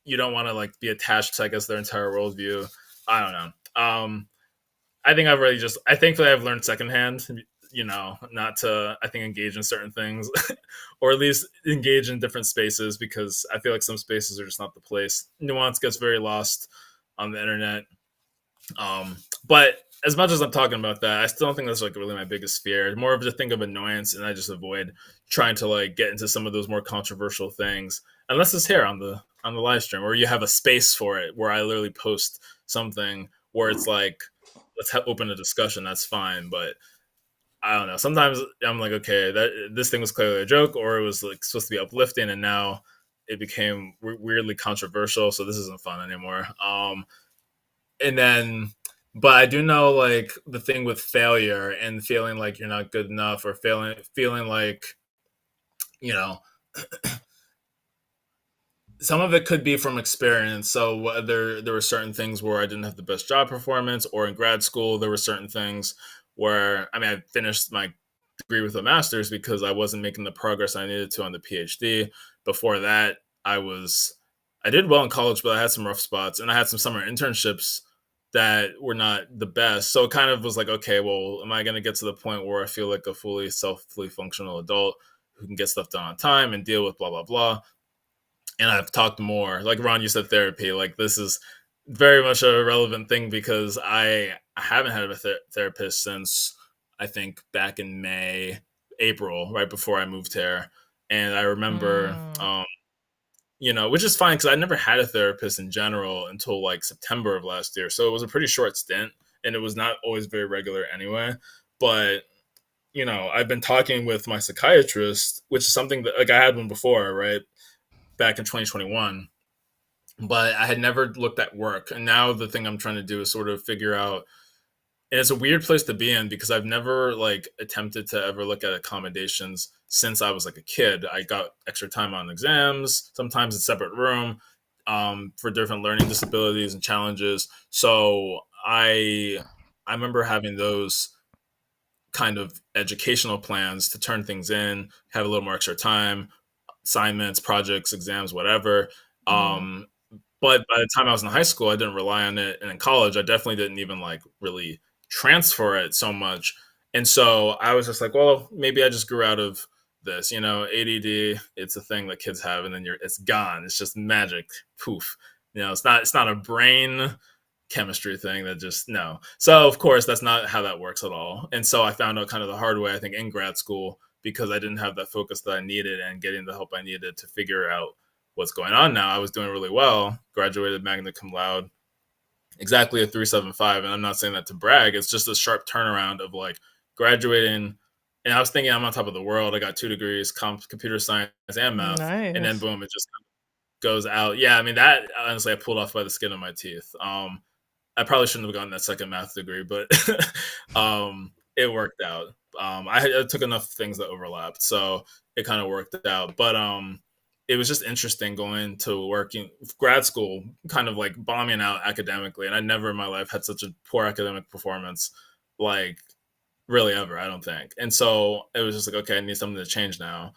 you don't want to like be attached to, I guess, their entire worldview. I don't know. I think I've really just, I thankfully I've learned secondhand, not to, I think, engage in certain things or at least engage in different spaces, because I feel like some spaces are just not the place. Nuance gets very lost on the internet. But as much as I'm talking about that, I still don't think that's like really my biggest fear. More of just think of annoyance, and I just avoid trying to like get into some of those more controversial things, unless it's here on the live stream, or you have a space for it where I literally post something where it's like, open a discussion. That's fine, but I don't know. Sometimes I'm like, okay, that this thing was clearly a joke, or it was like supposed to be uplifting, and now it became weirdly controversial. So this isn't fun anymore. And then, but I do know like the thing with failure and feeling like you're not good enough, or feeling like, you know some of it could be from experience. So whether there were certain things where I didn't have the best job performance, or in grad school there were certain things where, I mean, I finished my degree with a master's because I wasn't making the progress I needed to on the PhD. Before that, I did well in college, but I had some rough spots, and I had some summer internships that were not the best. So it kind of was like, okay, well, am I going to get to the point where I feel like a fully functional adult who can get stuff done on time and deal with blah blah blah? And I've talked more. Like Ron, you said therapy. Like this is very much a relevant thing because I haven't had a therapist since, I think, back in April, right before I moved here. And I remember, Mm. which is fine because I never had a therapist in general until like September of last year. So it was a pretty short stint and it was not always very regular anyway. But, I've been talking with my psychiatrist, which is something that like I had one before, right? Back in 2021. But I had never looked at work. And now the thing I'm trying to do is sort of figure out, and it's a weird place to be in because I've never like attempted to ever look at accommodations since I was like a kid. I got extra time on exams, sometimes a separate room, for different learning disabilities and challenges. So I remember having those kind of educational plans to turn things in, have a little more extra time, assignments, projects, exams, whatever. Mm. Um, but by the time I was in high school, I didn't rely on it, and in college, I definitely didn't even like really transfer it so much. And so I was just like, well, maybe I just grew out of this. ADD, it's a thing that kids have, and then it's gone. It's just magic, poof. It's not a brain chemistry thing that just no. So of course that's not how that works at all. And so I found out kind of the hard way, I think, in grad school because I didn't have that focus that I needed and getting the help I needed to figure out what's going on now. I was doing really well, graduated magna cum laude, exactly a 3.75. And I'm not saying that to brag. It's just a sharp turnaround of like graduating. And I was thinking I'm on top of the world. I got 2 degrees, computer science and math. And then Nice. boom, it just goes out. Yeah, I mean, that honestly, I pulled off by the skin of my teeth. I probably shouldn't have gotten that second math degree, but it worked out. I took enough things that overlapped, so it kind of worked out. But it was just interesting going to working grad school, kind of like bombing out academically, and I never in my life had such a poor academic performance, like really ever. I don't think. And so it was just like, okay, I need something to change now.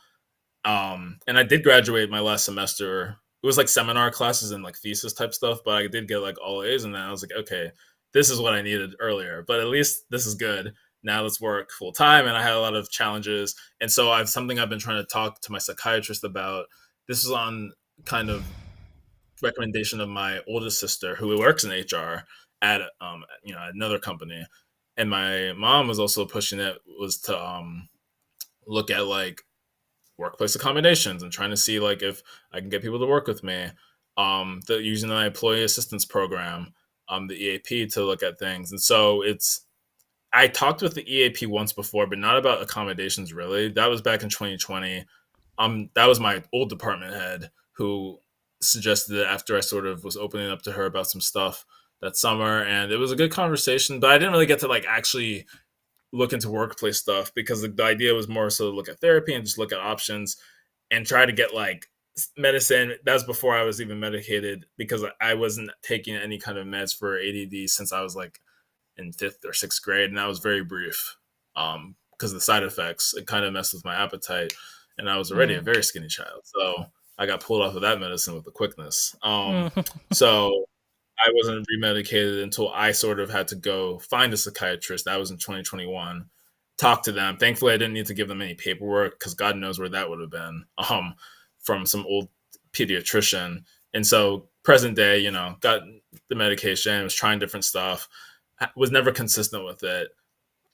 And I did graduate my last semester. It was like seminar classes and like thesis type stuff, but I did get like all A's. And then I was like, okay, this is what I needed earlier, but at least this is good. Now let's work full time. And I had a lot of challenges. And so I've something I've been trying to talk to my psychiatrist about. This is on kind of recommendation of my oldest sister who works in HR at another company. And my mom was also pushing it was to look at like workplace accommodations and trying to see like if I can get people to work with me. Using the employee assistance program, the EAP to look at things. And so I talked with the EAP once before, but not about accommodations really. That was back in 2020. That was my old department head who suggested it after I sort of was opening up to her about some stuff that summer, and it was a good conversation. But I didn't really get to like actually look into workplace stuff because the idea was more so to look at therapy and just look at options and try to get like medicine. That was before I was even medicated because I wasn't taking any kind of meds for ADD since I was like in 5th or 6th grade, and that was very brief because the side effects, it kind of messed with my appetite, and I was already a Mm. very skinny child, so I got pulled off of that medicine with the quickness. Mm. So I wasn't remedicated until I sort of had to go find a psychiatrist. That was in 2021. Talk to them. Thankfully, I didn't need to give them any paperwork because God knows where that would have been from some old pediatrician. And so, present day, got the medication, was trying different stuff, was never consistent with it.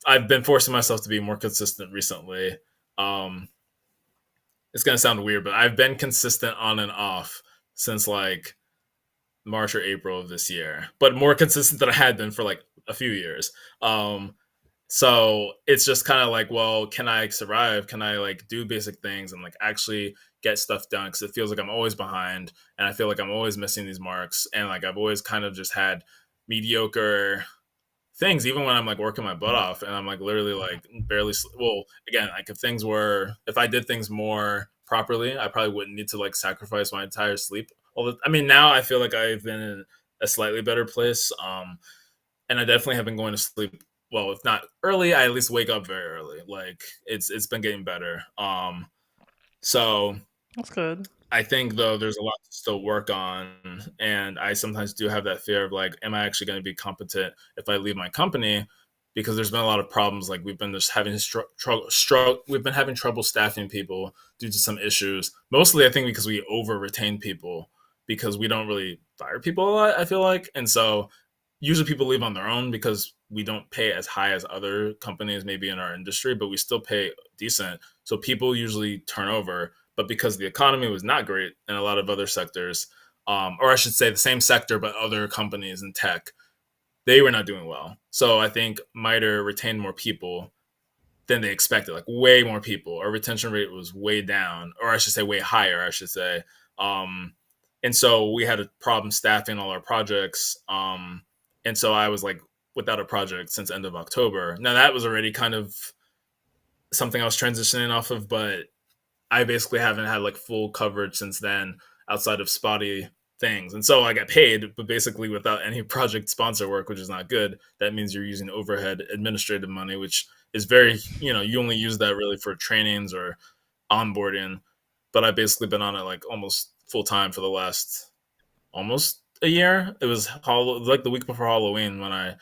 I've been forcing myself to be more consistent recently. Um, it's going to sound weird, but I've been consistent on and off since like March or April of this year, but more consistent than I had been for like a few years. So it's just kind of like, well, can I survive? Can I like do basic things and like actually get stuff done? Because it feels like I'm always behind, and I feel like I'm always missing these marks, and like I've always kind of just had mediocre things, even when I'm like working my butt off, and I'm like literally like barely. Well, again, like if I did things more properly, I probably wouldn't need to like sacrifice my entire sleep. I mean, now I feel like I've been in a slightly better place, and I definitely have been going to sleep. Well, if not early, I at least wake up very early. Like it's been getting better. So That's good. I think though there's a lot to still work on, and I sometimes do have that fear of like, am I actually going to be competent if I leave my company? Because there's been a lot of problems. Like we've been just having we've been having trouble staffing people due to some issues. Mostly, I think because we over retain people because we don't really fire people a lot. I feel like, and so usually people leave on their own because we don't pay as high as other companies maybe in our industry, but we still pay decent. So people usually turn over, but because the economy was not great in a lot of other sectors, or I should say the same sector but other companies in tech, they were not doing well. So I think MITRE retained more people than they expected, like way more people. Our retention rate was way down, or I should say way higher, I should say. Um, and so we had a problem staffing all our projects. And so I was like without a project since end of October. Now that was already kind of something I was transitioning off of, but I basically haven't had like full coverage since then outside of spotty things. And so I got paid, but basically without any project sponsor work, which is not good. That means you're using overhead administrative money, which is very, you only use that really for trainings or onboarding. But I've basically been on it like almost full time for the last almost a year. It was like the week before Halloween when I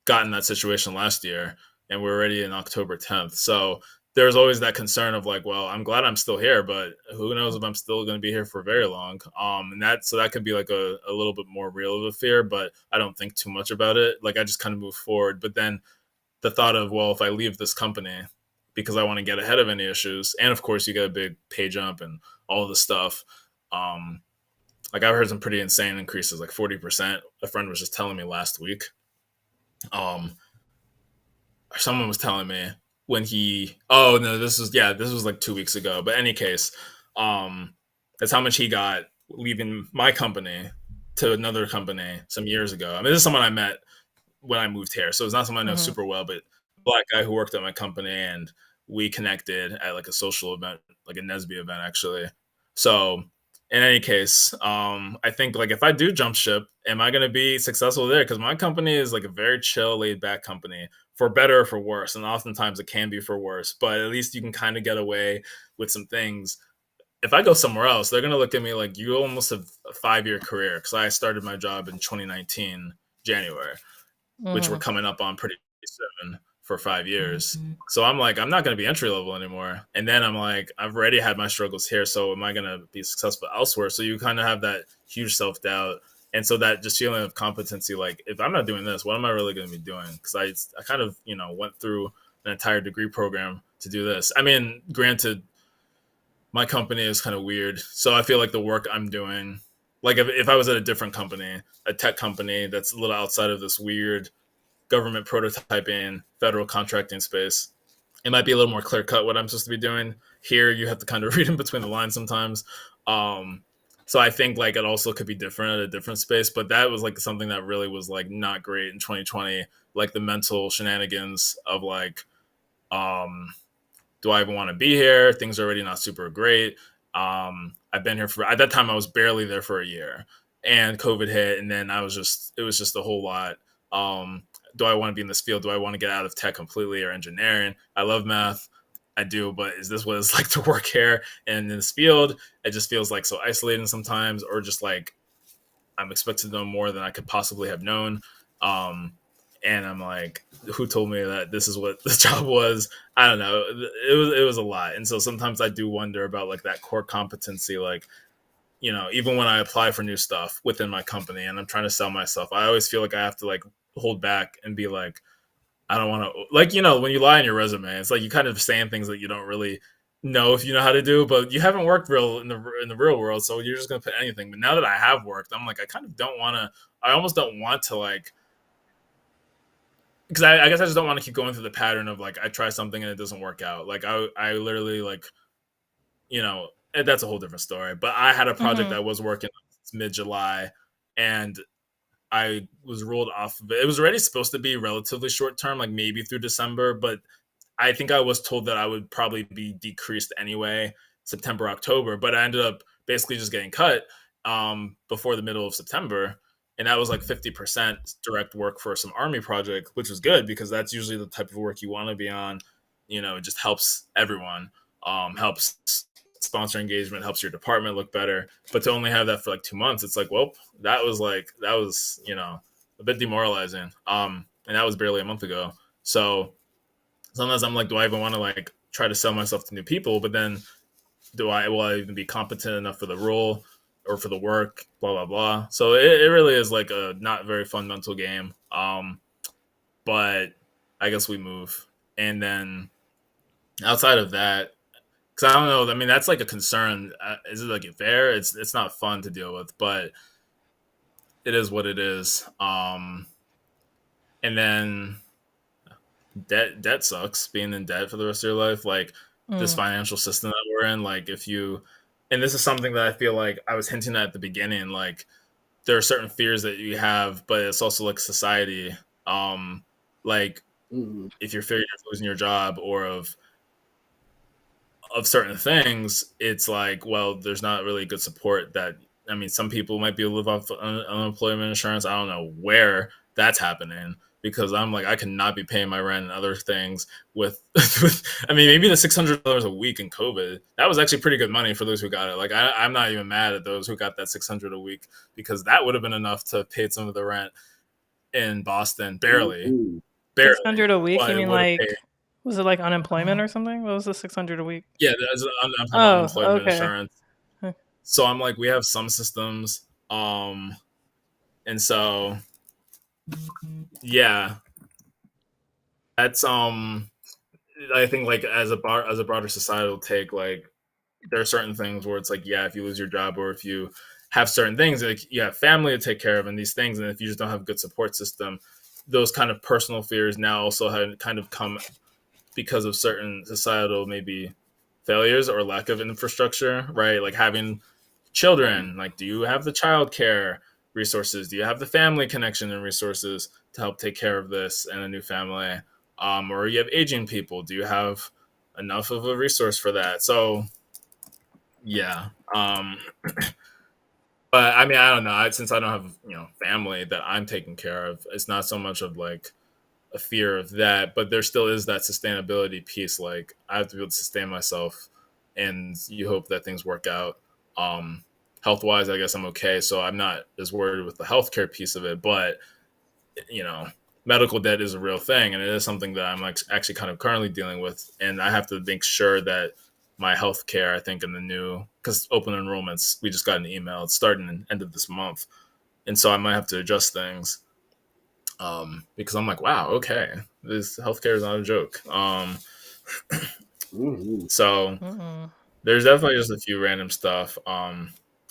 got in that situation last year, and we're already in October 10th. So there's always that concern of like, well, I'm glad I'm still here, but who knows if I'm still going to be here for very long. And that could be like a little bit more real of a fear, but I don't think too much about it. Like I just kind of move forward. But then the thought of, well, if I leave this company because I want to get ahead of any issues, and of course you get a big pay jump and all this stuff. Like I've heard some pretty insane increases, like 40%. A friend was just telling me last week. Someone was telling me when oh no, this was like 2 weeks ago. But any case, that's how much he got leaving my company to another company some years ago. I mean, this is someone I met when I moved here, so it's not someone I know super well, but a black guy who worked at my company, and we connected at like a social event, like a Nesby event actually. So in any case, I think like if I do jump ship, am I going to be successful there? Because my company is like a very chill, laid back company, for better or for worse, and oftentimes it can be for worse. But at least you can kind of get away with some things. If I go somewhere else, they're going to look at me like you almost have a 5-year career, because I started my job in 2019 January, which we're coming up on pretty soon for 5 years. So I'm like, I'm not going to be entry level anymore. And then I'm like, I've already had my struggles here. So am I going to be successful elsewhere? So you kind of have that huge self doubt. And so that just feeling of competency, like if I'm not doing this, what am I really going to be doing? Because I kind of, went through an entire degree program to do this. I mean, granted, my company is kind of weird. So I feel like the work I'm doing, like if I was at a different company, a tech company that's a little outside of this weird government prototyping, federal contracting space, it might be a little more clear cut what I'm supposed to be doing. Here, you have to kind of read in between the lines sometimes. So I think like it also could be different at a different space, but that was like something that really was like not great in 2020, like the mental shenanigans of like, do I even want to be here? Things are already not super great. I've been here at that time I was barely there for a year, and COVID hit, and then it was just a whole lot. Do I want to be in this field? Do I want to get out of tech completely or engineering? I love math. I do, but is this what it's like to work here and in this field? It just feels like so isolating sometimes, or just like I'm expected to know more than I could possibly have known. And I'm like, who told me that this is what the job was? I don't know. It was a lot. And so sometimes I do wonder about like that core competency, like, even when I apply for new stuff within my company and I'm trying to sell myself, I always feel like I have to like hold back and be like, I don't want to, like, when you lie on your resume, it's like you kind of saying things that you don't really know if you know how to do, but you haven't worked real in the real world, so you're just gonna put anything. But now that I have worked, I'm like, I kind of don't want to. I almost don't want to like, because I guess I just don't want to keep going through the pattern of like I try something and it doesn't work out. Like I literally like, that's a whole different story. But I had a project I was working on since mid-July, and I was ruled off of it. It was already supposed to be relatively short term, like maybe through December, but I think I was told that I would probably be decreased anyway, September, October, but I ended up basically just getting cut before the middle of September. And that was like 50% direct work for some army project, which was good because that's usually the type of work you want to be on. It just helps everyone, helps sponsor engagement, helps your department look better. But to only have that for like 2 months, it's like, well, that was a bit demoralizing. And that was barely a month ago. So sometimes I'm like, do I even want to like try to sell myself to new people? But then will I even be competent enough for the role or for the work, blah, blah, blah. So it really is like a not very fun mental game. But I guess we move. And then outside of that, Because I don't know. I mean, that's like a concern. Is it like fair? It's not fun to deal with, but it is what it is. And then debt sucks. Being in debt for the rest of your life, like this Mm. financial system that we're in, like if you, and this is something that I feel like I was hinting at the beginning, like there are certain fears that you have, but it's also like society. Like Mm-hmm. if you're fearing of losing your job or of certain things, it's like, well, there's not really good support that, I mean, some people might be able to live off unemployment insurance. I don't know where that's happening because I'm like, I cannot be paying my rent and other things with, I mean, maybe the $600 a week in COVID, that was actually pretty good money for those who got it. Like, I'm not even mad at those who got that 600 a week because that would have been enough to pay some of the rent in Boston, barely, Ooh. Six barely, hundred a week? but You it mean would have paid. like, was it like unemployment or something? What was the 600 a week? Yeah, that's I'm talking about Oh, unemployment okay. insurance. So I'm like, we have some systems, and so yeah, that's I think like as a broader societal take, like there are certain things where it's like, yeah, if you lose your job or if you have certain things, like you have family to take care of and these things, and if you just don't have a good support system, those kind of personal fears now also have kind of come because of certain societal maybe failures or lack of infrastructure, right? Like having children, like do you have the child care resources? Do you have the family connection and resources to help take care of this and a new family? Or you have aging people. Do you have enough of a resource for that? So yeah. But I mean, I don't know. Since I don't have family that I'm taking care of, it's not so much of like a fear of that, but there still is that sustainability piece. Like I have to be able to sustain myself, and you hope that things work out. Health wise, I guess I'm okay, so I'm not as worried with the healthcare piece of it. But you know, medical debt is a real thing, and it is something that I'm like actually kind of currently dealing with, and I have to make sure that my healthcare, I think in the new because open enrollments, we just got an email. It's starting the end of this month, and so I might have to adjust things because I'm like, wow, okay, this healthcare is not a joke. Mm-hmm. So Mm-mm. there's definitely just a few random stuff.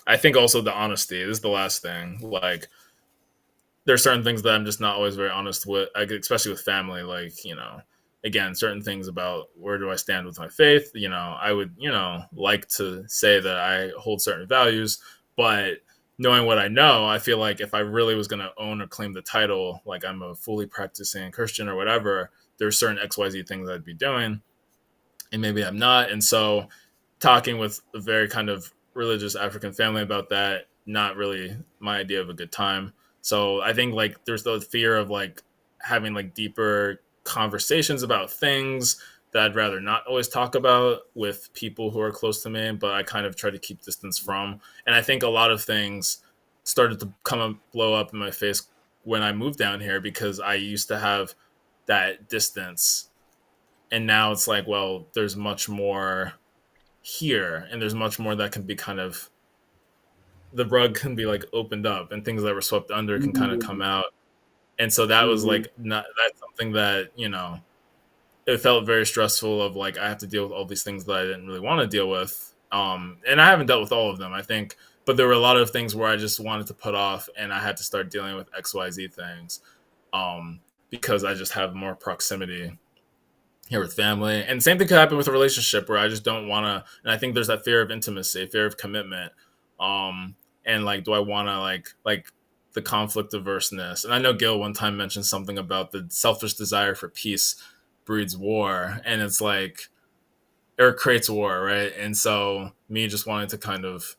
I think also the honesty. This is the last thing. Like there's certain things that I'm just not always very honest with, like, especially with family. Like again, certain things about where do I stand with my faith. I would like to say that I hold certain values, but knowing what I know, I feel like if I really was going to own or claim the title, like I'm a fully practicing Christian or whatever, there's certain XYZ things I'd be doing, and maybe I'm not. And so, talking with a very kind of religious African family about that, not really my idea of a good time. So I think like there's the fear of like having like deeper conversations about things that I'd rather not always talk about with people who are close to me, but I kind of try to keep distance from. And I think a lot of things started to come and blow up in my face when I moved down here because I used to have that distance. And now it's like, well, there's much more here and there's much more that can be kind of the rug can be like opened up and things that were swept under can kind of come out. And so that was Mm-hmm. like not that's something that it felt very stressful of like I have to deal with all these things that I didn't really want to deal with. And I haven't dealt with all of them, I think, but there were a lot of things where I just wanted to put off and I had to start dealing with XYZ things. um because I just have more proximity here with family. And same thing could happen with a relationship where I just don't want to. And I think there's that fear of intimacy, fear of commitment. And like, do I want to like the conflict averseness? And I know Gil one time mentioned something about the selfish desire for peace breeds war, and it's like or creates war, right? And so me just wanting to kind of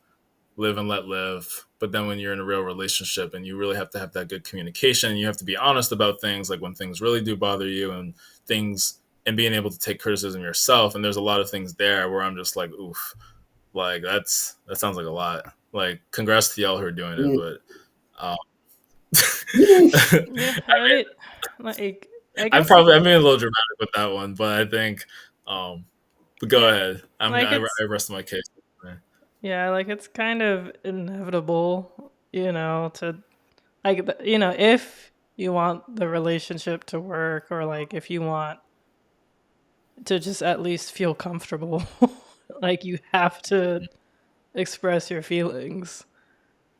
live and let live. But then when you're in a real relationship and you really have to have that good communication, you have to be honest about things like when things really do bother you and things and being able to take criticism yourself. And there's a lot of things there where I'm just like, oof, like that sounds like a lot. Like congrats to y'all who are doing it, but um, Yeah, I mean, right. Like, I guess, I'm being a little dramatic with that one, but I think, but go yeah, ahead. like I it's, rest my case. yeah, like it's kind of inevitable, to, like, if you want the relationship to work or like if you want to just at least feel comfortable, Like you have to express your feelings.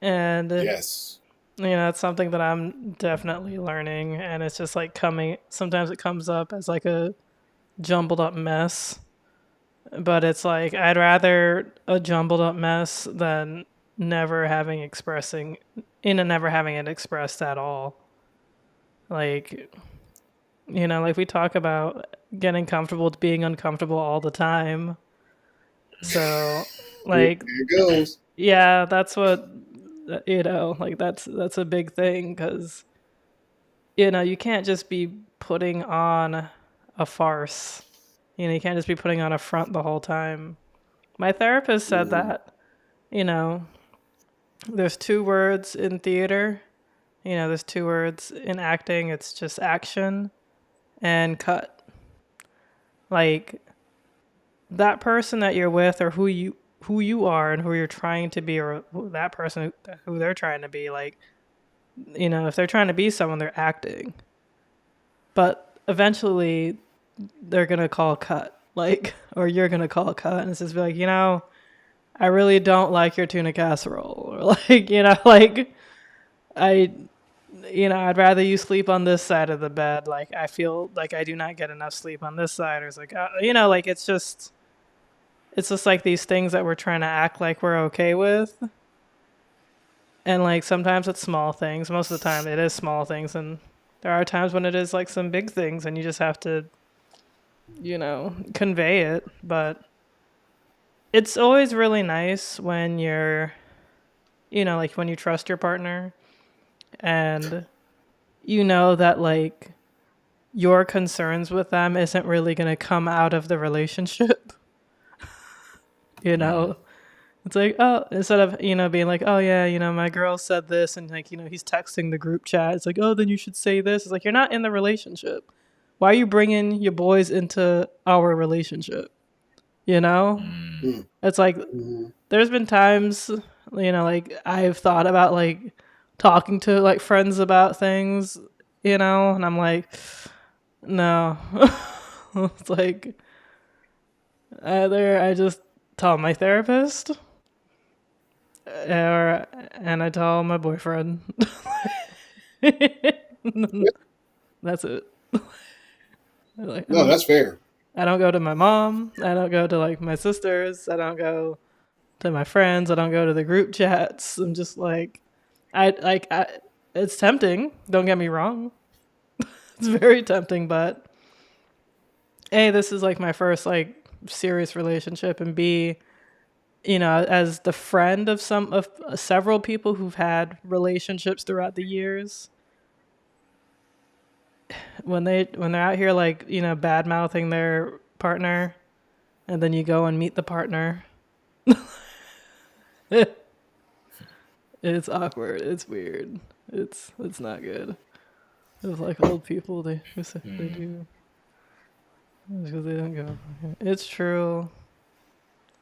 And Yes. it's something that I'm definitely learning, and it's just like sometimes it comes up as like a jumbled up mess, but it's like I'd rather a jumbled up mess than never having it expressed at all. Like, like we talk about getting comfortable with being uncomfortable all the time. So, Here like, it goes. yeah, that's what, like that's a big thing because, you can't just be putting on a farce. You can't just be putting on a front the whole time. My therapist said Mhm. that, you know, there's two words in theater, there's two words in acting. It's just action and cut. Like that person that you're with or who you are and who you're trying to be, or that person who they're trying to be, like, if they're trying to be someone, they're acting. But eventually they're going to call cut, like, or you're going to call cut, and it's just be like, I really don't like your tuna casserole, or like, like I I'd rather you sleep on this side of the bed. Like, I feel like I do not get enough sleep on this side. Or it's like, like it's just like these things that we're trying to act like we're okay with. And like sometimes it's small things. Most of the time it is small things. And there are times when it is like some big things and you just have to, convey it. But it's always really nice when you're, like when you trust your partner and that like your concerns with them isn't really going to come out of the relationship. It's like, oh, instead of being like, oh yeah, my girl said this, and like he's texting the group chat, it's like, oh, then you should say this. It's like, you're not in the relationship. Why are you bringing your boys into our relationship? Mm. It's like Mhm. there's been times, like I've thought about like talking to like friends about things, and I'm like, no. It's like either I just tell my therapist and I tell my boyfriend. That's it. Like, No, that's fair. I don't go to my mom. I don't go to like my sisters. I don't go to my friends. I don't go to the group chats. I'm just like, I it's tempting. Don't get me wrong. It's very tempting, but A, this is like my first like serious relationship, and B, as the friend of several people who've had relationships throughout the years, when they're out here like, bad mouthing their partner, and then you go and meet the partner, it's awkward. It's weird. It's not good. It's like old people. They do because they don't go. It's true.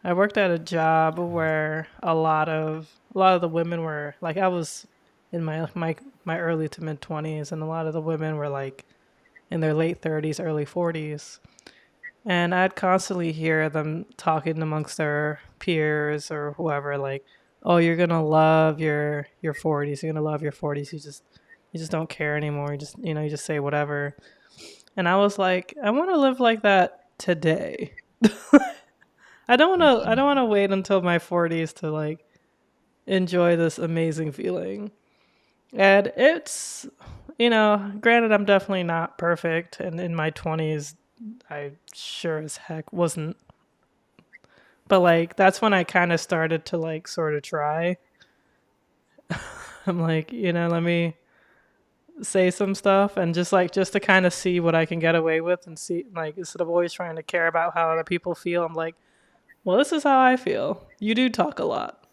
I worked at a job where a lot of the women were like, I was in my early to mid 20s, and a lot of the women were like in their late 30s, early 40s. And I'd constantly hear them talking amongst their peers or whoever, like, "Oh, you're gonna love your 40s. You're gonna love your 40s. You just don't care anymore. You just say whatever." And I was like, I want to live like that today. I don't want to wait until my 40s to like enjoy this amazing feeling. And it's, granted, I'm definitely not perfect, and in my 20s I sure as heck wasn't. But like that's when I kind of started to like sort of try. I'm like, let me say some stuff and just to kind of see what I can get away with, and see, like, instead of always trying to care about how other people feel, I'm like, well, this is how I feel. You do talk a lot.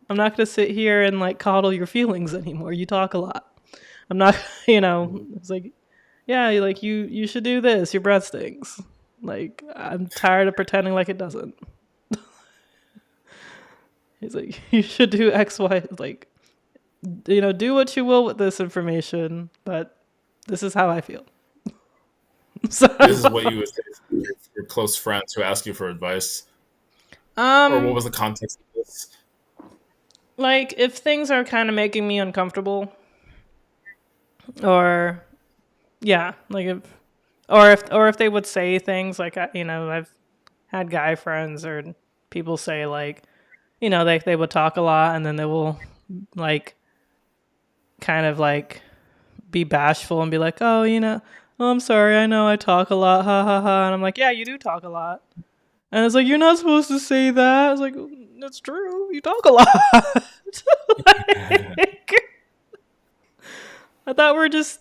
I'm not going to sit here and like coddle your feelings anymore. You talk a lot. I'm not, it's like, yeah, you should do this. Your breath stinks. Like, I'm tired of pretending like it doesn't. He's like, you should do X, Y. Like, do what you will with this information, but this is how I feel. So, This is what you would say to your close friends who ask you for advice, or what um, was the context of this? like if things are kind of making me uncomfortable, or yeah, like if they would say things like I've had guy friends or people say like they would talk a lot and then they will like kind of like be bashful and be like, oh, oh, I'm sorry, I know I talk a lot, ha ha ha. And I'm like, yeah, you do talk a lot. And it's like, you're not supposed to say that. I was like, that's true, you talk a lot. Like, I thought we're just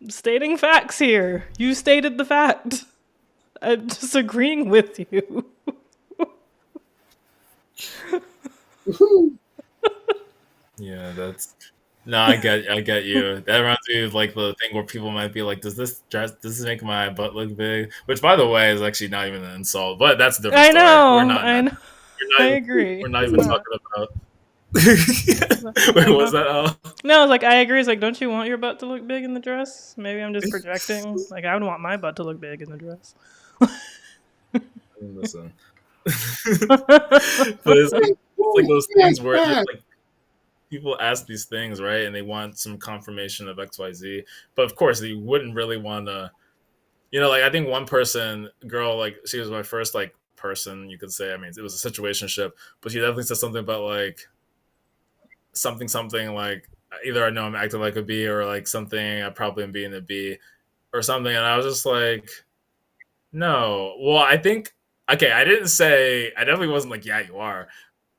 stating facts here. You stated the fact. I'm disagreeing with you. Yeah, that's no, I get you. That reminds me of like the thing where people might be like, does this make my butt look big? Which, by the way, is actually not even an insult, but that's a different I story. We're know, not in I that. know, We're I not even. agree. We're not It's even not. talking about. Wait, I what was know. that? No, I was like, I agree. It's like, don't you want your butt to look big in the dress? Maybe I'm just projecting. Like, I would want my butt to look big in the dress. Listen, but it's like those things where it's like people ask these things, right? And they want some confirmation of XYZ. But of course, they wouldn't really want to, like I think one person, girl, like she was my first like person, you could say. I mean, it was a situationship, but she definitely said something about like something like either I know I'm acting like a B or like something I probably am being a B or something. And I was just like, no. Well, I think, okay, I didn't say, I definitely wasn't like, yeah, you are.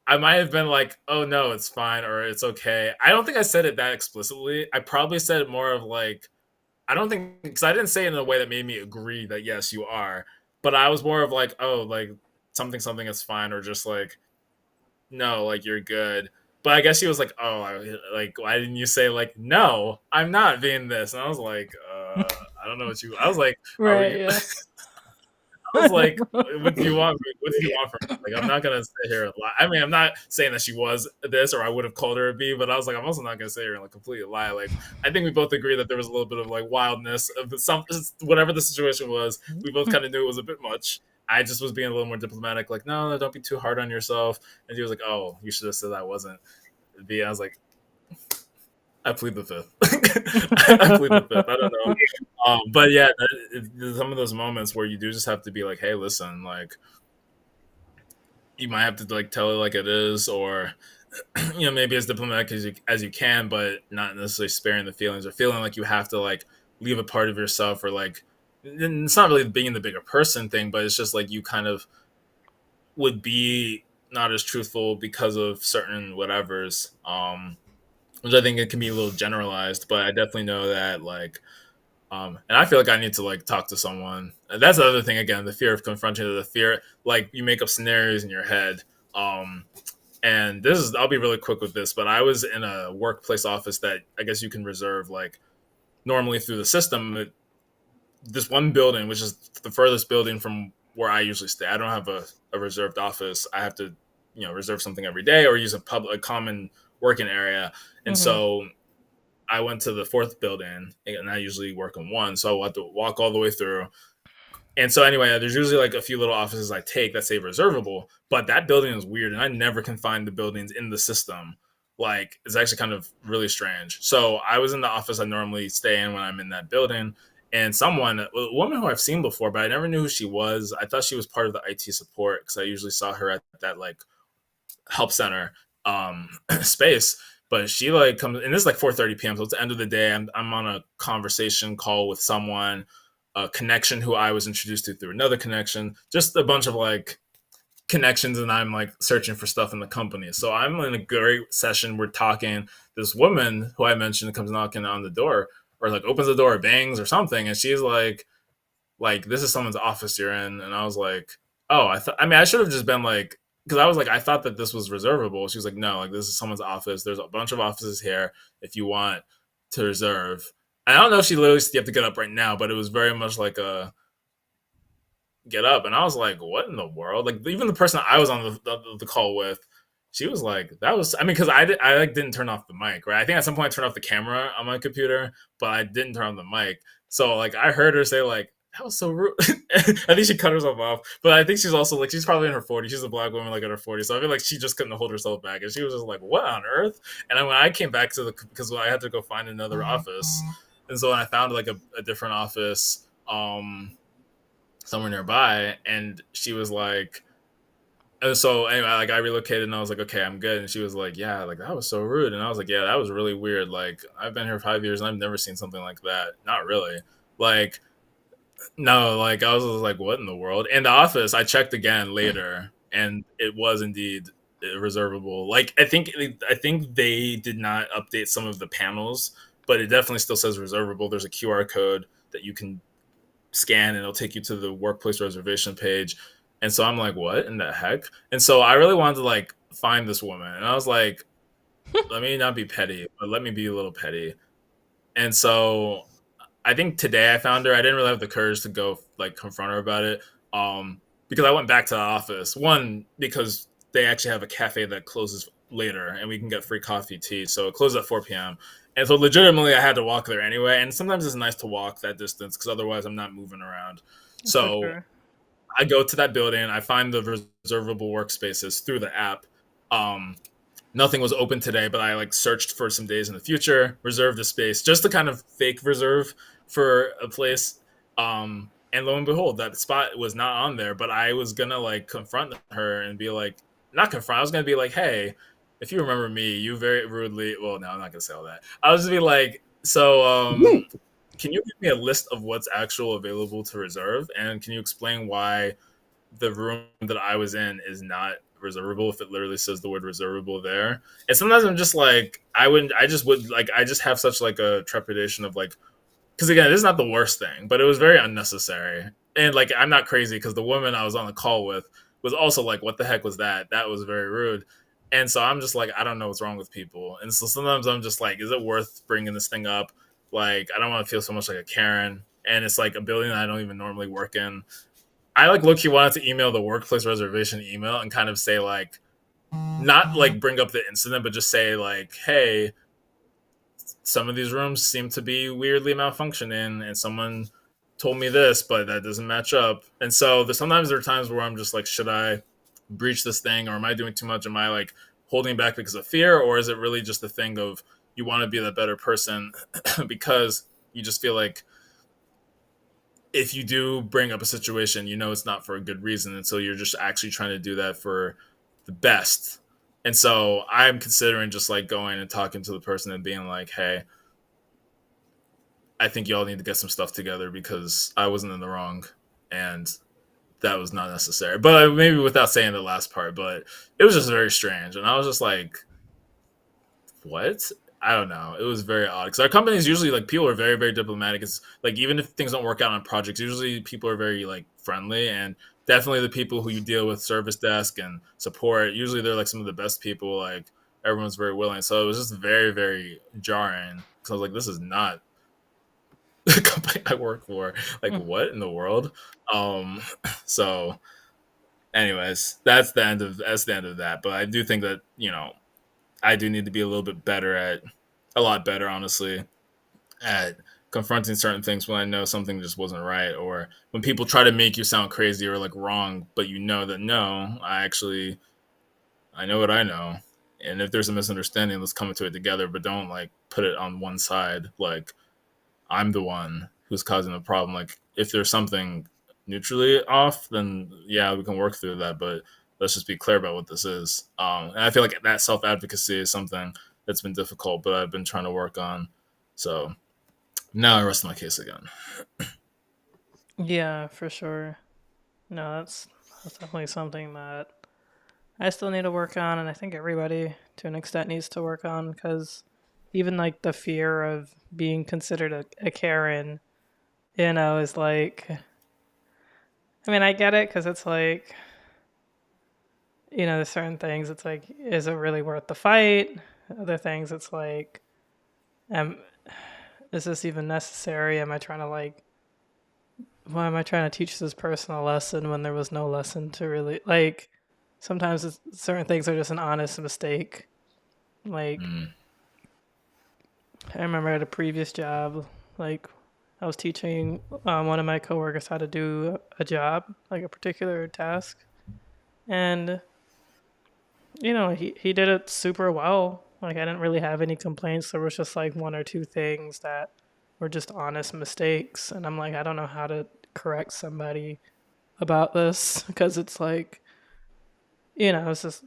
I might have been like, oh no, it's fine or it's okay. I don't think I said it that explicitly. I probably said it more of like, I don't think, because I didn't say it in a way that made me agree that yes, you are. But I was more of like, oh, like something is fine, or just like, no, like you're good. But I guess she was like, oh, like why didn't you say like, no, I'm not being this? And I was like, I don't know what you. I was like, are Right, we? yeah. I was like, what do you want? What do you want from me? Like, I'm not gonna sit here and lie. I mean, I'm not saying that she was this, or I would have called her a B, but I was like, I'm also not gonna sit here and like completely lie. Like, I think we both agree that there was a little bit of like wildness of some whatever the situation was. We both kind of knew it was a bit much. I just was being a little more diplomatic, like, no, don't be too hard on yourself. And she was like, oh, you should have said I wasn't a B. I was like, I plead the fifth. I plead the fifth. I don't know. But yeah, some of those moments where you do just have to be like, hey, listen, like you might have to like tell it like it is, or maybe as diplomatic as you can, but not necessarily sparing the feelings or feeling like you have to like leave a part of yourself, or like it's not really being the bigger person thing, but it's just like you kind of would be not as truthful because of certain whatevers. Which I think it can be a little generalized, but I definitely know that like and I feel like I need to like talk to someone. And that's the other thing again, the fear of confronting, the fear like you make up scenarios in your head. Um, and this is I'll be really quick with this, but I was in a workplace office that I guess you can reserve like normally through the system. This one building, which is the furthest building from where I usually stay. I don't have a reserved office. I have to, reserve something every day or use a common working area. And Mm-hmm. so I went to the fourth building, and I usually work in one, so I have to walk all the way through. And so anyway, there's usually like a few little offices I take that say reservable, but that building is weird, and I never can find the buildings in the system. Like it's actually kind of really strange. So I was in the office I normally stay in when I'm in that building, and a woman who I've seen before, but I never knew who she was. I thought she was part of the IT support because I usually saw her at that like help center space. But she like comes, and this is like 4:30 p.m. So it's the end of the day. I'm on a conversation call with someone, a connection who I was introduced to through another connection, just a bunch of like connections, and I'm like searching for stuff in the company. So I'm in a great session. We're talking. This woman who I mentioned comes knocking on the door, or like opens the door, or bangs or something, and she's like this is someone's office you're in, and I was like, oh, I mean, I should have just been like, because I was like, I thought that this was reservable. She was like, no, like this is someone's office. There's a bunch of offices here if you want to reserve. And I don't know if she literally said you have to get up right now, but it was very much like a get up. And I was like, what in the world? Like even the person I was on the call with, she was like, that was, I mean, because I like didn't turn off the mic, right? I think at some point I turned off the camera on my computer, but I didn't turn on the mic. So like I heard her say like, that was so rude. I think she cut herself off, but I think she's also like she's probably in her 40s. She's a black woman like in her 40s, so I feel like she just couldn't hold herself back, and she was just like, "What on earth?" And when I came back to the because I had to go find another office, and so when I found like a different office, somewhere nearby, and she was like, and so anyway, like I relocated and I was like, okay, I'm good. And she was like, yeah, like that was so rude. And I was like, yeah, that was really weird. Like I've been here 5 years and I've never seen something like that. Not really. Like no, like I was just like, what in the world? In the office, I checked again later, and it was indeed reservable. Like I think they did not update some of the panels, but it definitely still says reservable. There's a QR code that you can scan, and it'll take you to the workplace reservation page. And so I'm like, what in the heck? And so I really wanted to like find this woman, and I was like, let me not be petty, but let me be a little petty. And so I think today I found her. I didn't really have the courage to go like confront her about it. Because I went back to the office. One, because they actually have a cafe that closes later and we can get free coffee, tea. So it closes at 4 p.m. And so legitimately I had to walk there anyway. And sometimes it's nice to walk that distance because otherwise I'm not moving around. For So sure. I go to that building, I find the reservable workspaces through the app. Um, Nothing was open today, but I like searched for some days in the future, reserved a space just to kind of fake reserve for a place. And lo and behold, that spot was not on there. But I was gonna like confront her and be like, not confront. I was gonna be like, hey, if you remember me, you very rudely. Well, no, I'm not gonna say all that. I was just be like, so can you give me a list of what's actual available to reserve, and can you explain why the room that I was in is not reservable if it literally says the word reservable there. And sometimes I'm just like, I just have such like a trepidation of like, because again, this is not the worst thing, but it was very unnecessary. And like, I'm not crazy because the woman I was on the call with was also like, what the heck was that? That was very rude. And so I'm just like, I don't know what's wrong with people. And so sometimes I'm just like, is it worth bringing this thing up? Like, I don't want to feel so much like a Karen. And it's like a building that I don't even normally work in. I like low key wanted to email the workplace reservation email and kind of say like, not like bring up the incident, but just say like, hey, some of these rooms seem to be weirdly malfunctioning, and someone told me this, but that doesn't match up. And so sometimes there are times where I'm just like, should I breach this thing, or am I doing too much? Am I like holding back because of fear, or is it really just a thing of you want to be the better person because you just feel like if you do bring up a situation, you know it's not for a good reason, and so you're just actually trying to do that for the best. And so I'm considering just like going and talking to the person and being like, "Hey, I think y'all need to get some stuff together because I wasn't in the wrong, and that was not necessary." But maybe without saying the last part, but it was just very strange, and I was just like, "What?" I don't know. It was very odd because our company is usually like people are very very diplomatic. It's like even if things don't work out on projects, usually people are very like friendly, and definitely the people who you deal with service desk and support. Usually they're like some of the best people. Like everyone's very willing. So it was just very very jarring because I was like, this is not the company I work for. Like Mm. what in the world? Um, so anyways, that's the end of that. But I do think that I do need to be a little bit better at a lot better, honestly, at confronting certain things when I know something just wasn't right, or when people try to make you sound crazy or like wrong, but you know that no, I know what I know. And if there's a misunderstanding, let's come to it together, but don't like put it on one side. Like I'm the one who's causing the problem. Like if there's something neutrally off, then yeah, we can work through that. But let's just be clear about what this is. And I feel like that self advocacy is something that's been difficult, but I've been trying to work on. So now I rest my case again. Yeah, for sure. No, that's definitely something that I still need to work on, and I think everybody to an extent needs to work on because even like the fear of being considered a Karen, is like, I mean, I get it because it's like, there's certain things it's like, is it really worth the fight? Other things it's like, um, is this even necessary? Am I trying to like, why am I trying to teach this person a lesson when there was no lesson to really like? Sometimes certain things are just an honest mistake. Like Mm. I remember at a previous job, like I was teaching one of my coworkers how to do a job, like a particular task, and he did it super well. Like I didn't really have any complaints. There was just like one or two things that were just honest mistakes, and I'm like, I don't know how to correct somebody about this because it's like, it's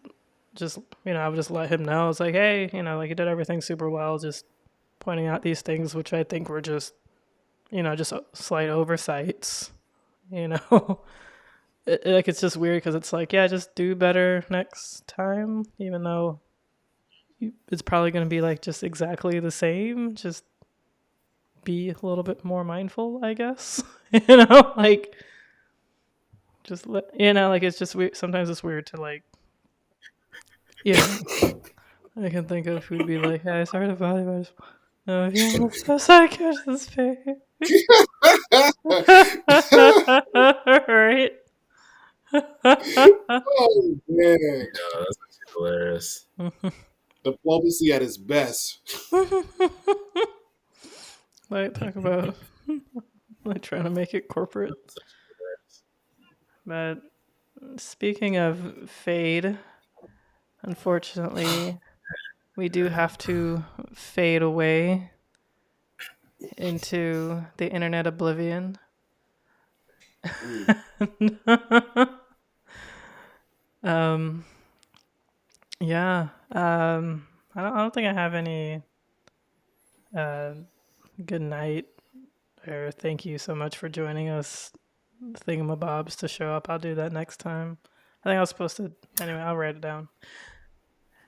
just I would just let him know. It's like, hey, like you did everything super well, just pointing out these things which I think were just just slight oversights. you know like it's just weird because it's like, yeah, just do better next time, even though it's probably going to be like just exactly the same. Just be a little bit more mindful, I guess. Like just like it's just weird. Sometimes it's weird to like, yeah. I can think of who'd be like, hey, sorry to bother you, but I just know if you want to psychiatrist pay. Right? Oh man, Yeah, that's actually hilarious. diplomacy at its best. Like talk about like trying to make it corporate. That's actually hilarious. But speaking of fade, unfortunately, we do have to fade away into the internet oblivion. um, yeah. I don't think I have any good night or thank you so much for joining us thingamabobs to show up. I'll do that next time. I think I was supposed to. Anyway, I'll write it down.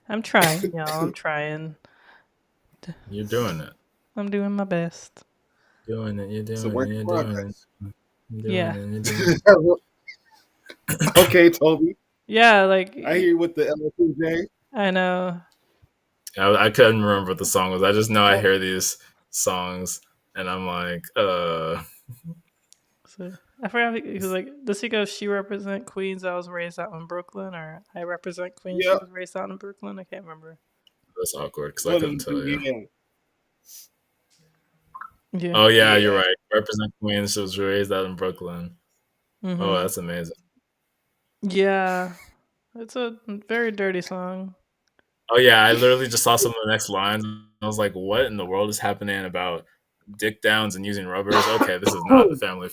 I'm trying, y'all. I'm trying. You're doing it. I'm doing my best. Doing it. You're It's a doing work it. in You're doing it. progress. You're doing Yeah. it. You're doing it. Okay, Toby. Yeah, like I hear you with the LL I know. I couldn't remember what the song was. I just know I hear these songs and I'm like, So I forgot he was like, does he go? She represent Queens. I was raised out in Brooklyn, or I represent Queens. She Yep. was raised out in Brooklyn. I can't remember. that's awkward because I One of couldn't them, tell you. yeah. Yeah. Oh yeah, Yeah. you're right. Represent Queens. She was raised out in Brooklyn. Mhm. Oh, that's amazing. Yeah. It's a very dirty song. Oh yeah, I literally just saw some of the next lines. And I was like, what in the world is happening about dick downs and using rubbers? Okay, this is not the family.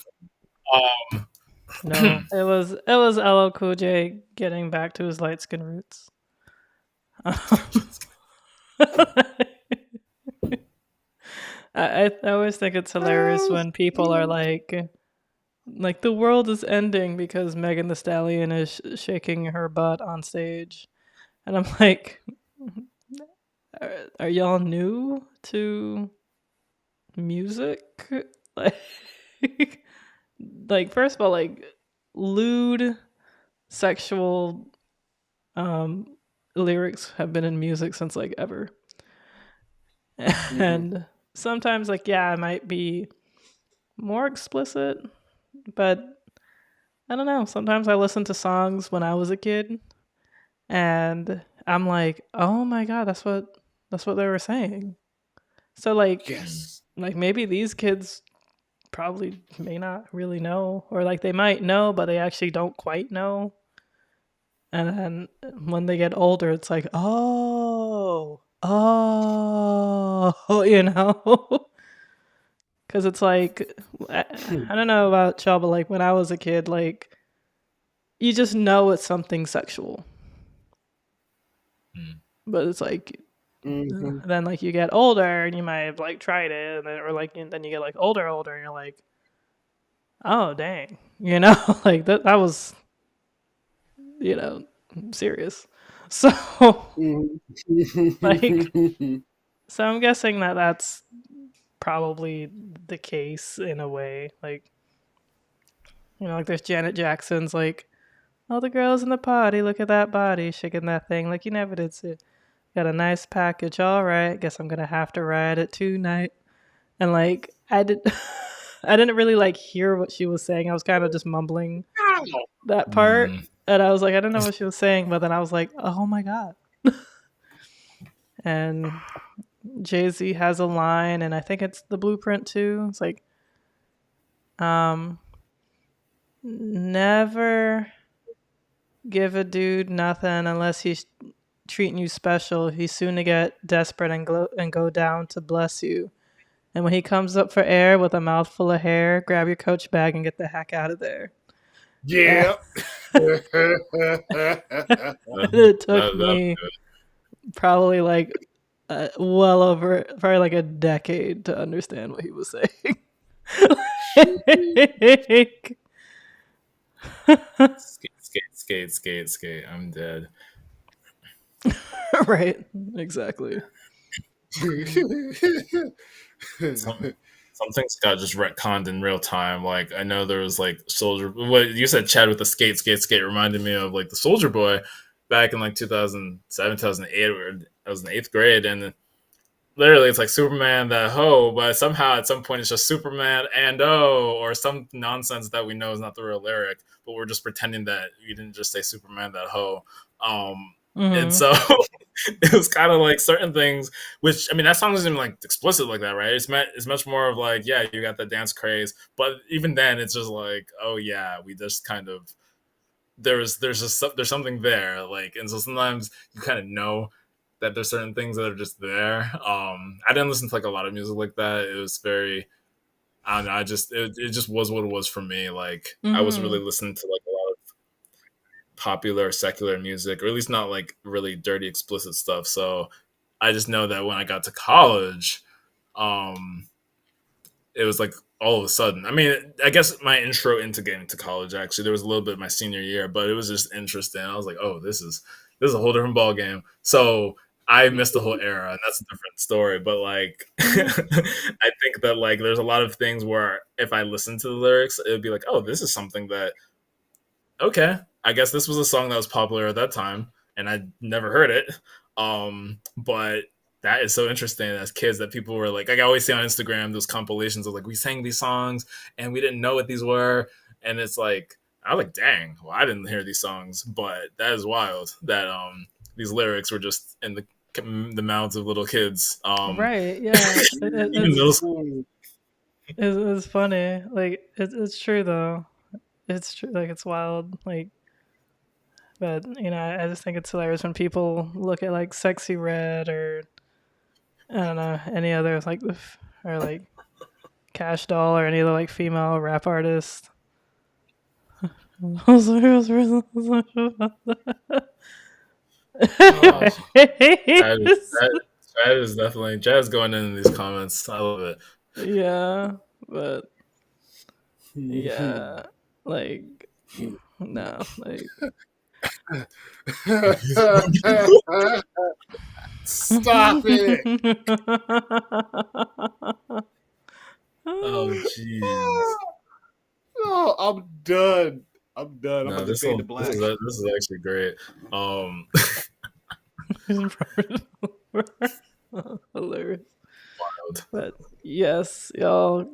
No, it was LL Cool J getting back to his light skin roots. I always think it's hilarious when people are like the world is ending because Megan Thee Stallion is shaking her butt on stage, and I'm like, are y'all new to music? Like, like first of all, like lewd, sexual lyrics have been in music since like ever. And sometimes like, yeah, it might be more explicit, but I don't know. Sometimes I listen to songs when I was a kid and I'm like, oh my god, that's what they were saying. So like Yes. like maybe these kids probably may not really know, or like they might know but they actually don't quite know. And then when they get older, it's like, oh, because it's like, I don't know about y'all, but like when I was a kid, like you just know it's something sexual. But it's like, then like you get older and you might have like tried it, and then or like and then you get like older, and you're like, oh dang, like that was, serious. So like, so I'm guessing that that's probably the case in a way. Like, like there's Janet Jackson's like, all the girls in the party, look at that body, shaking that thing like you never did see. Got a nice package, all right. Guess I'm gonna have to ride it tonight. And like, I didn't really like hear what she was saying. I was kind of just mumbling that part, and I was like, I don't know what she was saying, but then I was like, oh my god. And Jay-Z has a line, and I think it's the Blueprint too. It's like, Um, never give a dude nothing unless he's treating you special. He's soon to get desperate and go down to bless you. And when he comes up for air with a mouthful of hair, grab your Coach bag and get the heck out of there. Yeah. It took me probably like well over probably like a decade to understand what he was saying. Like, skate. I'm dead. right, exactly. Some things got just retconned in real time. Like I know there was like Soldier. What you said, Chad, with the skate reminded me of like the Soldier Boy back in like 2007, 2008. Where I was in 8th grade, and literally it's like Superman that ho, but somehow at some point it's just Superman and oh, or some nonsense that we know is not the real lyric, but we're just pretending that you didn't just say Superman that ho. And so it was kind of like certain things, which I mean, that song isn't even like explicit like that, right? It's much more of like, yeah, you got the dance craze, but even then, it's just like, oh yeah, we just kind of there's something there, like, and so sometimes you kind of know that there's certain things that are just there. I didn't listen to like a lot of music like that. It was very, I don't know. It just was what it was for me. Like I wasn't really listening to like a lot of popular secular music, or at least not like really dirty explicit stuff. So I just know that when I got to college, um, it was like all of a sudden. I mean, I guess my intro into getting to college actually there was a little bit my senior year, but it was just interesting. I was like, oh, this is a whole different ball game. So I missed the whole era, and that's a different story. But like, I think that like there's a lot of things where if I listen to the lyrics, it would be like, oh, this is something that okay, I guess this was a song that was popular at that time, and I never heard it. But that is so interesting as kids that people were like I always see on Instagram those compilations of like we sang these songs and we didn't know what these were, and it's like I was like, dang, well I didn't hear these songs, but that is wild that these lyrics were just in the mouths of little kids. Right, yeah. Even middle school. It's funny. Like it's true though. It's true. Like it's wild. Like, but I just think it's hilarious when people look at like Sexy Red or I don't know any other like or like Cash Doll or any other like female rap artist. Chad is definitely Chad's going in these comments. I love it. Yeah, but yeah, like no, like Stop it. Oh jeez. No, I'm done. I'm No, about to fade to black. This is actually great. Hilarious. Wild. But yes, y'all,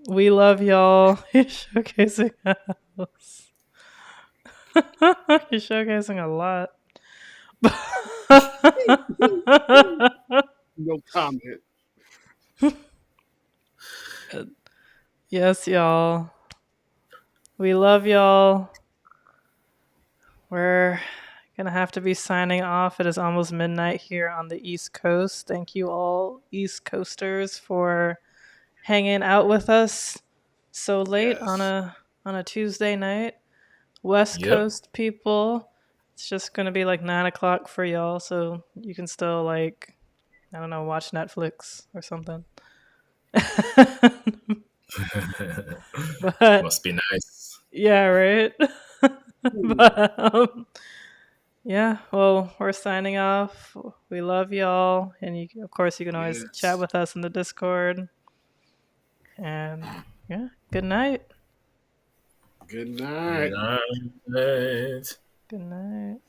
we love y'all. You're showcasing us. You're showcasing a lot. No comment. Yes, y'all. We love y'all. We're gonna have to be signing off. It is almost midnight here on the East Coast. Thank you all East Coasters for hanging out with us so late on a Tuesday night. West Coast people, it's just gonna be like 9 o'clock for y'all, so you can still like I don't know, watch Netflix or something. But must be nice. yeah, right. But yeah, well, we're signing off. We love y'all, and of course you can always chat with us in the Discord. And yeah, good night. Good night. Good night. Good night.